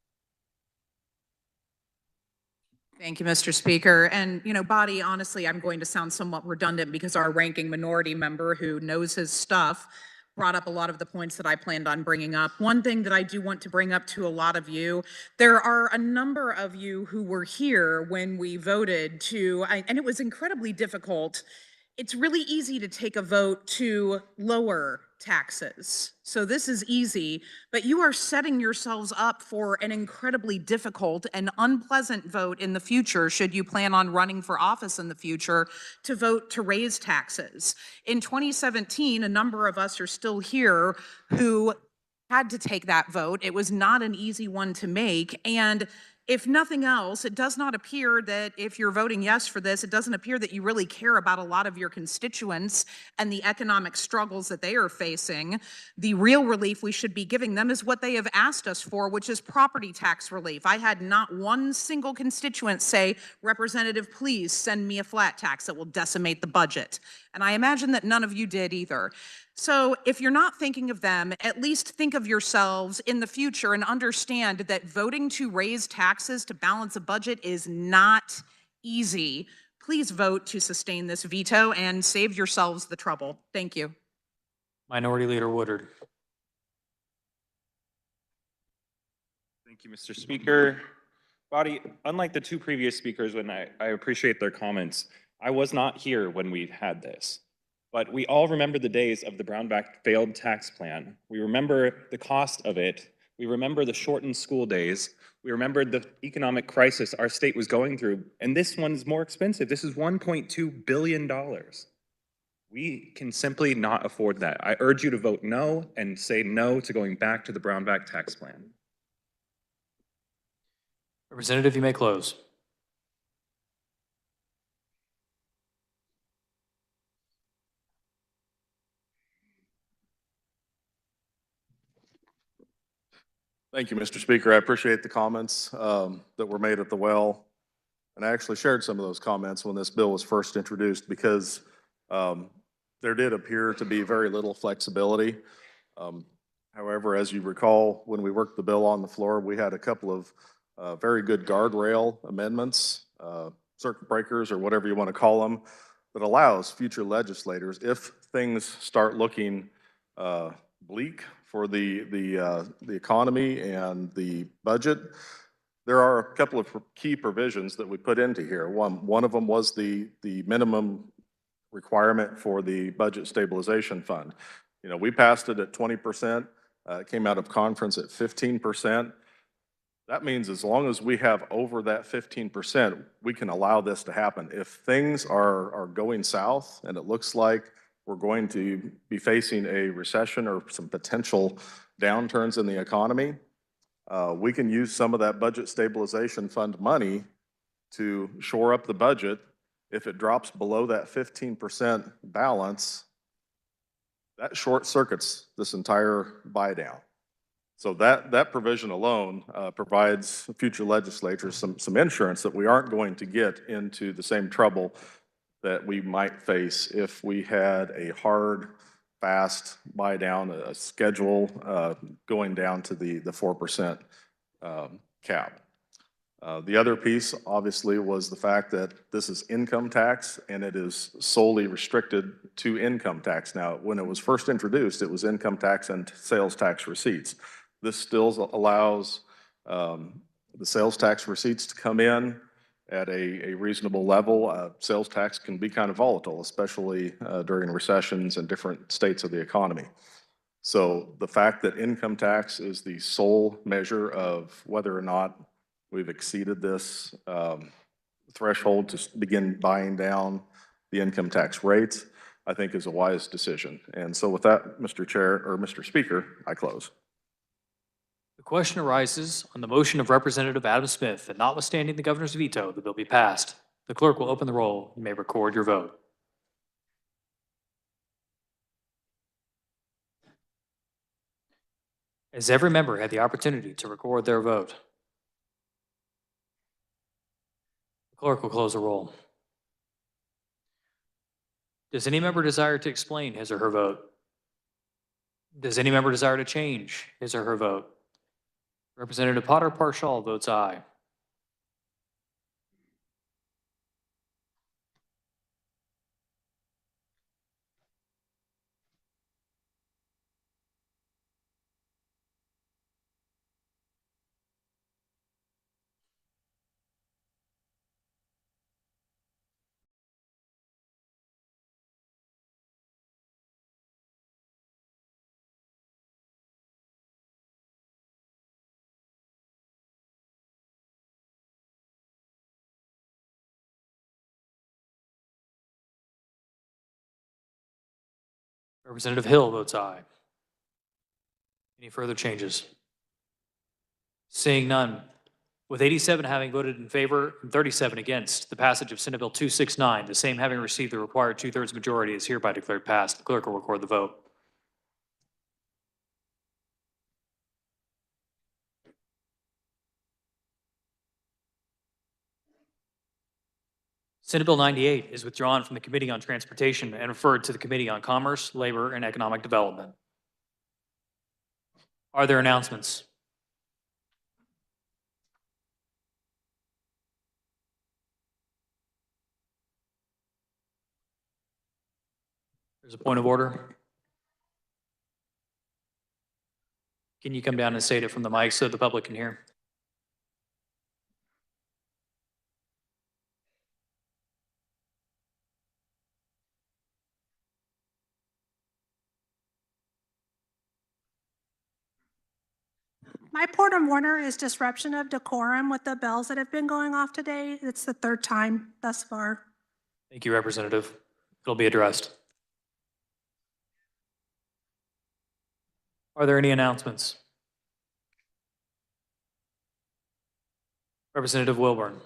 Thank you, Mr. Speaker. And, Body, honestly, I'm going to sound somewhat redundant because our ranking minority member who knows his stuff brought up a lot of the points that I planned on bringing up. One thing that I do want to bring up to a lot of you, there are a number of you who were here when we voted and it was incredibly difficult. It's really easy to take a vote to lower taxes. So this is easy, but you are setting yourselves up for an incredibly difficult and unpleasant vote in the future should you plan on running for office in the future to vote to raise taxes. In 2017, a number of us are still here who had to take that vote. It was not an easy one to make, and if nothing else, it does not appear that if you're voting yes for this, it doesn't appear that you really care about a lot of your constituents and the economic struggles that they are facing. The real relief we should be giving them is what they have asked us for, which is property tax relief. I had not one single constituent say, Representative, please send me a flat tax that will decimate the budget. And I imagine that none of you did either. So if you're not thinking of them, at least think of yourselves in the future and understand that voting to raise taxes to balance a budget is not easy. Please vote to sustain this veto and save yourselves the trouble. Thank you. Minority Leader Woodard. Thank you, Mr. Speaker. Body, unlike the two previous speakers, when I appreciate their comments, I was not here when we had this. But we all remember the days of the Brownback failed tax plan. We remember the cost of it. We remember the shortened school days. We remember the economic crisis our state was going through. And this one's more expensive. This is $1.2 billion. We can simply not afford that. I urge you to vote no and say no to going back to the Brownback tax plan. Representative, you may close. Thank you, Mr. Speaker. I appreciate the comments that were made at the well. And I actually shared some of those comments when this bill was first introduced because there did appear to be very little flexibility. However, as you recall, when we worked the bill on the floor, we had a couple of very good guardrail amendments, circuit breakers or whatever you want to call them, that allows future legislators, if things start looking bleak for the economy and the budget, there are a couple of key provisions that we put into here. One of them was the minimum requirement for the budget stabilization fund. You know, we passed it at 20%. It came out of conference at 15%. That means as long as we have over that 15%, we can allow this to happen. If things are going south and it looks like we're going to be facing a recession or some potential downturns in the economy, we can use some of that budget stabilization fund money to shore up the budget. If it drops below that 15% balance, that short circuits this entire buy down. So that provision alone provides future legislatures some insurance that we aren't going to get into the same trouble that we might face if we had a hard, fast buy down, a schedule going down to the 4% cap. The other piece, obviously, was the fact that this is income tax and it is solely restricted to income tax. Now, when it was first introduced, it was income tax and sales tax receipts. This still allows the sales tax receipts to come in at a reasonable level. Sales tax can be kind of volatile, especially during recessions and different states of the economy. So the fact that income tax is the sole measure of whether or not we've exceeded this threshold to begin buying down the income tax rates, I think is a wise decision. And so with that, Mr. Chair, or Mr. Speaker, I close. The question arises on the motion of Representative Adam Smith that notwithstanding the governor's veto, the bill be passed. The clerk will open the roll. You may record your vote. Has every member had the opportunity to record their vote? The clerk will close the roll. Does any member desire to explain his or her vote? Does any member desire to change his or her vote? Representative Potter Parshall votes aye. Representative Hill votes aye. Any further changes? Seeing none, with 87 having voted in favor and 37 against, the passage of Senate Bill 269, the same having received the required 2/3 majority, is hereby declared passed. The clerk will record the vote. Senate Bill 98 is withdrawn from the Committee on Transportation and referred to the Committee on Commerce, Labor, and Economic Development. Are there announcements? There's a point of order. Can you come down and state it from the mic so the public can hear? My point of order is disruption of decorum with the bells that have been going off today. It's the third time thus far. Thank you, Representative. It'll be addressed. Are there any announcements? Representative Wilburn.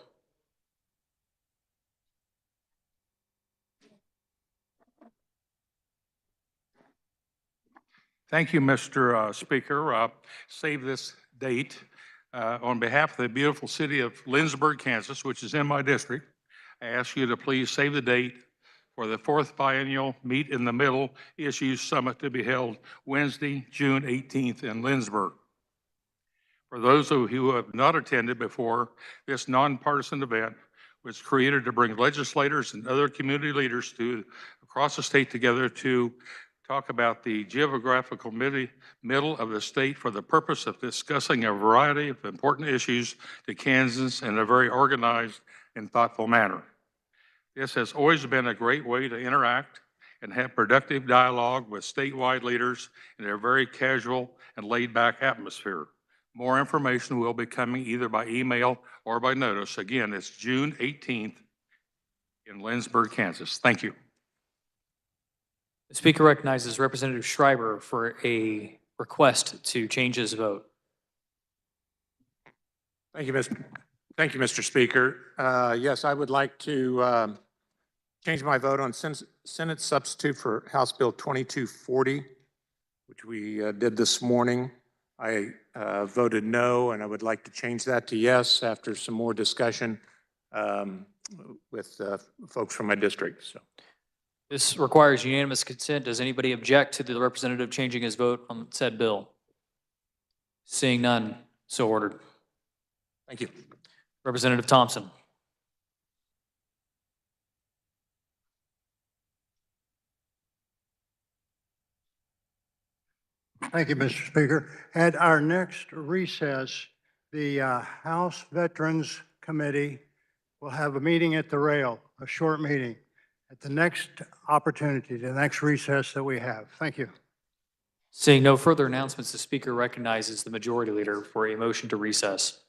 Thank you, Mr. Speaker. Save this date. On behalf of the beautiful city of Lindsborg, Kansas, which is in my district, I ask you to please save the date for the 4th biennial Meet in the Middle Issues Summit to be held Wednesday, June 18th in Lindsborg. For those of you who have not attended before, this nonpartisan event was created to bring legislators and other community leaders across the state together to talk about the geographical middle of the state for the purpose of discussing a variety of important issues to Kansans in a very organized and thoughtful manner. This has always been a great way to interact and have productive dialogue with statewide leaders in a very casual and laid-back atmosphere. More information will be coming either by email or by notice. Again, it's June 18th in Lindsborg, Kansas. Thank you. The speaker recognizes Representative Schreiber for a request to change his vote. Thank you, Mr. Speaker. Yes, I would like to change my vote on Senate substitute for House Bill 2240, which we did this morning. I voted no, and I would like to change that to yes after some more discussion with folks from my district. So, This requires unanimous consent. Does anybody object to the representative changing his vote on said bill? Seeing none, so ordered. thank you. Representative Thompson. Thank you, Mr. Speaker. At our next recess, the House Veterans Committee will have a meeting at the rail, a short meeting, at the next opportunity, the next recess that we have. Thank you. Seeing no further announcements, the speaker recognizes the majority leader for a motion to recess.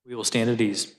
We will stand at ease.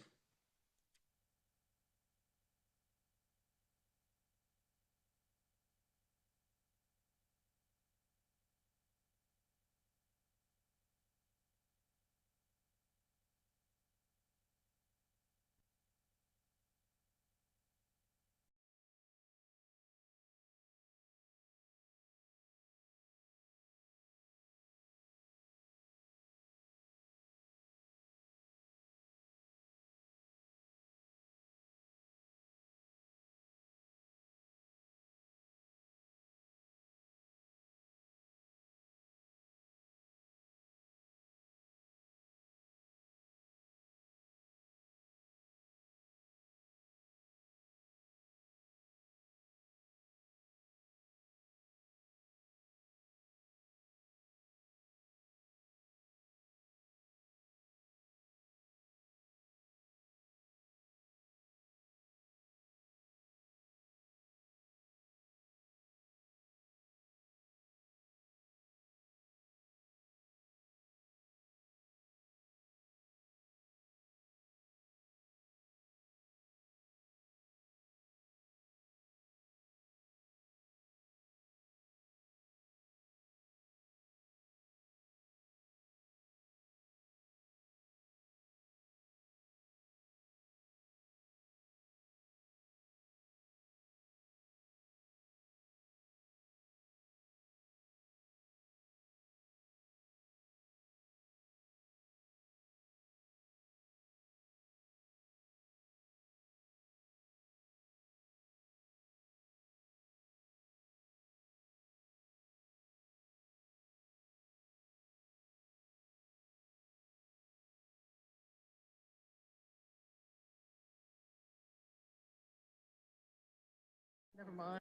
Never mind.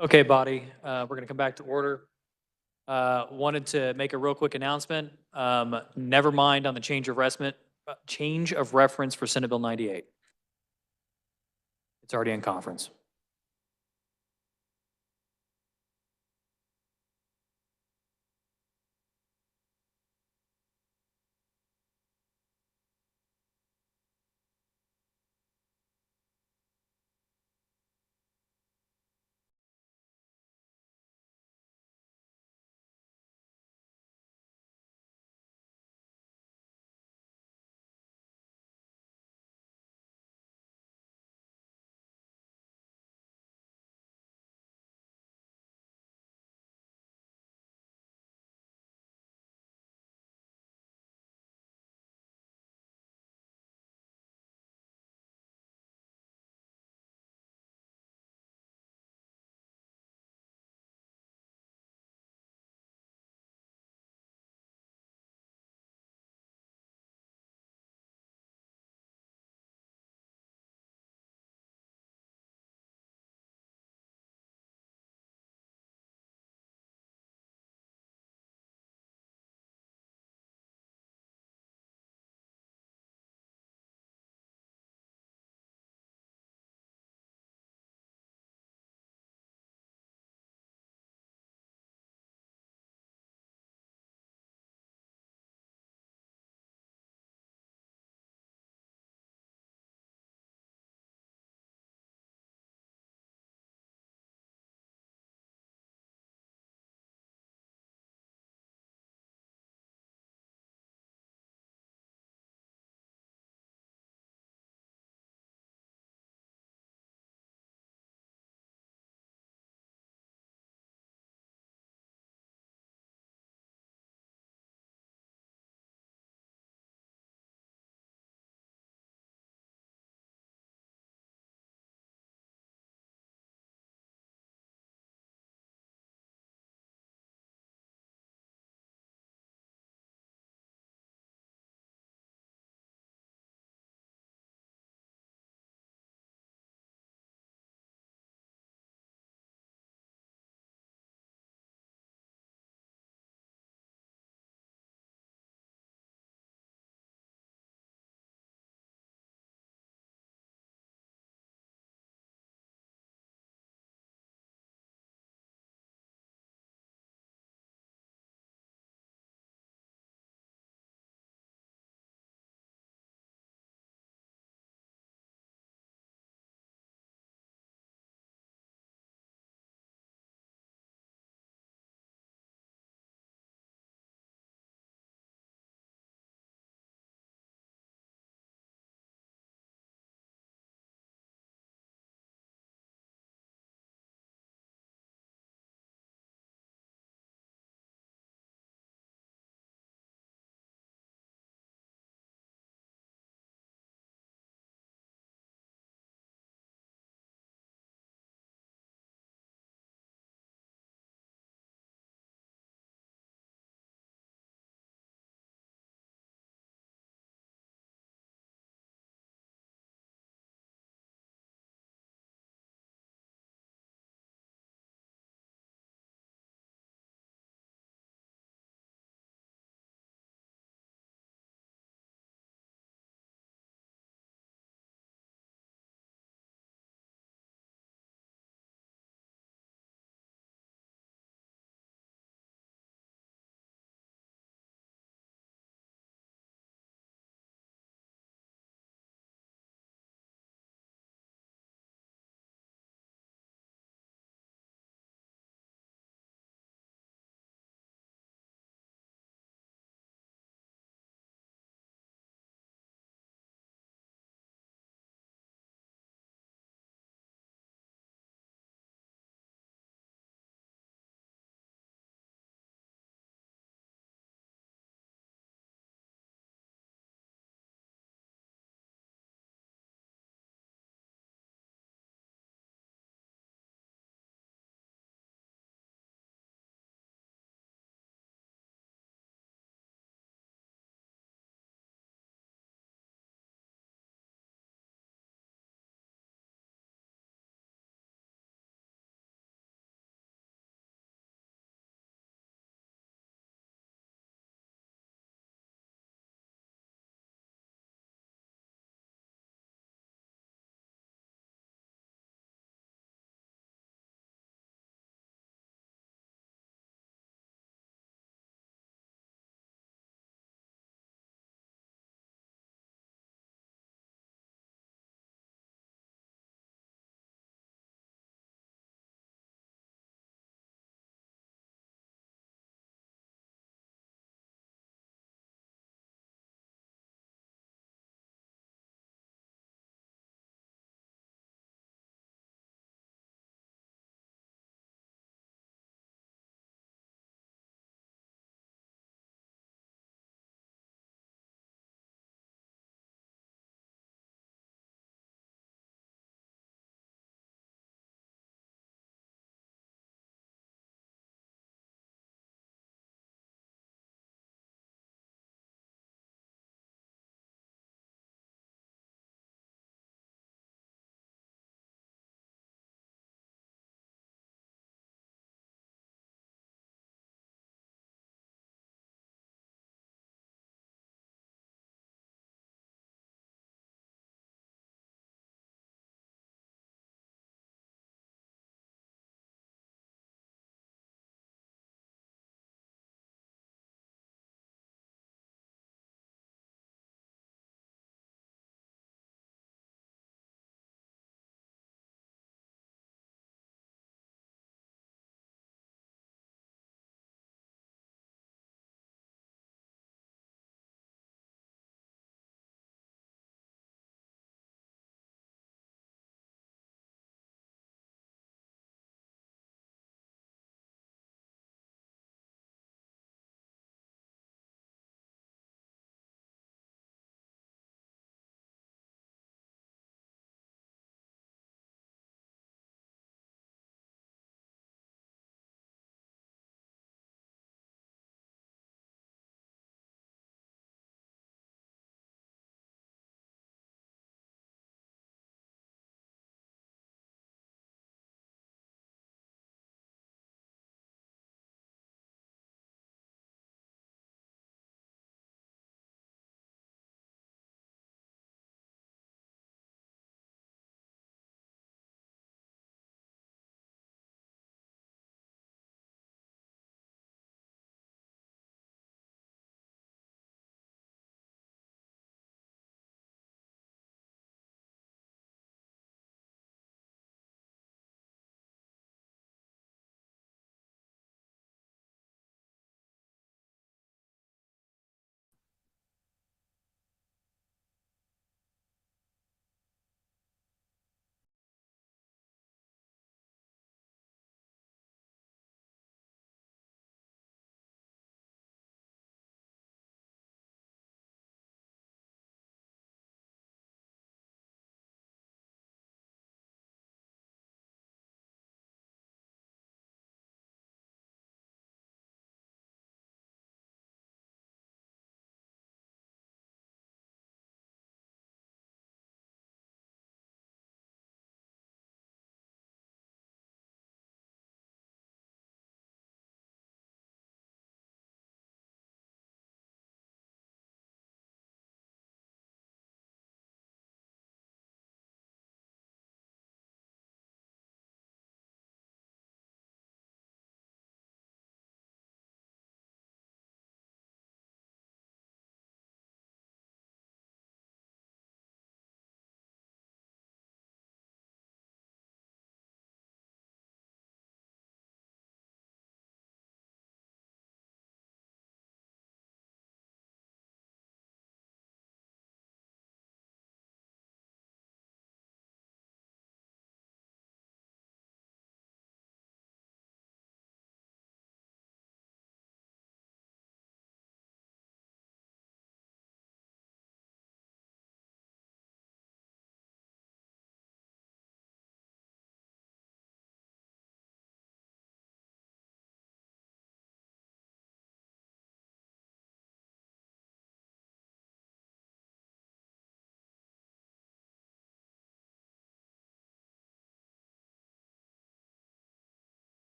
Okay, body, we're going to come back to order. Wanted to make a real quick announcement. Never mind on the change of reference for Senate Bill 98. It's already in conference.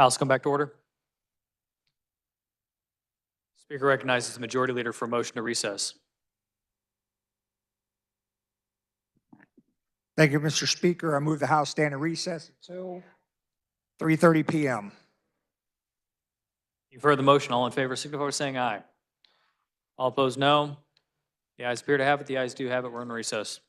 House come back to order. Speaker recognizes the Majority Leader for a motion to recess. Thank you, Mr. Speaker. I move the House stand in recess until 3:30 PM. You've heard the motion. All in favor, signify by saying aye. All opposed, no. The ayes appear to have it. The ayes do have it. We're in recess.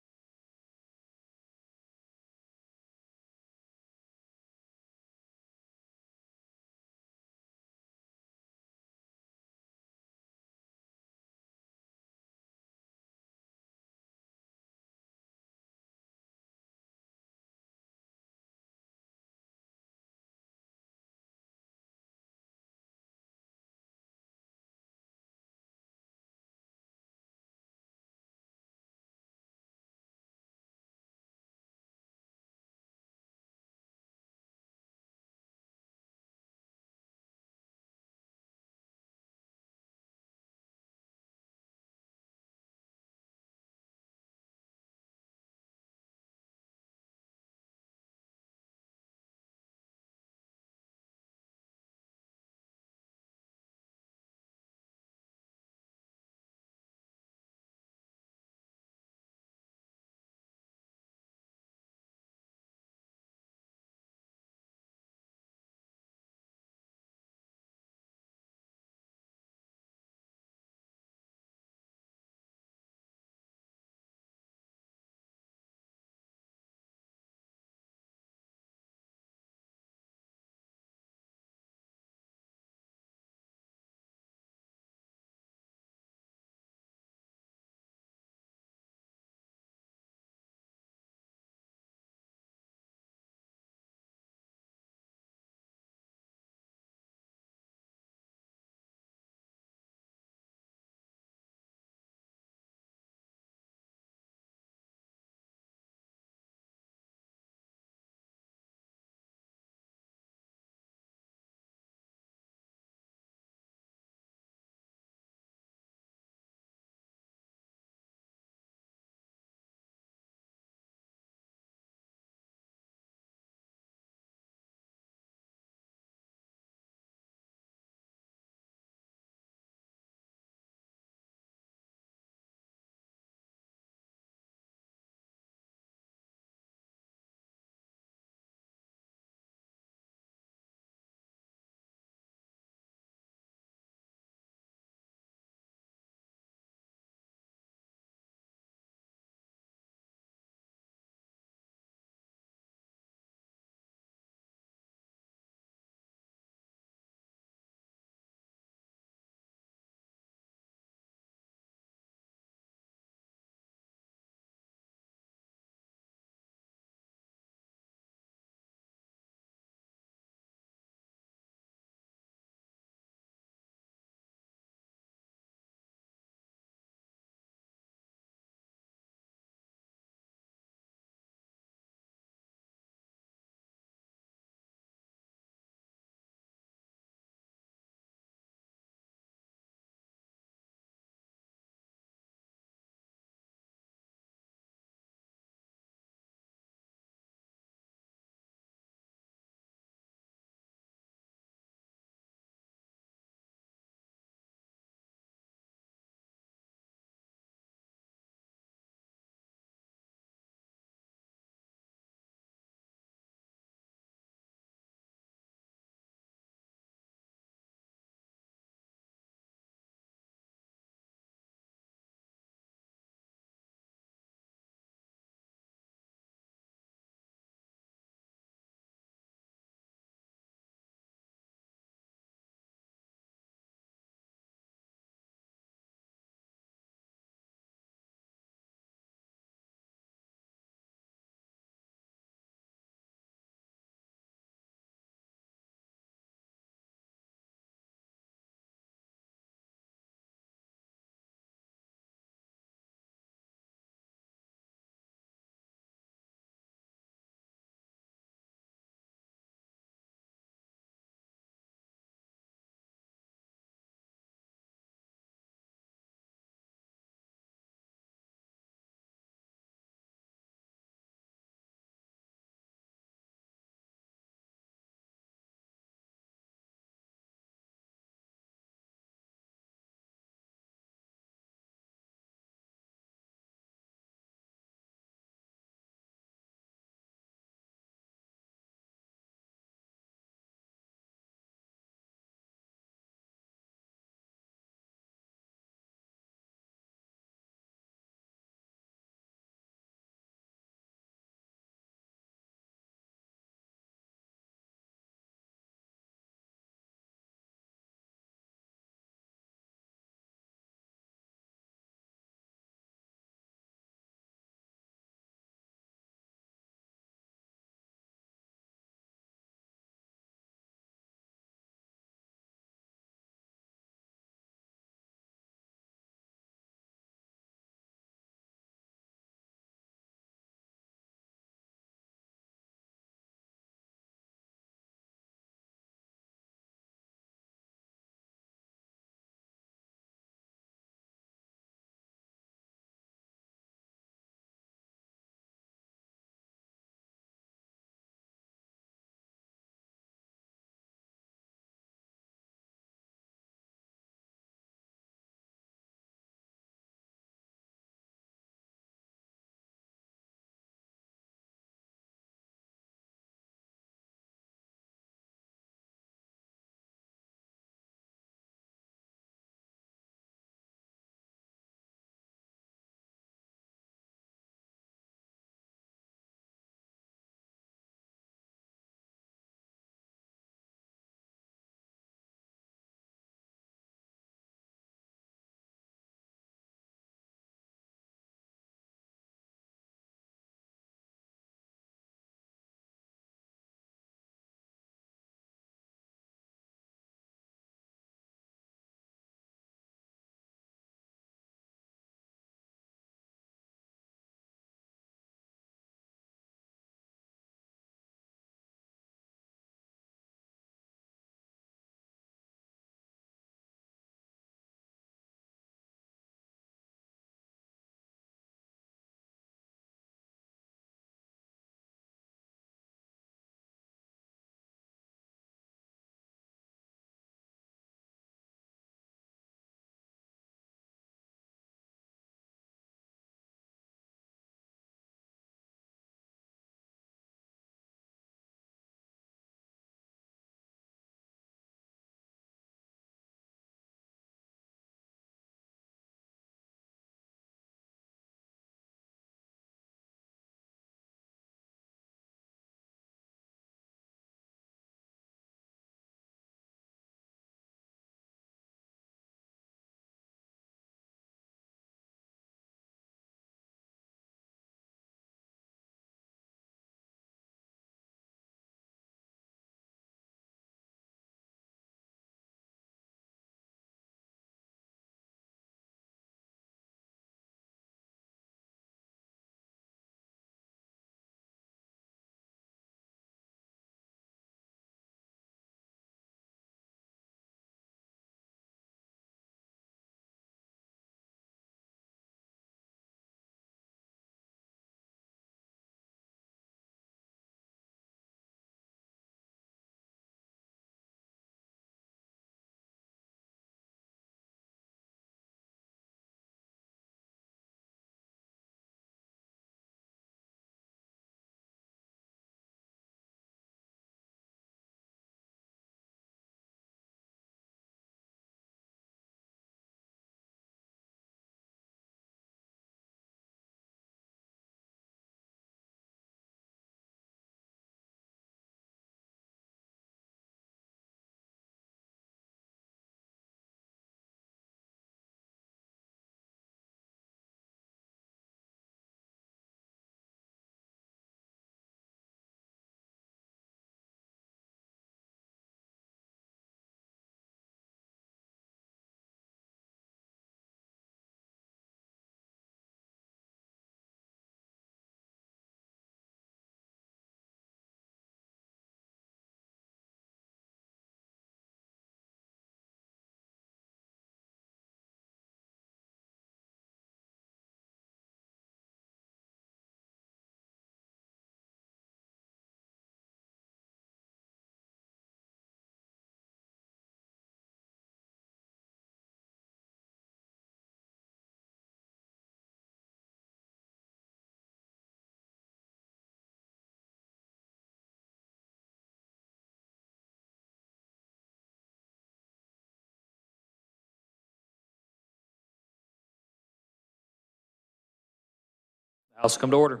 House will come to order.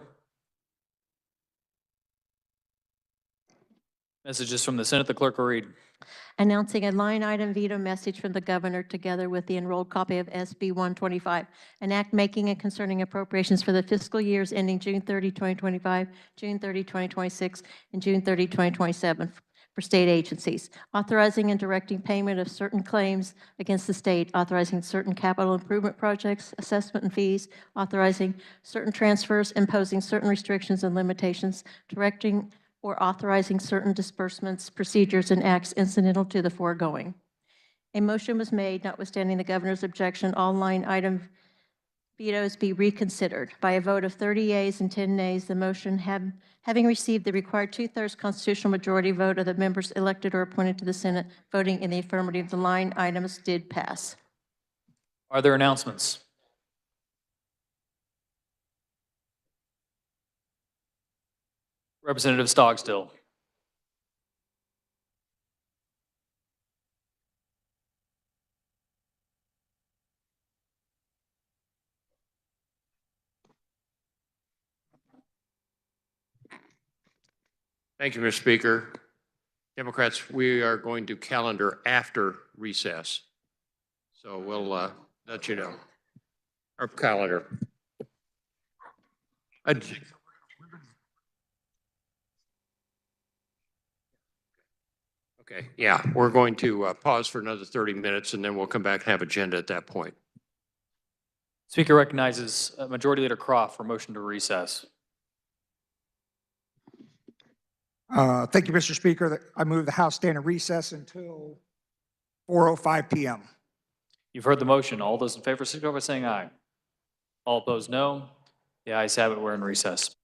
Messages from the Senate, the clerk will read. Announcing a line item veto message from the governor together with the enrolled copy of SB 125, an act making and concerning appropriations for the fiscal years ending June 30, 2025, June 30, 2026, and June 30, 2027 for state agencies, authorizing and directing payment of certain claims against the state, authorizing certain capital improvement projects, assessment and fees, authorizing certain transfers, imposing certain restrictions and limitations, directing or authorizing certain disbursements, procedures, and acts incidental to the foregoing. A motion was made, notwithstanding the governor's objection, all line item vetoes be reconsidered. By a vote of 30 yeas and 10 nays, the motion having received the required 2/3 constitutional majority vote of the members elected or appointed to the Senate voting in the affirmative, the line items did pass. Are there announcements? Representative Stogstill. Thank you, Mr. Speaker. Democrats, we are going to calendar after recess. So we'll let you know. Our calendar. Okay, yeah, we're going to pause for another 30 minutes and then we'll come back and have agenda at that point. Speaker recognizes Majority Leader Croft for motion to recess. Thank you, Mr. Speaker. I move the House stand in recess until 4:05 p.m. You've heard the motion. All those in favor, signify by saying aye. All opposed, no. The ayes have it. We're in recess.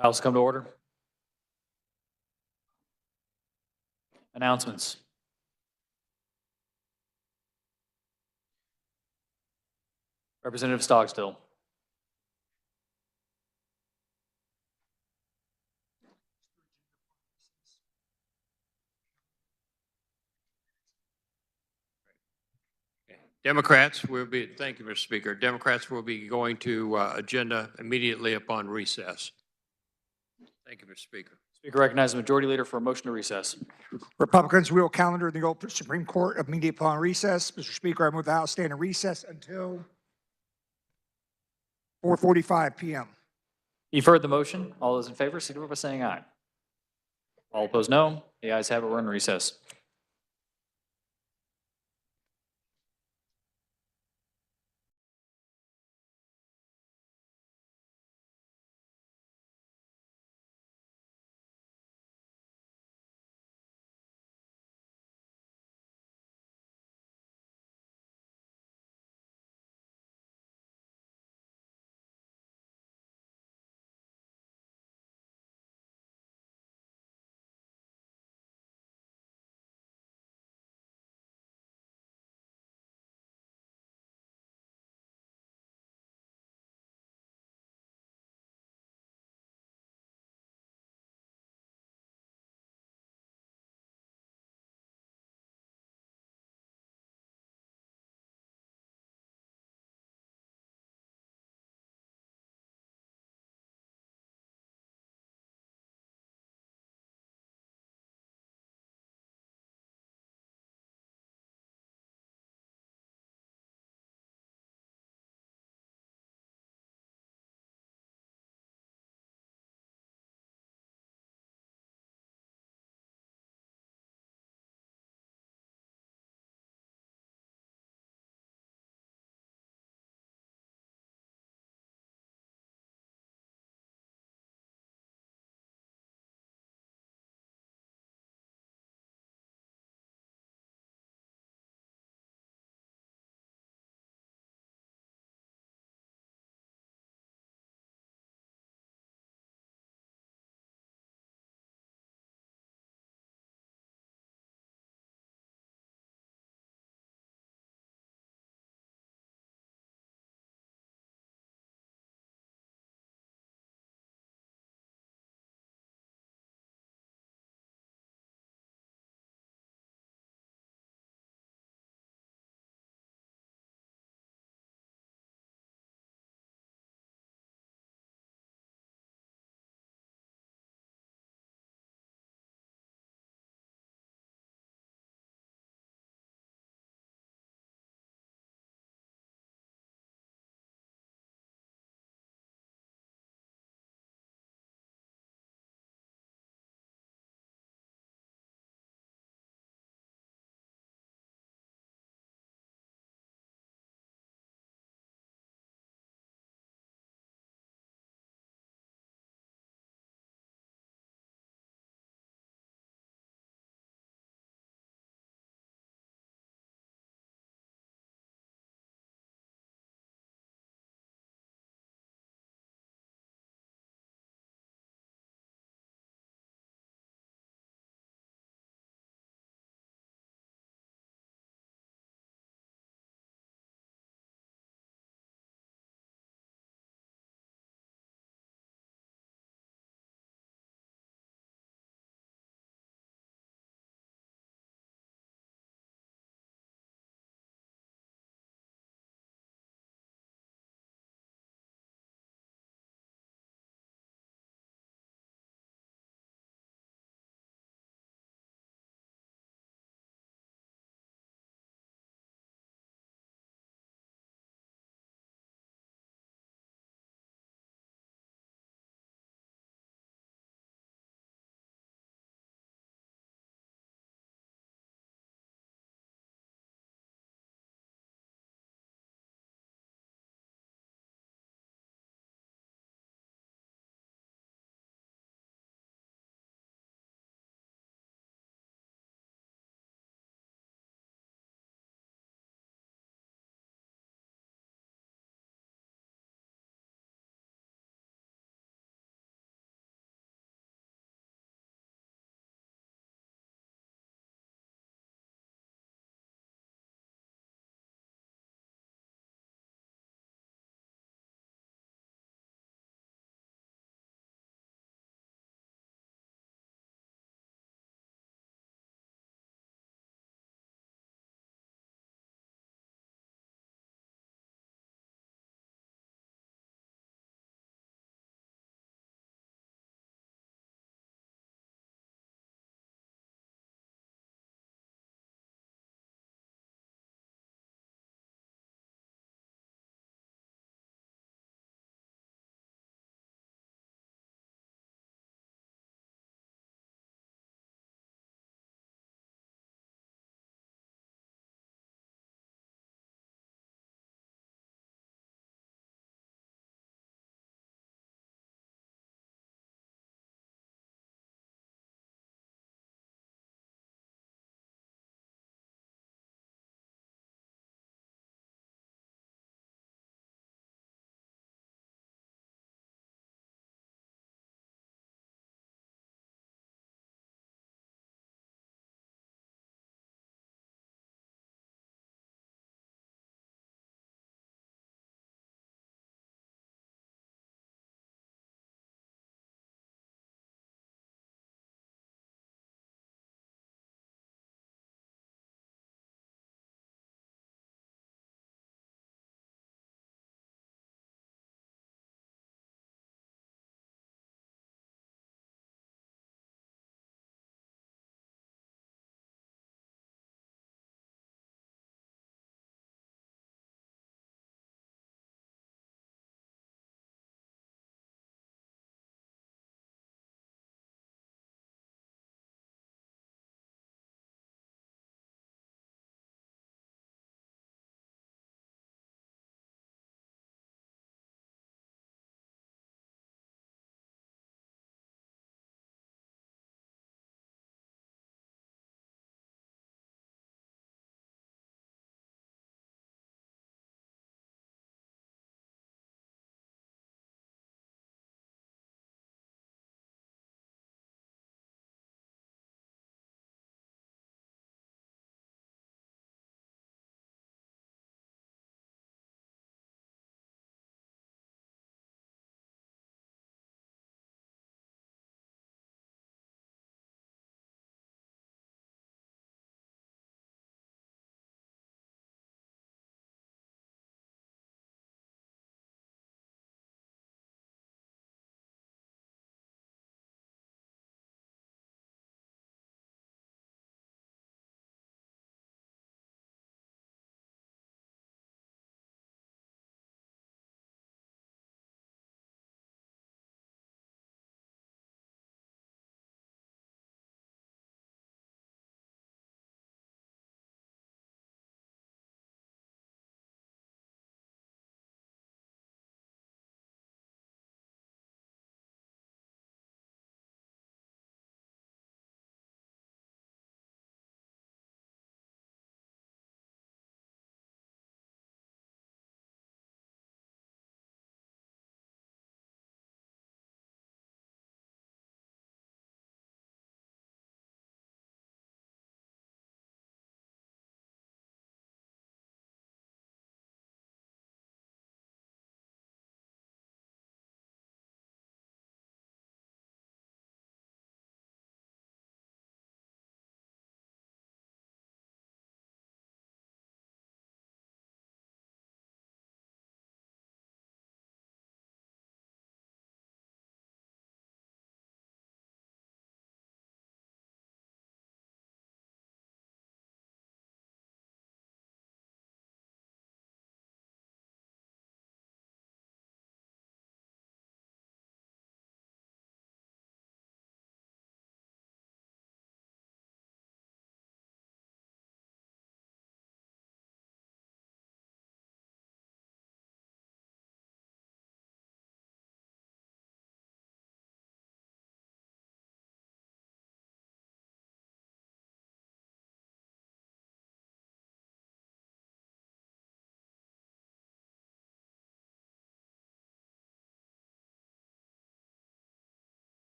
House come to order. Announcements. Representative Stockstill. Democrats will be, thank you, Mr. Speaker. Democrats will be going to agenda immediately upon recess. Thank you, Mr. Speaker. Speaker recognizes the Majority Leader for a motion to recess. Republicans will calendar the open Supreme Court immediately upon recess. Mr. Speaker, I move the House stand in recess until 4:45 PM. You've heard the motion. All those in favor, signify by saying aye. All opposed, no. The ayes have it. We're in recess.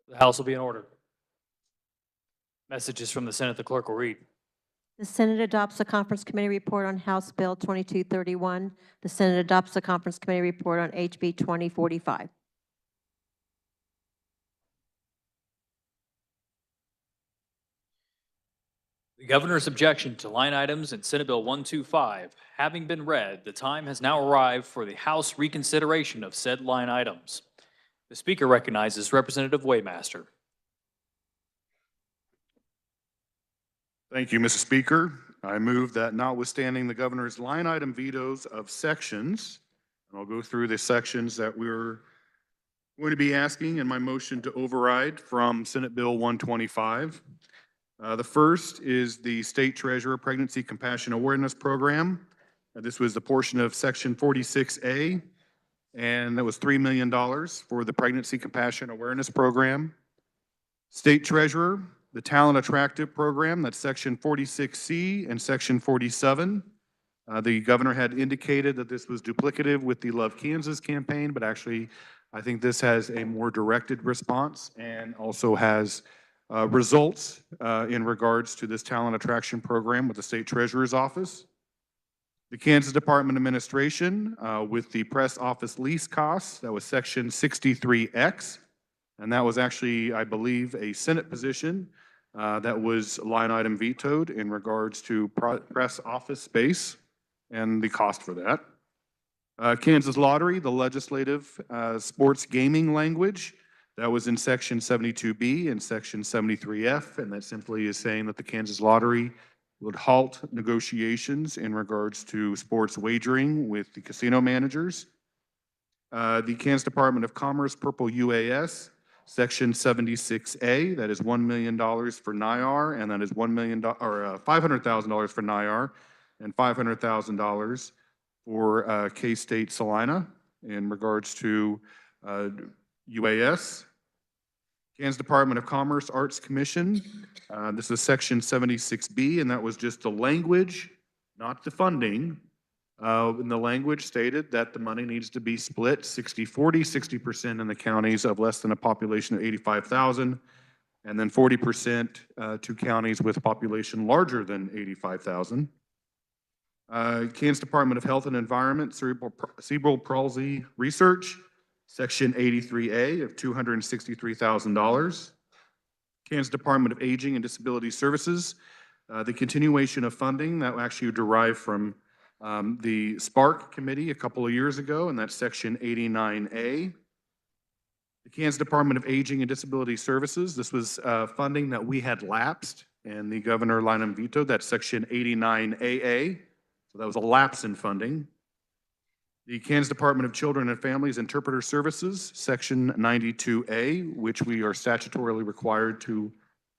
The House will be in order. Messages from the Senate, the clerk will read. The Senate adopts a conference committee report on House Bill 2231. The Senate adopts a conference committee report on HB 2045. The governor's objection to line items in Senate Bill 125 having been read, the time has now arrived for the House reconsideration of said line items. The Speaker recognizes Representative Waymaster. Thank you, Mr. Speaker. I move that notwithstanding the governor's line item vetoes of sections, and I'll go through the sections that we're going to be asking in my motion to override from Senate Bill 125. The first is the State Treasurer Pregnancy Compassion Awareness Program. This was the portion of Section 46A, and that was $3 million for the Pregnancy Compassion Awareness Program. State Treasurer, the Talent Attractive Program, that's Section 46C and Section 47. The governor had indicated that this was duplicative with the Love Kansas campaign, but actually I think this has a more directed response and also has results in regards to this talent attraction program with the State Treasurer's Office. The Kansas Department of Administration with the press office lease costs, that was Section 63X. And that was actually, I believe, a Senate position that was line item vetoed in regards to press office space and the cost for that. Kansas Lottery, the legislative sports gaming language, that was in Section 72B and Section 73F, and that simply is saying that the Kansas Lottery would halt negotiations in regards to sports wagering with the casino managers. The Kansas Department of Commerce Purple UAS, Section 76A, that is $1 million for NIAR, and that is $500,000 for NIAR, and $500,000 for K-State Salina in regards to UAS. Kansas Department of Commerce Arts Commission, this is Section 76B, and that was just the language, not the funding. And the language stated that the money needs to be split 60-40, 60% in the counties of less than a population of 85,000, and then 40% to counties with a population larger than 85,000. Kansas Department of Health and Environment, Cerebral Palsy Research, Section 83A of $263,000. Kansas Department of Aging and Disability Services, the continuation of funding that actually derived from the Spark Committee a couple of years ago, and that's Section 89A. The Kansas Department of Aging and Disability Services, this was funding that we had lapsed, and the governor line item vetoed, that's Section 89AA. So that was a lapse in funding. The Kansas Department of Children and Families Interpreter Services, Section 92A, which we are statutorily required to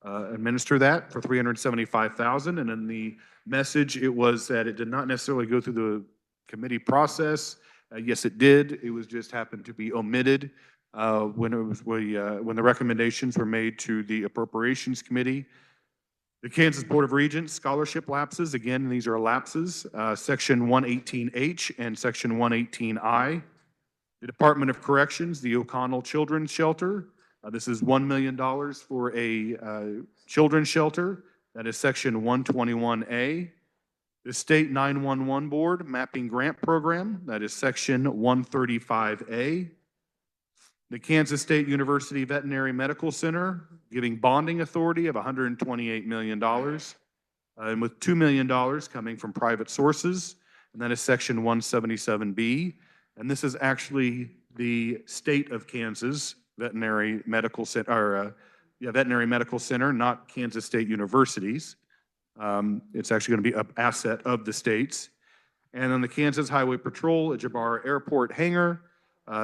administer that for $375,000. And in the message, it was that it did not necessarily go through the committee process. Yes, it did. It was just happened to be omitted when the recommendations were made to the Appropriations Committee. The Kansas Board of Regents scholarship lapses, again, these are lapses, Section 118H and Section 118I. The Department of Corrections, the O'Connell Children's Shelter, this is $1 million for a children's shelter, that is Section 121A. The State 911 Board Mapping Grant Program, that is Section 135A. The Kansas State University Veterinary Medical Center, giving bonding authority of $128 million, and with $2 million coming from private sources, and that is Section 177B. And this is actually the state of Kansas Veterinary Medical Center, Veterinary Medical Center, not Kansas State Universities. It's actually going to be an asset of the states. And then the Kansas Highway Patrol at Jabara Airport hangar.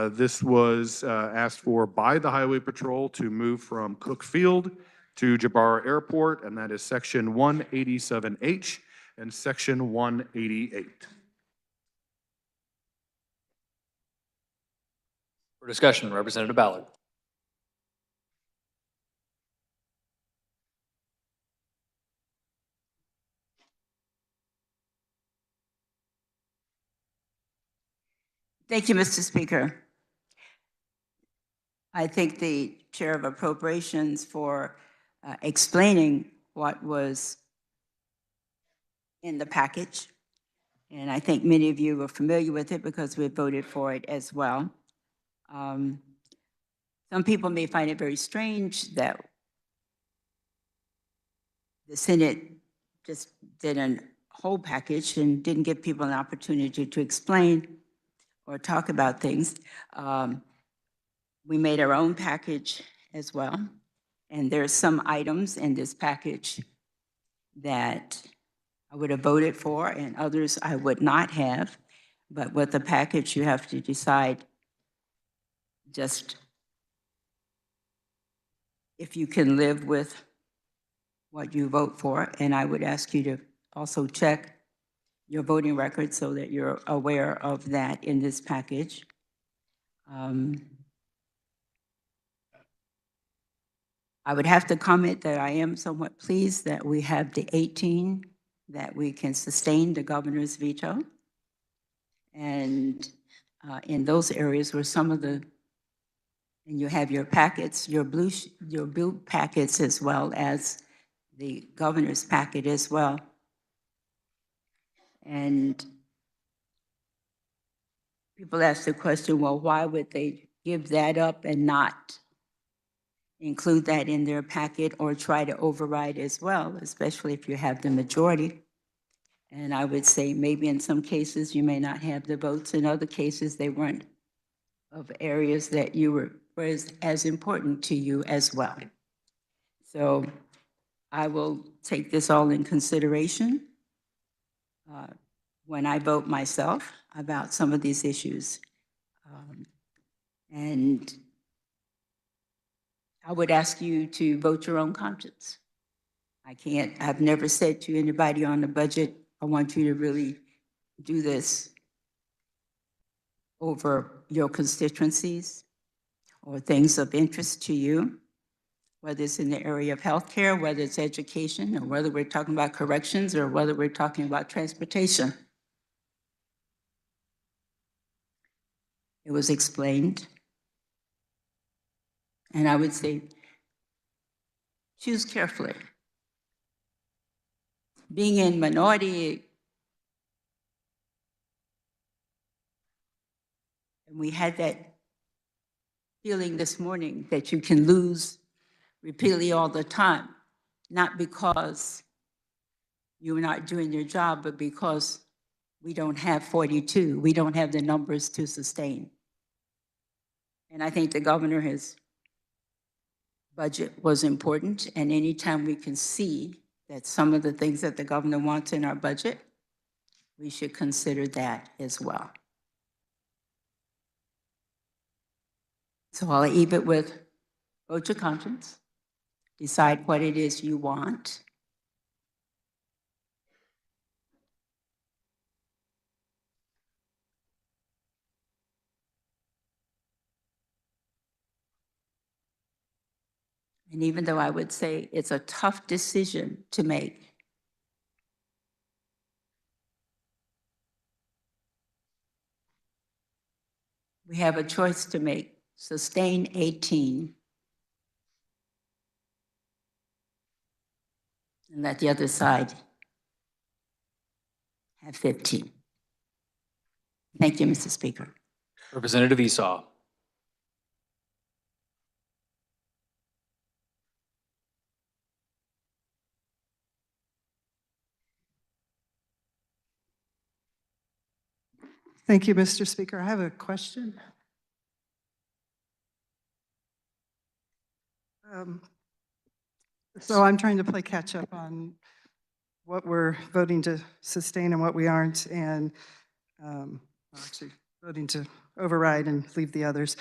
This was asked for by the Highway Patrol to move from Cook Field to Jabara Airport, and that is Section 187H and Section 188. For discussion, Representative Ballard. Thank you, Mr. Speaker. I think the Chair of Appropriations for explaining what was in the package. And I think many of you are familiar with it because we voted for it as well. Some people may find it very strange that the Senate just did a whole package and didn't give people an opportunity to explain or talk about things. We made our own package as well. And there are some items in this package that I would have voted for and others I would not have. But with the package, you have to decide just if you can live with what you vote for. And I would ask you to also check your voting record so that you're aware of that in this package. I would have to comment that I am somewhat pleased that we have the 18 that we can sustain the governor's veto. And in those areas where some of the, and you have your packets, your blue packets as well as the governor's packet as well. And people ask the question, well, why would they give that up and not include that in their packet or try to override as well, especially if you have the majority? And I would say maybe in some cases you may not have the votes. In other cases, they weren't of areas that you were as important to you as well. So I will take this all in consideration when I vote myself about some of these issues. And I would ask you to vote your own conscience. I've never said to anybody on the budget, I want you to really do this over your constituencies or things of interest to you, whether it's in the area of healthcare, whether it's education, or whether we're talking about corrections, or whether we're talking about transportation. It was explained. And I would say, choose carefully. Being in minority, and we had that feeling this morning that you can lose repeatedly all the time, not because you're not doing your job, but because we don't have 42. We don't have the numbers to sustain. And I think the governor's budget was important, and anytime we can see that some of the things that the governor wants in our budget, we should consider that as well. So I'll leave it with vote your conscience, decide what it is you want. And even though I would say it's a tough decision to make, we have a choice to make: sustain 18 and let the other side have 15. Thank you, Mr. Speaker. Representative Esau. Thank you, Mr. Speaker. I have a question. So I'm trying to play catch up on what we're voting to sustain and what we aren't, and actually voting to override and leave the others.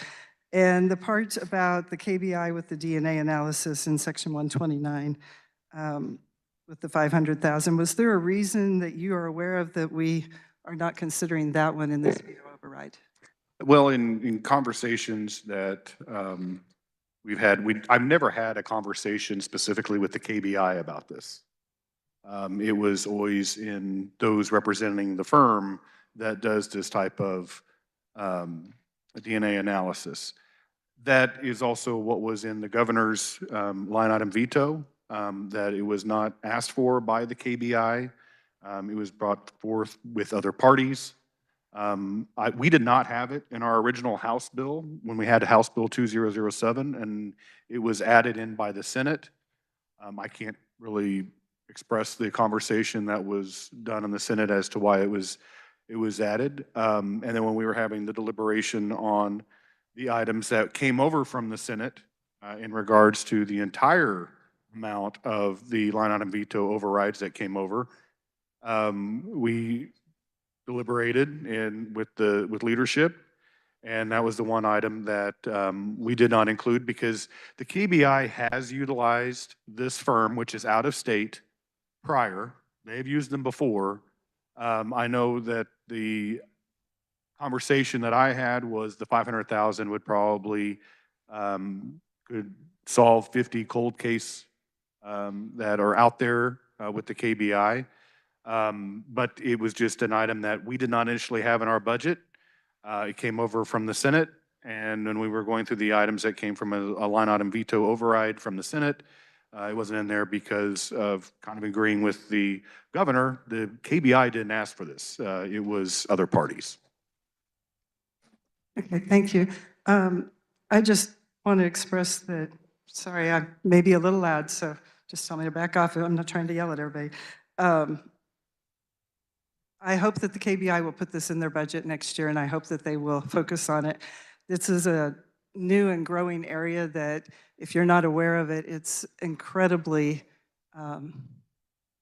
And the part about the KBI with the DNA analysis in section 129 with the 500,000, was there a reason that you are aware of that we are not considering that one in this veto override? Well, in conversations that we've had, I've never had a conversation specifically with the KBI about this. It was always in those representing the firm that does this type of DNA analysis. That is also what was in the governor's line item veto, that it was not asked for by the KBI. It was brought forth with other parties. We did not have it in our original House bill when we had House Bill 2007, and it was added in by the Senate. I can't really express the conversation that was done in the Senate as to why it was added. And then when we were having the deliberation on the items that came over from the Senate in regards to the entire amount of the line item veto overrides that came over, we deliberated with leadership, and that was the one item that we did not include because the KBI has utilized this firm, which is out of state, prior. They've used them before. I know that the conversation that I had was the 500,000 would probably could solve 50 cold case that are out there with the KBI. But it was just an item that we did not initially have in our budget. It came over from the Senate, and when we were going through the items that came from a line item veto override from the Senate, it wasn't in there because of kind of agreeing with the governor. The KBI didn't ask for this. It was other parties. Okay, thank you. I just want to express that, sorry, I may be a little loud, so just tell me to back off. I'm not trying to yell at everybody. I hope that the KBI will put this in their budget next year, and I hope that they will focus on it. This is a new and growing area that, if you're not aware of it, it's incredibly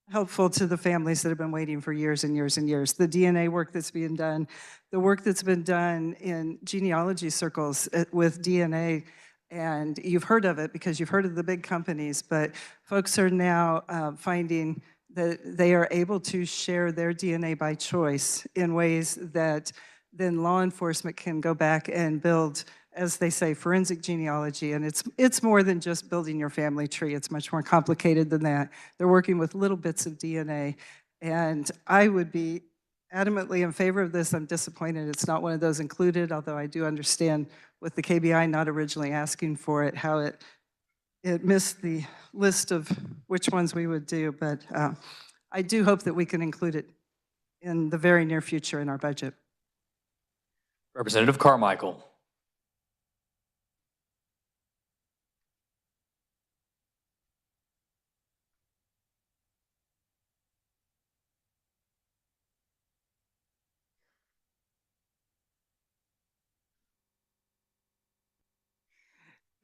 helpful to the families that have been waiting for years and years and years. The DNA work that's being done, the work that's been done in genealogy circles with DNA, and you've heard of it because you've heard of the big companies, but folks are now finding that they are able to share their DNA by choice in ways that then law enforcement can go back and build, as they say, forensic genealogy. And it's more than just building your family tree. It's much more complicated than that. They're working with little bits of DNA. And I would be adamantly in favor of this. I'm disappointed it's not one of those included, although I do understand with the KBI not originally asking for it, how it missed the list of which ones we would do. But I do hope that we can include it in the very near future in our budget. Representative Carmichael.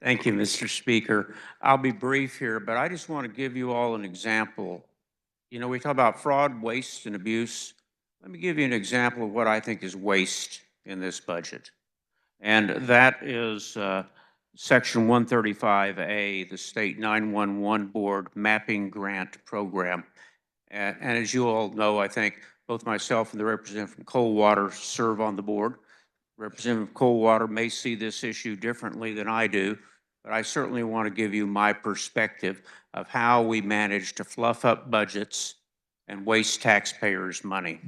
Thank you, Mr. Speaker. I'll be brief here, but I just want to give you all an example. You know, we talk about fraud, waste, and abuse. Let me give you an example of what I think is waste in this budget. And that is Section 135A, the State 911 Board Mapping Grant Program. And as you all know, I think both myself and the representative from Coldwater serve on the board. Representative Coldwater may see this issue differently than I do, but I certainly want to give you my perspective of how we manage to fluff up budgets and waste taxpayers' money.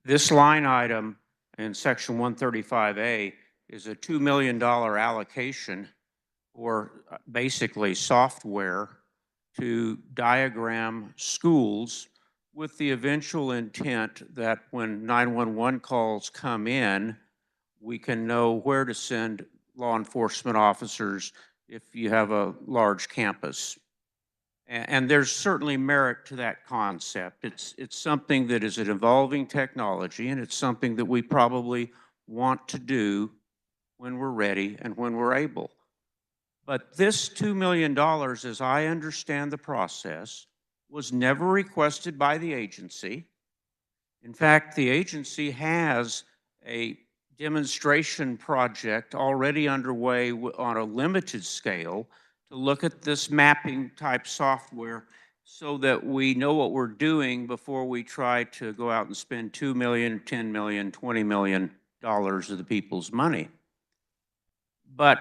This line item in Section 135A is a $2 million allocation for basically software to diagram schools with the eventual intent that when 911 calls come in, we can know where to send law enforcement officers if you have a large campus. And there's certainly merit to that concept. It's something that is an evolving technology, and it's something that we probably want to do when we're ready and when we're able. But this $2 million, as I understand the process, was never requested by the agency. In fact, the agency has a demonstration project already underway on a limited scale to look at this mapping type software so that we know what we're doing before we try to go out and spend $2 million, $10 million, $20 million of the people's money. But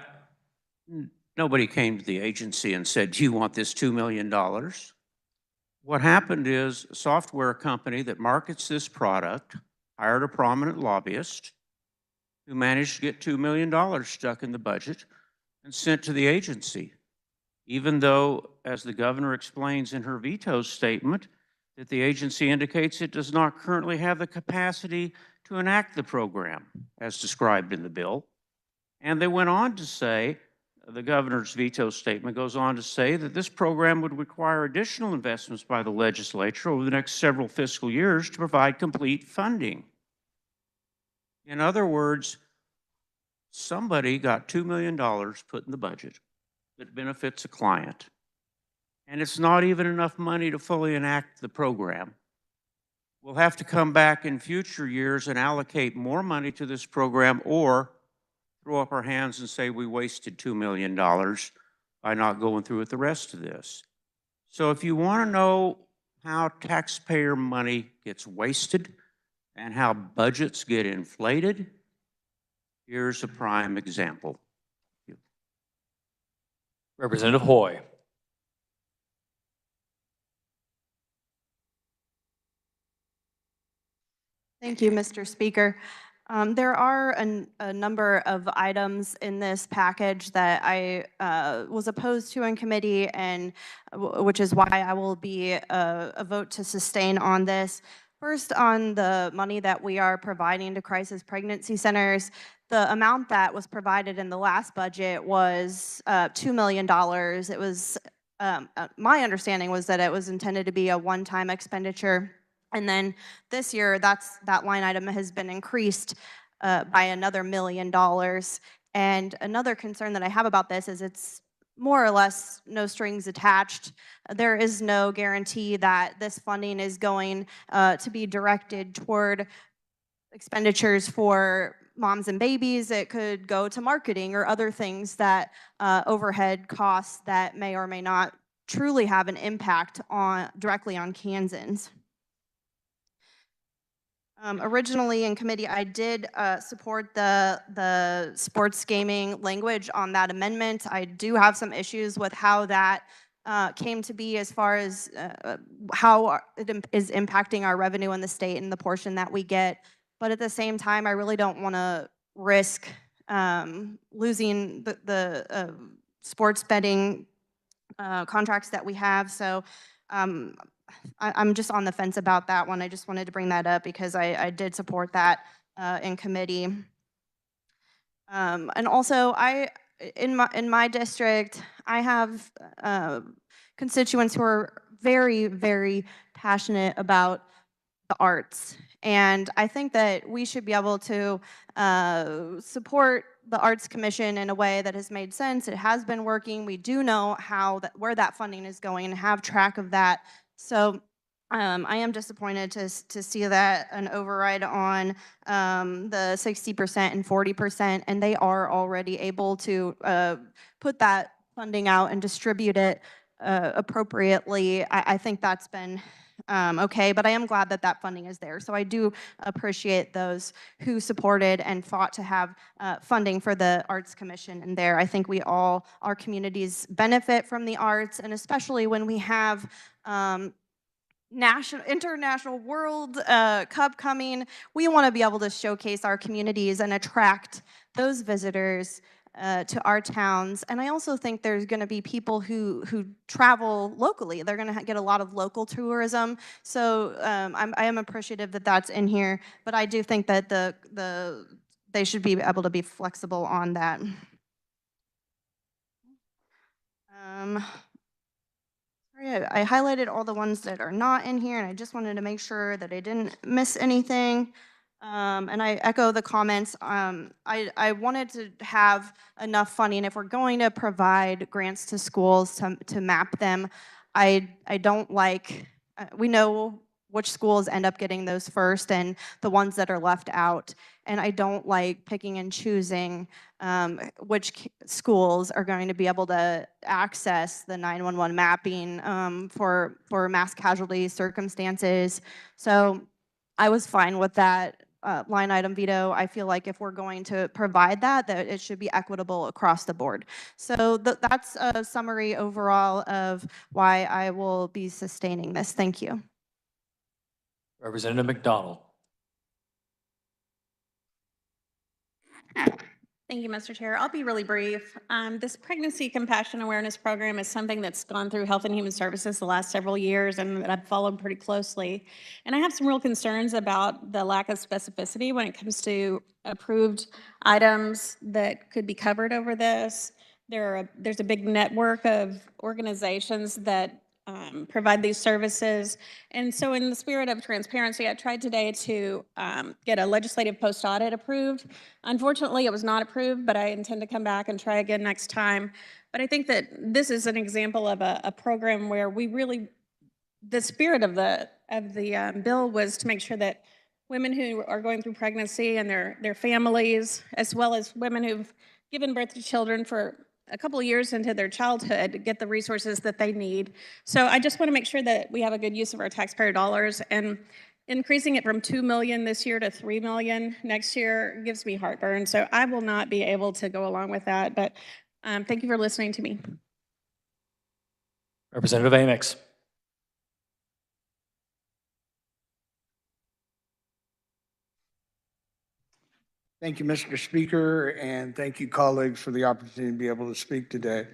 nobody came to the agency and said, do you want this $2 million? What happened is a software company that markets this product hired a prominent lobbyist, who managed to get $2 million stuck in the budget and sent to the agency, even though, as the governor explains in her veto statement, that the agency indicates it does not currently have the capacity to enact the program as described in the bill. And they went on to say, the governor's veto statement goes on to say that this program would require additional investments by the legislature over the next several fiscal years to provide complete funding. In other words, somebody got $2 million put in the budget that benefits a client, and it's not even enough money to fully enact the program. We'll have to come back in future years and allocate more money to this program, or throw up our hands and say we wasted $2 million by not going through with the rest of this. So if you want to know how taxpayer money gets wasted and how budgets get inflated, here's a prime example. Representative Hoy. Thank you, Mr. Speaker. There are a number of items in this package that I was opposed to in committee, and which is why I will be a vote to sustain on this. First, on the money that we are providing to crisis pregnancy centers, the amount that was provided in the last budget was $2 million. It was, my understanding was that it was intended to be a one-time expenditure. And then this year, that line item has been increased by another $1 million. And another concern that I have about this is it's more or less no strings attached. There is no guarantee that this funding is going to be directed toward expenditures for moms and babies. It could go to marketing or other things that overhead costs that may or may not truly have an impact directly on Kansans. Originally in committee, I did support the sports gaming language on that amendment. I do have some issues with how that came to be as far as how it is impacting our revenue in the state and the portion that we get. But at the same time, I really don't want to risk losing the sports betting contracts that we have. So I'm just on the fence about that one. I just wanted to bring that up because I did support that in committee. And also, in my district, I have constituents who are very, very passionate about the arts. And I think that we should be able to support the Arts Commission in a way that has made sense. It has been working. We do know where that funding is going and have track of that. So I am disappointed to see that an override on the 60% and 40%, and they are already able to put that funding out and distribute it appropriately. I think that's been okay, but I am glad that that funding is there. So I do appreciate those who supported and fought to have funding for the Arts Commission in there. I think our communities benefit from the arts, and especially when we have international World Cup coming, we want to be able to showcase our communities and attract those visitors to our towns. And I also think there's going to be people who travel locally. They're going to get a lot of local tourism. So I am appreciative that that's in here, but I do think that they should be able to be flexible on that. Sorry, I highlighted all the ones that are not in here, and I just wanted to make sure that I didn't miss anything. And I echo the comments. I wanted to have enough funding if we're going to provide grants to schools to map them. I don't like, we know which schools end up getting those first and the ones that are left out. And I don't like picking and choosing which schools are going to be able to access the 911 mapping for mass casualty circumstances. So I was fine with that line item veto. I feel like if we're going to provide that it should be equitable across the board. So that's a summary overall of why I will be sustaining this. Thank you. Representative McDonald. Thank you, Mr. Chair. I'll be really brief. This pregnancy compassion awareness program is something that's gone through Health and Human Services the last several years and that I've followed pretty closely. And I have some real concerns about the lack of specificity when it comes to approved items that could be covered over this. There's a big network of organizations that provide these services. And so in the spirit of transparency, I tried today to get a legislative post-audit approved. Unfortunately, it was not approved, but I intend to come back and try again next time. But I think that this is an example of a program where we really, the spirit of the bill was to make sure that women who are going through pregnancy and their families, as well as women who've given birth to children for a couple of years into their childhood, get the resources that they need. So I just want to make sure that we have a good use of our taxpayer dollars, and increasing it from 2 million this year to 3 million next year gives me heartburn. So I will not be able to go along with that, but thank you for listening to me. Representative Amix. Thank you, Mr. Speaker, and thank you, colleagues, for the opportunity to be able to speak today.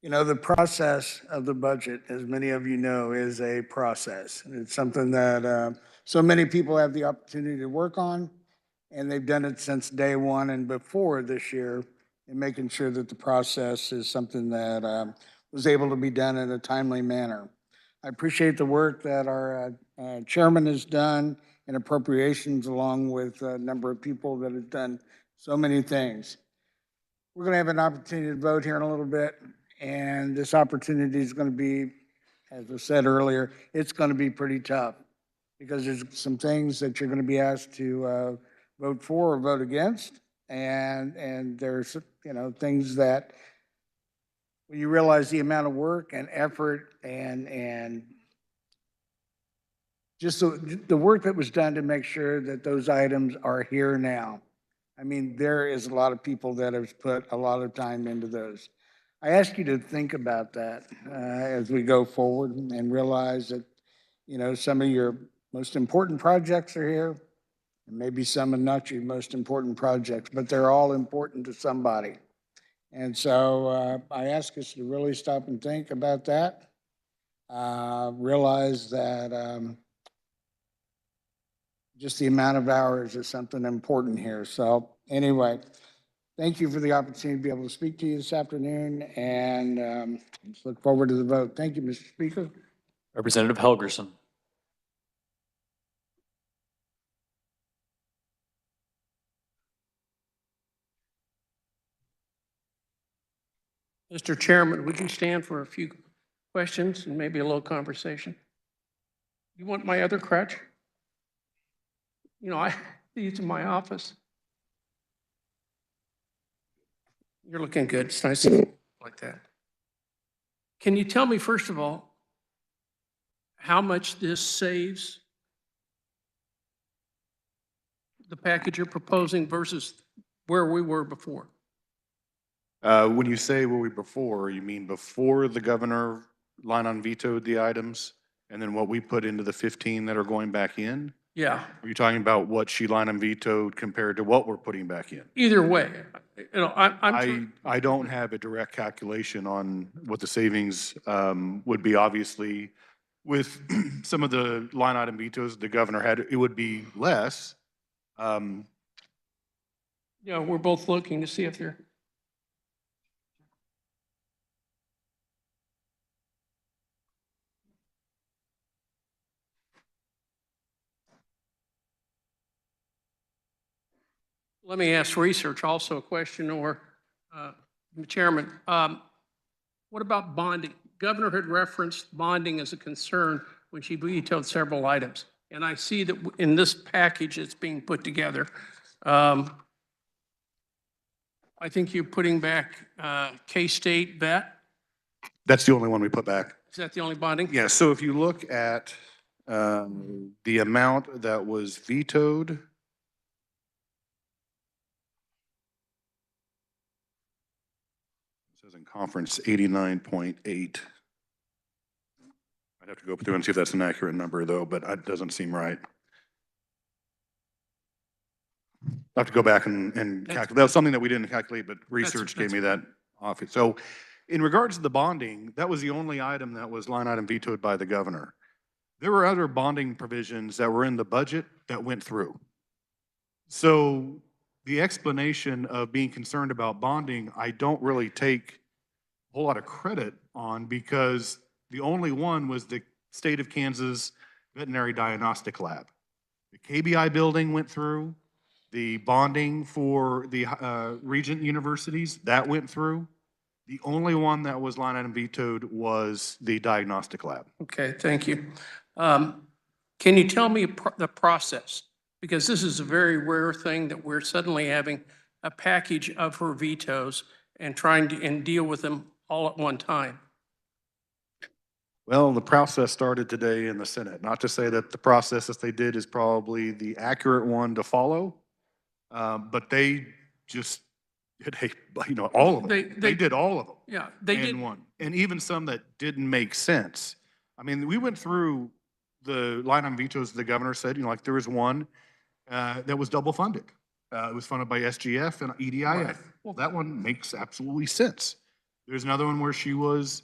You know, the process of the budget, as many of you know, is a process. It's something that so many people have the opportunity to work on, and they've done it since day one and before this year, in making sure that the process is something that was able to be done in a timely manner. I appreciate the work that our chairman has done in appropriations, along with a number of people that have done so many things. We're going to have an opportunity to vote here in a little bit, and this opportunity is going to be, as I said earlier, it's going to be pretty tough because there's some things that you're going to be asked to vote for or vote against, and there's, you know, things that when you realize the amount of work and effort and just the work that was done to make sure that those items are here now. I mean, there is a lot of people that have put a lot of time into those. I ask you to think about that as we go forward and realize that, you know, some of your most important projects are here, and maybe some are not your most important projects, but they're all important to somebody. And so I ask us to really stop and think about that. Realize that just the amount of hours is something important here. So anyway, thank you for the opportunity to be able to speak to you this afternoon, and just look forward to the vote. Thank you, Mr. Speaker. Representative Helgerson. Mr. Chairman, would you stand for a few questions and maybe a little conversation? You want my other crutch? You know, I use in my office. You're looking good. It's nice to see you like that. Can you tell me, first of all, how much this saves the package you're proposing versus where we were before? When you say were we before, you mean before the governor line on vetoed the items and then what we put into the 15 that are going back in? Yeah. Are you talking about what she line on vetoed compared to what we're putting back in? Either way, you know, I don't have a direct calculation on what the savings would be. Obviously, with some of the line item vetoes the governor had, it would be less. Yeah, we're both looking to see if they're. Let me ask research also a question, or Chairman, what about bonding? Governor had referenced bonding as a concern when she vetoed several items. And I see that in this package that's being put together, I think you're putting back K-State vet. That's the only one we put back. Is that the only bonding? Yeah, so if you look at the amount that was vetoed, it says in conference 89.8. I'd have to go through and see if that's an accurate number though, but it doesn't seem right. I have to go back and calculate. That was something that we didn't calculate, but research gave me that off. So in regards to the bonding, that was the only item that was line item vetoed by the governor. There were other bonding provisions that were in the budget that went through. So the explanation of being concerned about bonding, I don't really take a whole lot of credit on, because the only one was the State of Kansas Veterinary Diagnostic Lab. The KBI building went through. The bonding for the Regent universities, that went through. The only one that was line item vetoed was the diagnostic lab. Okay, thank you. Can you tell me the process? Because this is a very rare thing that we're suddenly having a package of her vetoes and trying to deal with them all at one time. Well, the process started today in the Senate. Not to say that the process that they did is probably the accurate one to follow, but they just did all of them. They did all of them. Yeah, they did. One. And even some that didn't make sense. I mean, we went through the line on vetoes the governor said, like there was one that was double funded. It was funded by SGF and EDIF. Right. Well, that one makes absolutely sense. There's another one where she was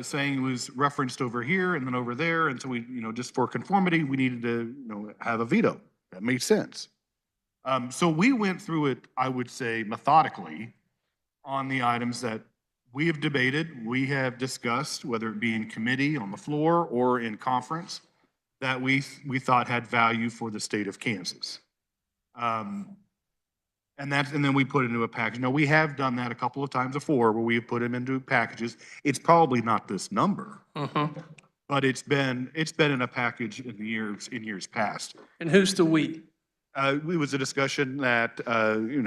saying it was referenced over here and then over there. And so we, just for conformity, we needed to, have a veto. That made sense. So we went through it, I would say, methodically on the items that we have debated, we have discussed, whether it be in committee, on the floor, or in conference, that we thought had value for the state of Kansas. And then we put it into a package. Now, we have done that a couple of times before where we have put them into packages. It's probably not this number, but it's been in a package in years past. And who's the we? It was a discussion that,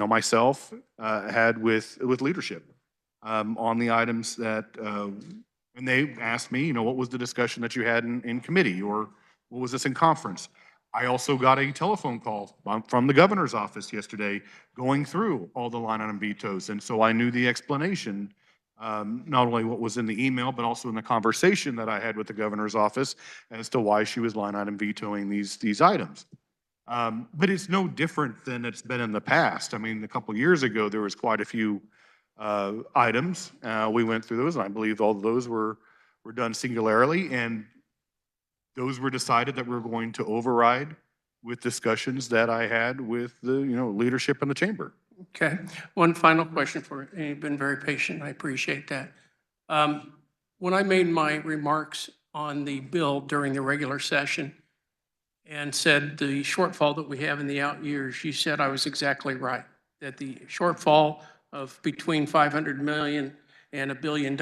myself had with leadership on the items that, and they asked me, what was the discussion that you had in committee, or what was this in conference? I also got a telephone call from the governor's office yesterday going through all the line item vetoes. And so I knew the explanation, not only what was in the email, but also in the conversation that I had with the governor's office as to why she was line item vetoing these items. But it's no different than it's been in the past. I mean, a couple of years ago, there was quite a few items. We went through those, and I believe all of those were done singularly, and those were decided that we're going to override with discussions that I had with the leadership in the chamber. Okay. One final question for you. And you've been very patient. I appreciate that. When I made my remarks on the bill during the regular session and said the shortfall that we have in the out years, you said I was exactly right, that the shortfall of between 500 million and $1 billion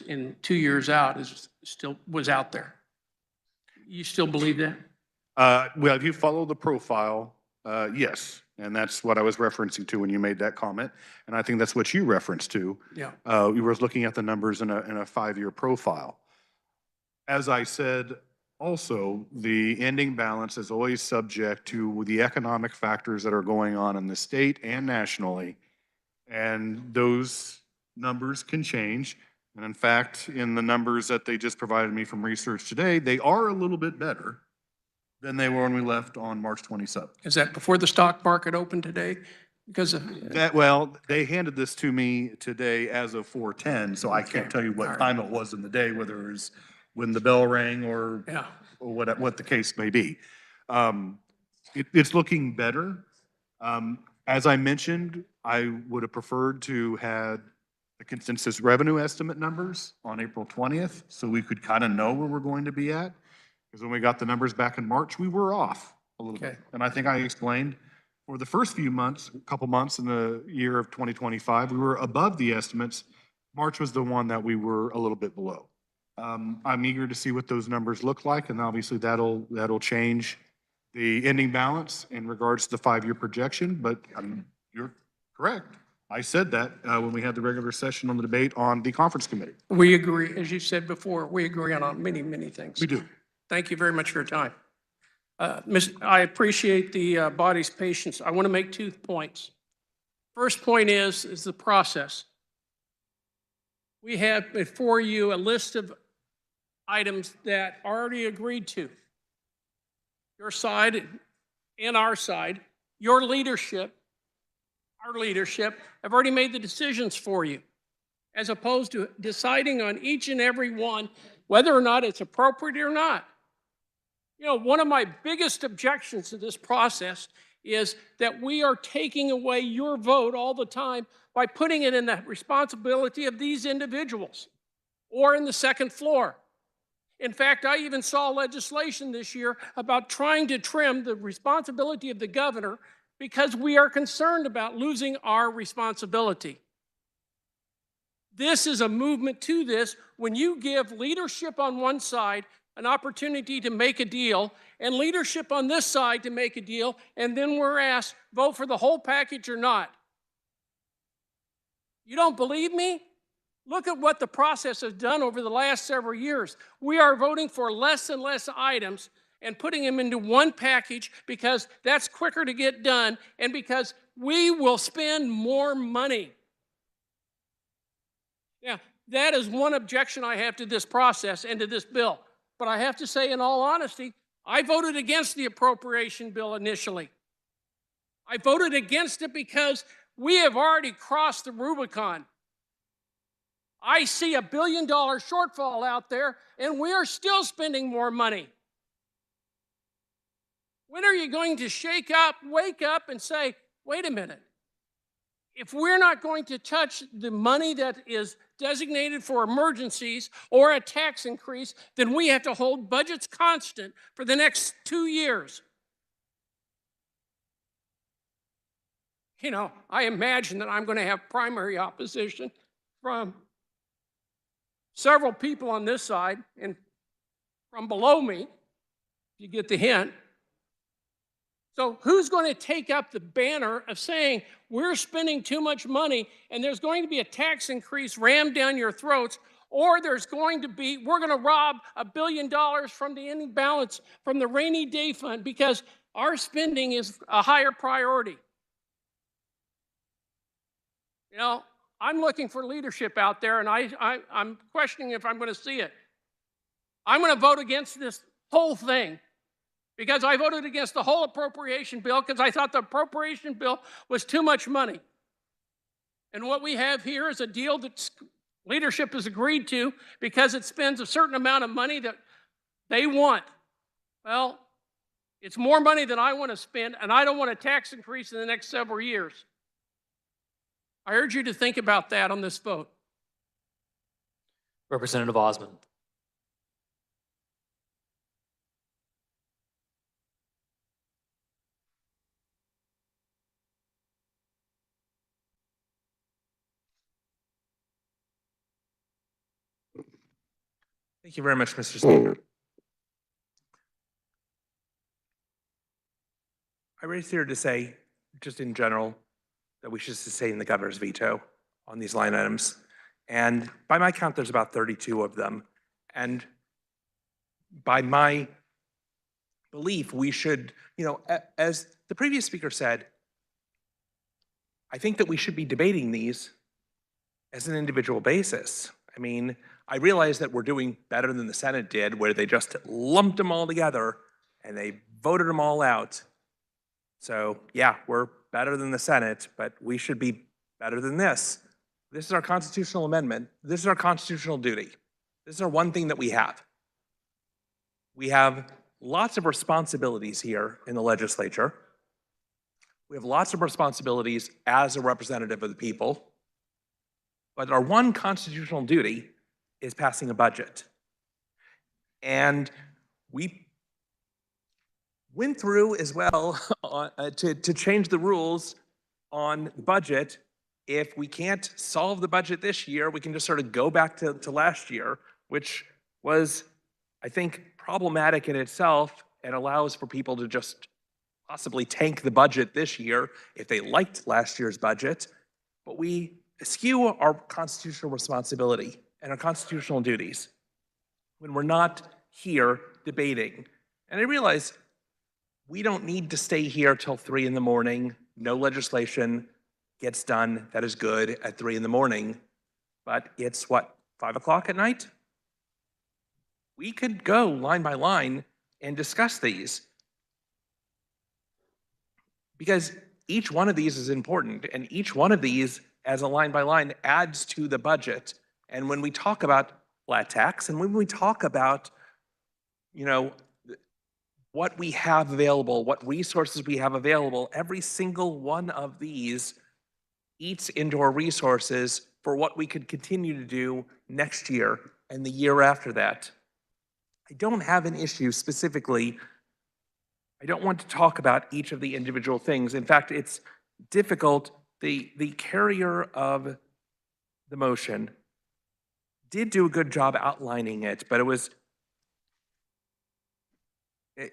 in 2 years out was out there. You still believe that? Well, if you follow the profile, yes. And that's what I was referencing to when you made that comment. And I think that's what you referenced to. Yeah. You were looking at the numbers in a 5-year profile. As I said, also, the ending balance is always subject to the economic factors that are going on in the state and nationally. And those numbers can change. And in fact, in the numbers that they just provided me from research today, they are a little bit better than they were when we left on March 27th. Is that before the stock market opened today? Because of that, well, they handed this to me today as of 4:10, so I can't tell you what time it was in the day, whether it was when the bell rang or what the case may be. It's looking better. As I mentioned, I would have preferred to have the consensus revenue estimate numbers on April 20th, so we could kind of know where we're going to be at. Because when we got the numbers back in March, we were off a little bit. And I think I explained for the first few months, a couple months in the year of 2025, we were above the estimates. March was the one that we were a little bit below. I'm eager to see what those numbers look like, and obviously that'll change the ending balance in regards to the 5-year projection, but you're correct. I said that when we had the regular session on the debate on the conference committee. we agree, as you said before, we agree on many, many things. We do. Thank you very much for your time. I appreciate the body's patience. I want to make 2 points. First point is the process. We have before you a list of items that are already agreed to. Your side and our side, your leadership our leadership have already made the decisions for you, as opposed to deciding on each and every one, whether or not it's appropriate or not. You know, one of my biggest objections to this process is that we are taking away your vote all the time by putting it in the responsibility of these individuals or in the second floor. In fact, I even saw legislation this year about trying to trim the responsibility of the governor because we are concerned about losing our responsibility. This is a movement to this when you give leadership on one side an opportunity to make a deal and leadership on this side to make a deal, and then we're asked, vote for the whole package or not. You don't believe me? Look at what the process has done over the last several years. We are voting for less and less items and putting them into one package because that's quicker to get done and because we will spend more money. Yeah, that is one objection I have to this process and to this bill. But I have to say, in all honesty, I voted against the appropriation bill initially. I voted against it because we have already crossed the Rubicon. I see $1 billion shortfall out there, and we are still spending more money. When are you going to shake up, wake up, and say, wait a minute, if we're not going to touch the money that is designated for emergencies or a tax increase, then we have to hold budgets constant for the next 2 years. You know, I imagine that I'm going to have primary opposition from several people on this side and from below me, if you get the hint. So who's going to take up the banner of saying we're spending too much money and there's going to be a tax increase rammed down your throats, or we're going to rob $1 billion from the ending balance from the rainy day fund because our spending is a higher priority? You know, I'm looking for leadership out there, and I'm questioning if I'm going to see it. I'm going to vote against this whole thing because I voted against the whole appropriation bill because I thought the appropriation bill was too much money. And what we have here is a deal that leadership has agreed to because it spends a certain amount of money that they want. Well, it's more money than I want to spend, and I don't want a tax increase in the next several years. I urge you to think about that on this vote. Representative Osmond. Thank you very much, Mr. Speaker. I raised here to say, just in general, that we should sustain the governor's veto on these line items. And by my count, there's about 32 of them. And by my belief, we should, you know, as the previous speaker said, I think that we should be debating these as an individual basis. I mean, I realize that we're doing better than the Senate did, where they just lumped them all together and they voted them all out. So yeah, we're better than the Senate, but we should be better than this. This is our constitutional amendment. This is our constitutional duty. This is our one thing that we have. We have lots of responsibilities here in the legislature. We have lots of responsibilities as a representative of the people. But our one constitutional duty is passing a budget. And we went through as well to change the rules on the budget. If we can't solve the budget this year, we can just sort of go back to last year, which was, I think, problematic in itself and allows for people to just possibly tank the budget this year if they liked last year's budget. But we eschew our constitutional responsibility and our constitutional duties when we're not here debating. And I realize we don't need to stay here till 3 in the morning. No legislation gets done that is good at 3 in the morning, but it's what, 5 o'clock at night? We could go line by line and discuss these. Because each one of these is important, and each one of these, as a line by line, adds to the budget. And when we talk about flat tax, and when we talk about, you know, what we have available, what resources we have available, every single one of these eats into our resources for what we could continue to do next year and the year after that. I don't have an issue specifically. I don't want to talk about each of the individual things. In fact, it's difficult. The carrier of the motion did do a good job outlining it, but it was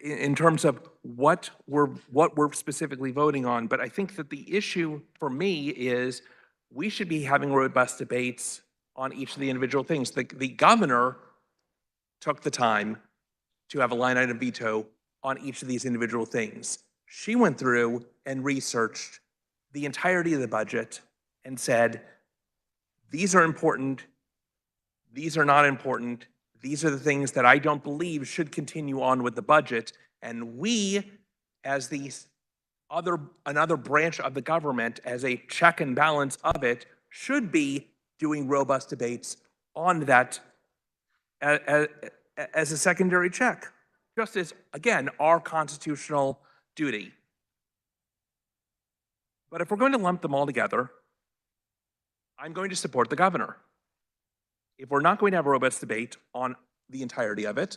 in terms of what we're specifically voting on. But I think that the issue for me is we should be having robust debates on each of the individual things. The governor took the time to have a line item veto on each of these individual things. She went through and researched the entirety of the budget and said, these are important, these are not important, these are the things that I don't believe should continue on with the budget. And we, as another branch of the government, as a check and balance of it, should be doing robust debates on that as a secondary check, just as, again, our constitutional duty. But if we're going to lump them all together, I'm going to support the governor. If we're not going to have a robust debate on the entirety of it,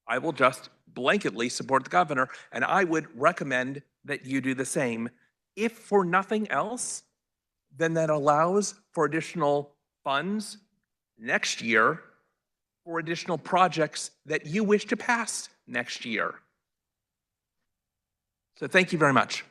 I will just blanketly support the governor, and I would recommend that you do the same. If for nothing else, then that allows for additional funds next year for additional projects that you wish to pass next year. So thank you very much.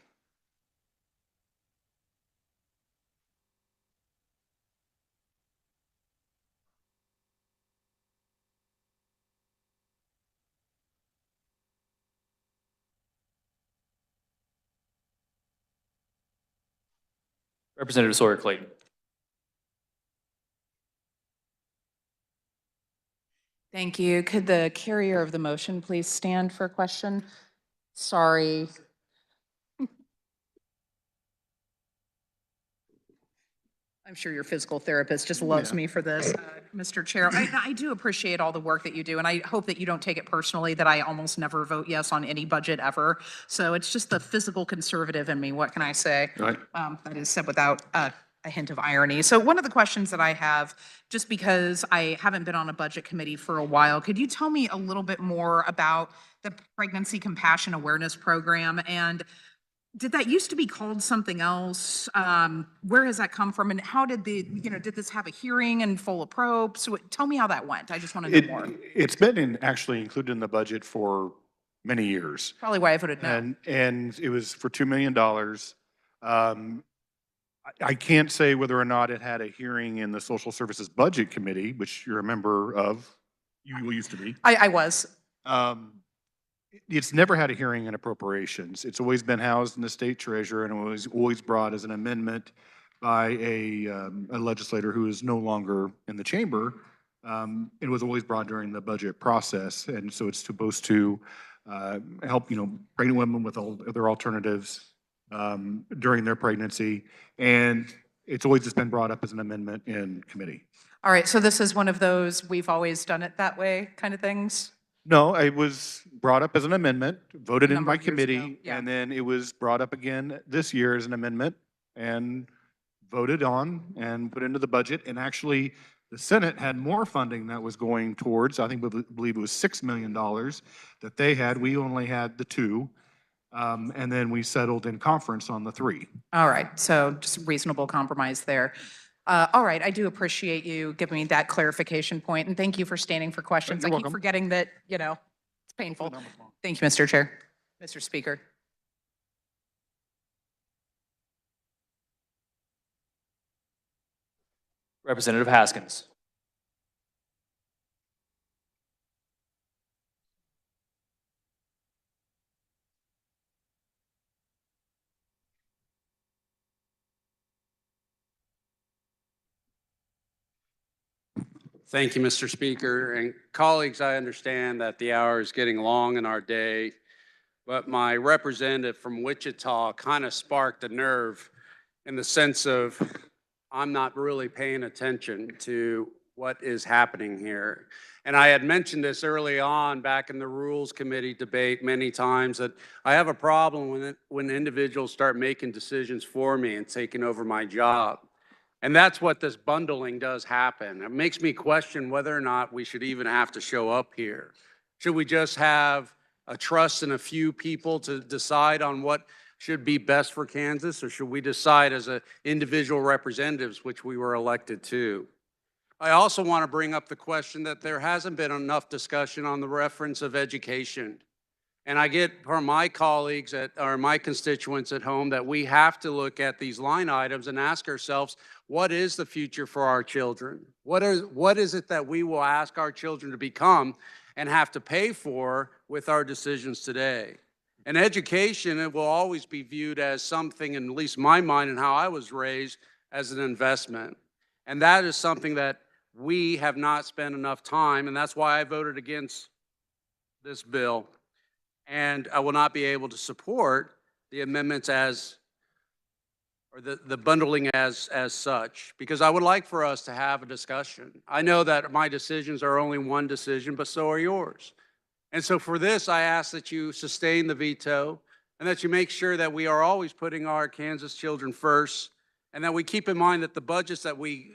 Representative Sawyer Clayton. Thank you. Could the carrier of the motion please stand for a question? Sorry. I'm sure your physical therapist just loves me for this. Mr. Chair, I do appreciate all the work that you do, and I hope that you don't take it personally that I almost never vote yes on any budget ever. So it's just the physical conservative in me. What can I say? Right. That is said without a hint of irony. So one of the questions that I have, just because I haven't been on a budget committee for a while, could you tell me a little bit more about the Pregnancy Compassion Awareness Program? And did that used to be called something else? Where has that come from? And how did did this have a hearing and full of probes? So tell me how that went. I just want to know more. It's been actually included in the budget for many years. Probably why I voted no. And it was for $2 million. I can't say whether or not it had a hearing in the Social Services Budget Committee, which you're a member of. You used to be. I was. It's never had a hearing in appropriations. It's always been housed in the state treasurer, and it was always brought as an amendment by a legislator who is no longer in the chamber. It was always brought during the budget process, and so it's supposed to help, pregnant women with all their alternatives during their pregnancy, and it's always just been brought up as an amendment in committee. All right, so this is one of those we've always done it that way kind of things? No, it was brought up as an amendment, voted in by Number of years ago, committee, yeah. and then it was brought up again this year as an amendment and voted on and put into the budget. And actually, the Senate had more funding that was going towards, I believe it was $6 million that they had. We only had the 2. And then we settled in conference on the 3. All right, so just reasonable compromise there. All right, I do appreciate you giving me that clarification point, and thank you for standing for questions. You're I keep welcome. forgetting that, it's painful. Thank you, Mr. Chair, Mr. Speaker. Representative Haskins. Thank you, Mr. Speaker. And colleagues, I understand that the hour is getting long in our day. but my representative from Wichita kind of sparked a nerve in the sense of I'm not really paying attention to what is happening here. And I had mentioned this early on back in the Rules Committee debate many times that I have a problem when individuals start making decisions for me and taking over my job. And that's what this bundling does happen. It makes me question whether or not we should even have to show up here. Should we just have a trust in a few people to decide on what should be best for Kansas, or should we decide as individual representatives, which we were elected to? I also want to bring up the question that there hasn't been enough discussion on the reference of education. And I get from my colleagues or my constituents at home that we have to look at these line items and ask ourselves, what is the future for our children? What is it that we will ask our children to become and have to pay for with our decisions today? And education, it will always be viewed as something, in at least my mind and how I was raised, as an investment. And that is something that we have not spent enough time, and that's why I voted against this bill. And I will not be able to support the amendments or the bundling as such, because I would like for us to have a discussion. I know that my decisions are only one decision, but so are yours. And so for this, I ask that you sustain the veto and that you make sure that we are always putting our Kansas children first, and that we keep in mind that the budgets that we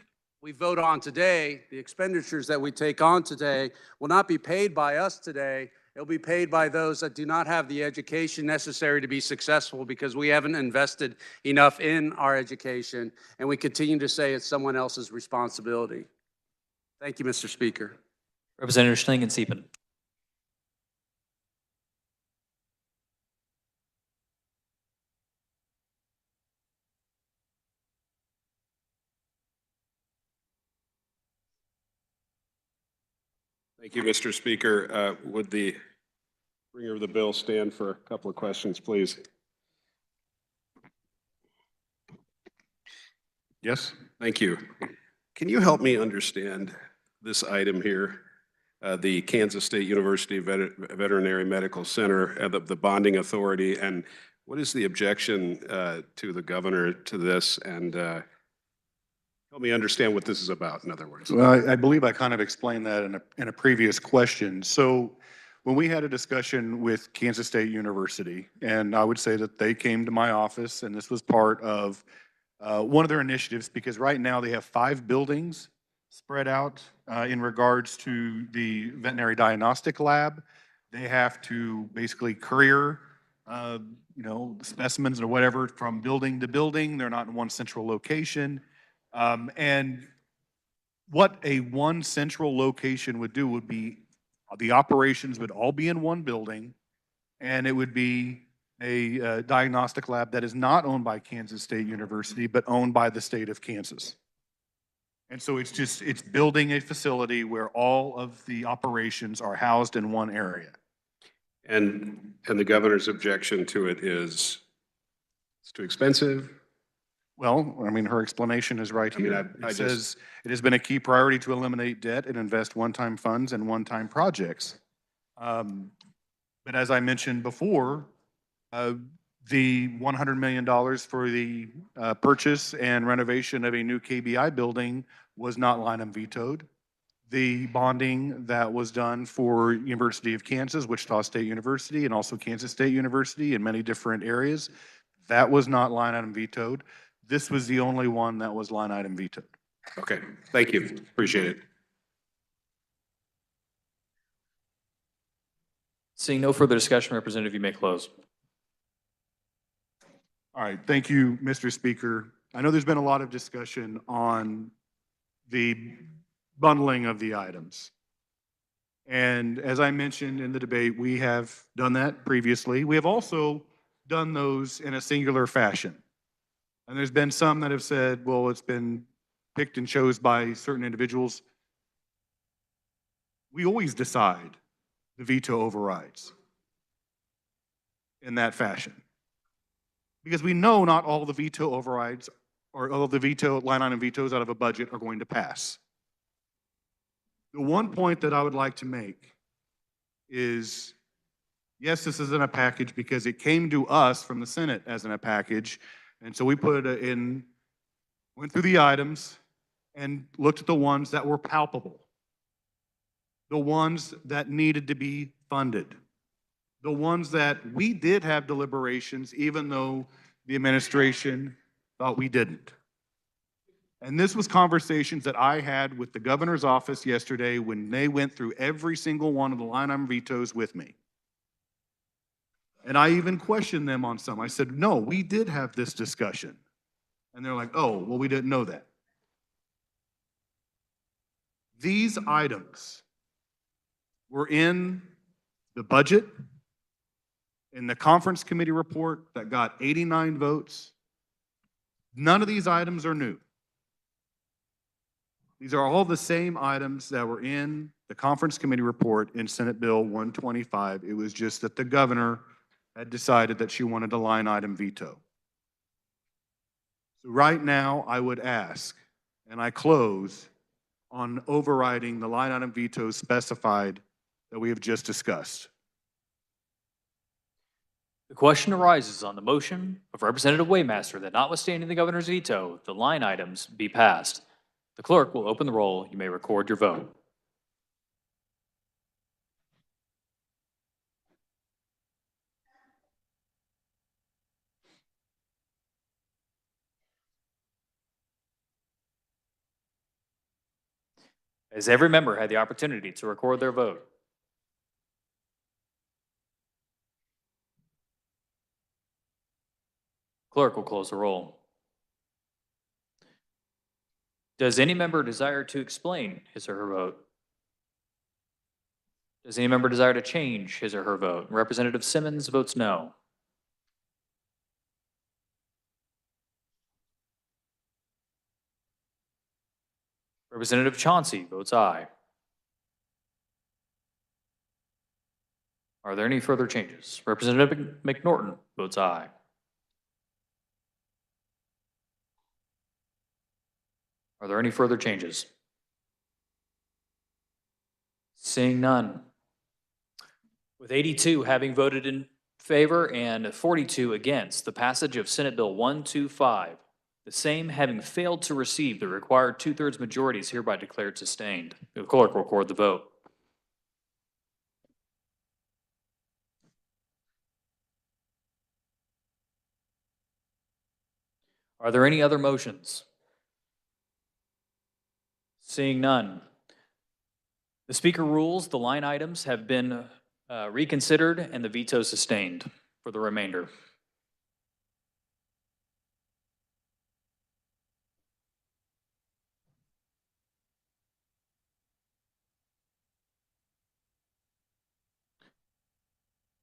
vote on today, the expenditures that we take on today, will not be paid by us today. It'll be paid by those that do not have the education necessary to be successful because we haven't invested enough in our education, and we continue to say it's someone else's responsibility. Thank you, Mr. Speaker. Representative Schlangen-Siepen. Thank you, Mr. Speaker. Would the bringer of the bill stand for a couple of questions, please? Yes, thank you. Can you help me understand this item here, the Kansas State University Veterinary Medical Center, the bonding authority, and what is the objection to the governor to this? And help me understand what this is about, in other words. Well, I believe I kind of explained that in a previous question. So when we had a discussion with Kansas State University, and I would say that they came to my office, and this was part of one of their initiatives, because right now they have 5 buildings spread out in regards to the veterinary diagnostic lab. They have to basically courier, specimens or whatever from building to building. They're not in one central location. And what a one central location would do would be the operations would all be in one building, and it would be a diagnostic lab that is not owned by Kansas State University, but owned by the state of Kansas. And so it's building a facility where all of the operations are housed in one area. And the governor's objection to it is it's too expensive? Well, I mean, her explanation is right here. It says it has been a key priority to eliminate debt and invest one-time funds in one-time projects. But as I mentioned before, the $100 million for the purchase and renovation of a new KBI building was not line item vetoed. The bonding that was done for University of Kansas, Wichita State University, and also Kansas State University in many different areas, that was not line item vetoed. This was the only one that was line item vetoed. Okay, thank you. Appreciate it. Seeing no further discussion, Representative, you may close. All right, thank you, Mr. Speaker. I know there's been a lot of discussion on the bundling of the items. And as I mentioned in the debate, we have done that previously. We have also done those in a singular fashion. And there's been some that have said, well, it's been picked and chose by certain individuals. We always decide the veto overrides in that fashion. Because we know not all the veto overrides or all of the veto line item vetoes out of a budget are going to pass. The one point that I would like to make is Yes, this is in a package because it came to us from the Senate as in a package. And so we put it in, went through the items and looked at the ones that were palpable, the ones that needed to be funded, the ones that we did have deliberations, even though the administration thought we didn't. And this was conversations that I had with the governor's office yesterday when they went through every single one of the line item vetoes with me. And I even questioned them on some. I said, no, we did have this discussion. And they're like, oh, well, we didn't know that. These items were in the budget, in the conference committee report that got 89 votes. None of these items are new. These are all the same items that were in the conference committee report in Senate Bill 125. It was just that the governor had decided that she wanted a line item veto. So right now, I would ask, and I close on overriding the line item vetoes specified that we have just discussed. The question arises on the motion of Representative Waymaster that notwithstanding the governor's veto, the line items be passed. The clerk will open the roll. You may record your vote. Has every member had the opportunity to record their vote? Clerk will close the roll. Does any member desire to explain his or her vote? Does any member desire to change his or her vote? Representative Simmons votes no. Representative Chauncey votes aye. Are there any further changes? Representative McNorton votes aye. Are there any further changes? Seeing none. With 82 having voted in favor and 42 against the passage of Senate Bill 125, the same having failed to receive the required 2/3 majority is hereby declared sustained. The clerk will record the vote. Are there any other motions? Seeing none. The Speaker rules the line items have been reconsidered and the veto sustained for the remainder.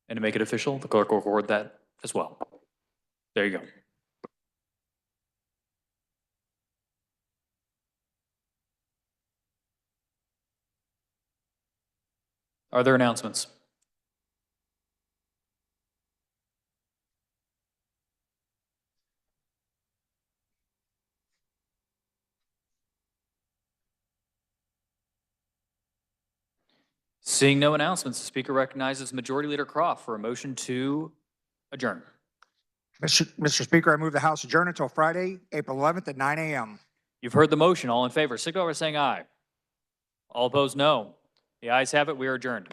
And to make it official, the clerk will record that as well. There you go. Are there announcements? Seeing no announcements, the Speaker recognizes Majority Leader Croft for a motion to adjourn. Mr. Speaker, I move the House adjourn until Friday, April 11th at 9 a.m. You've heard the motion. All in favor, signify by saying aye. All opposed, no. The ayes have it. We are adjourned.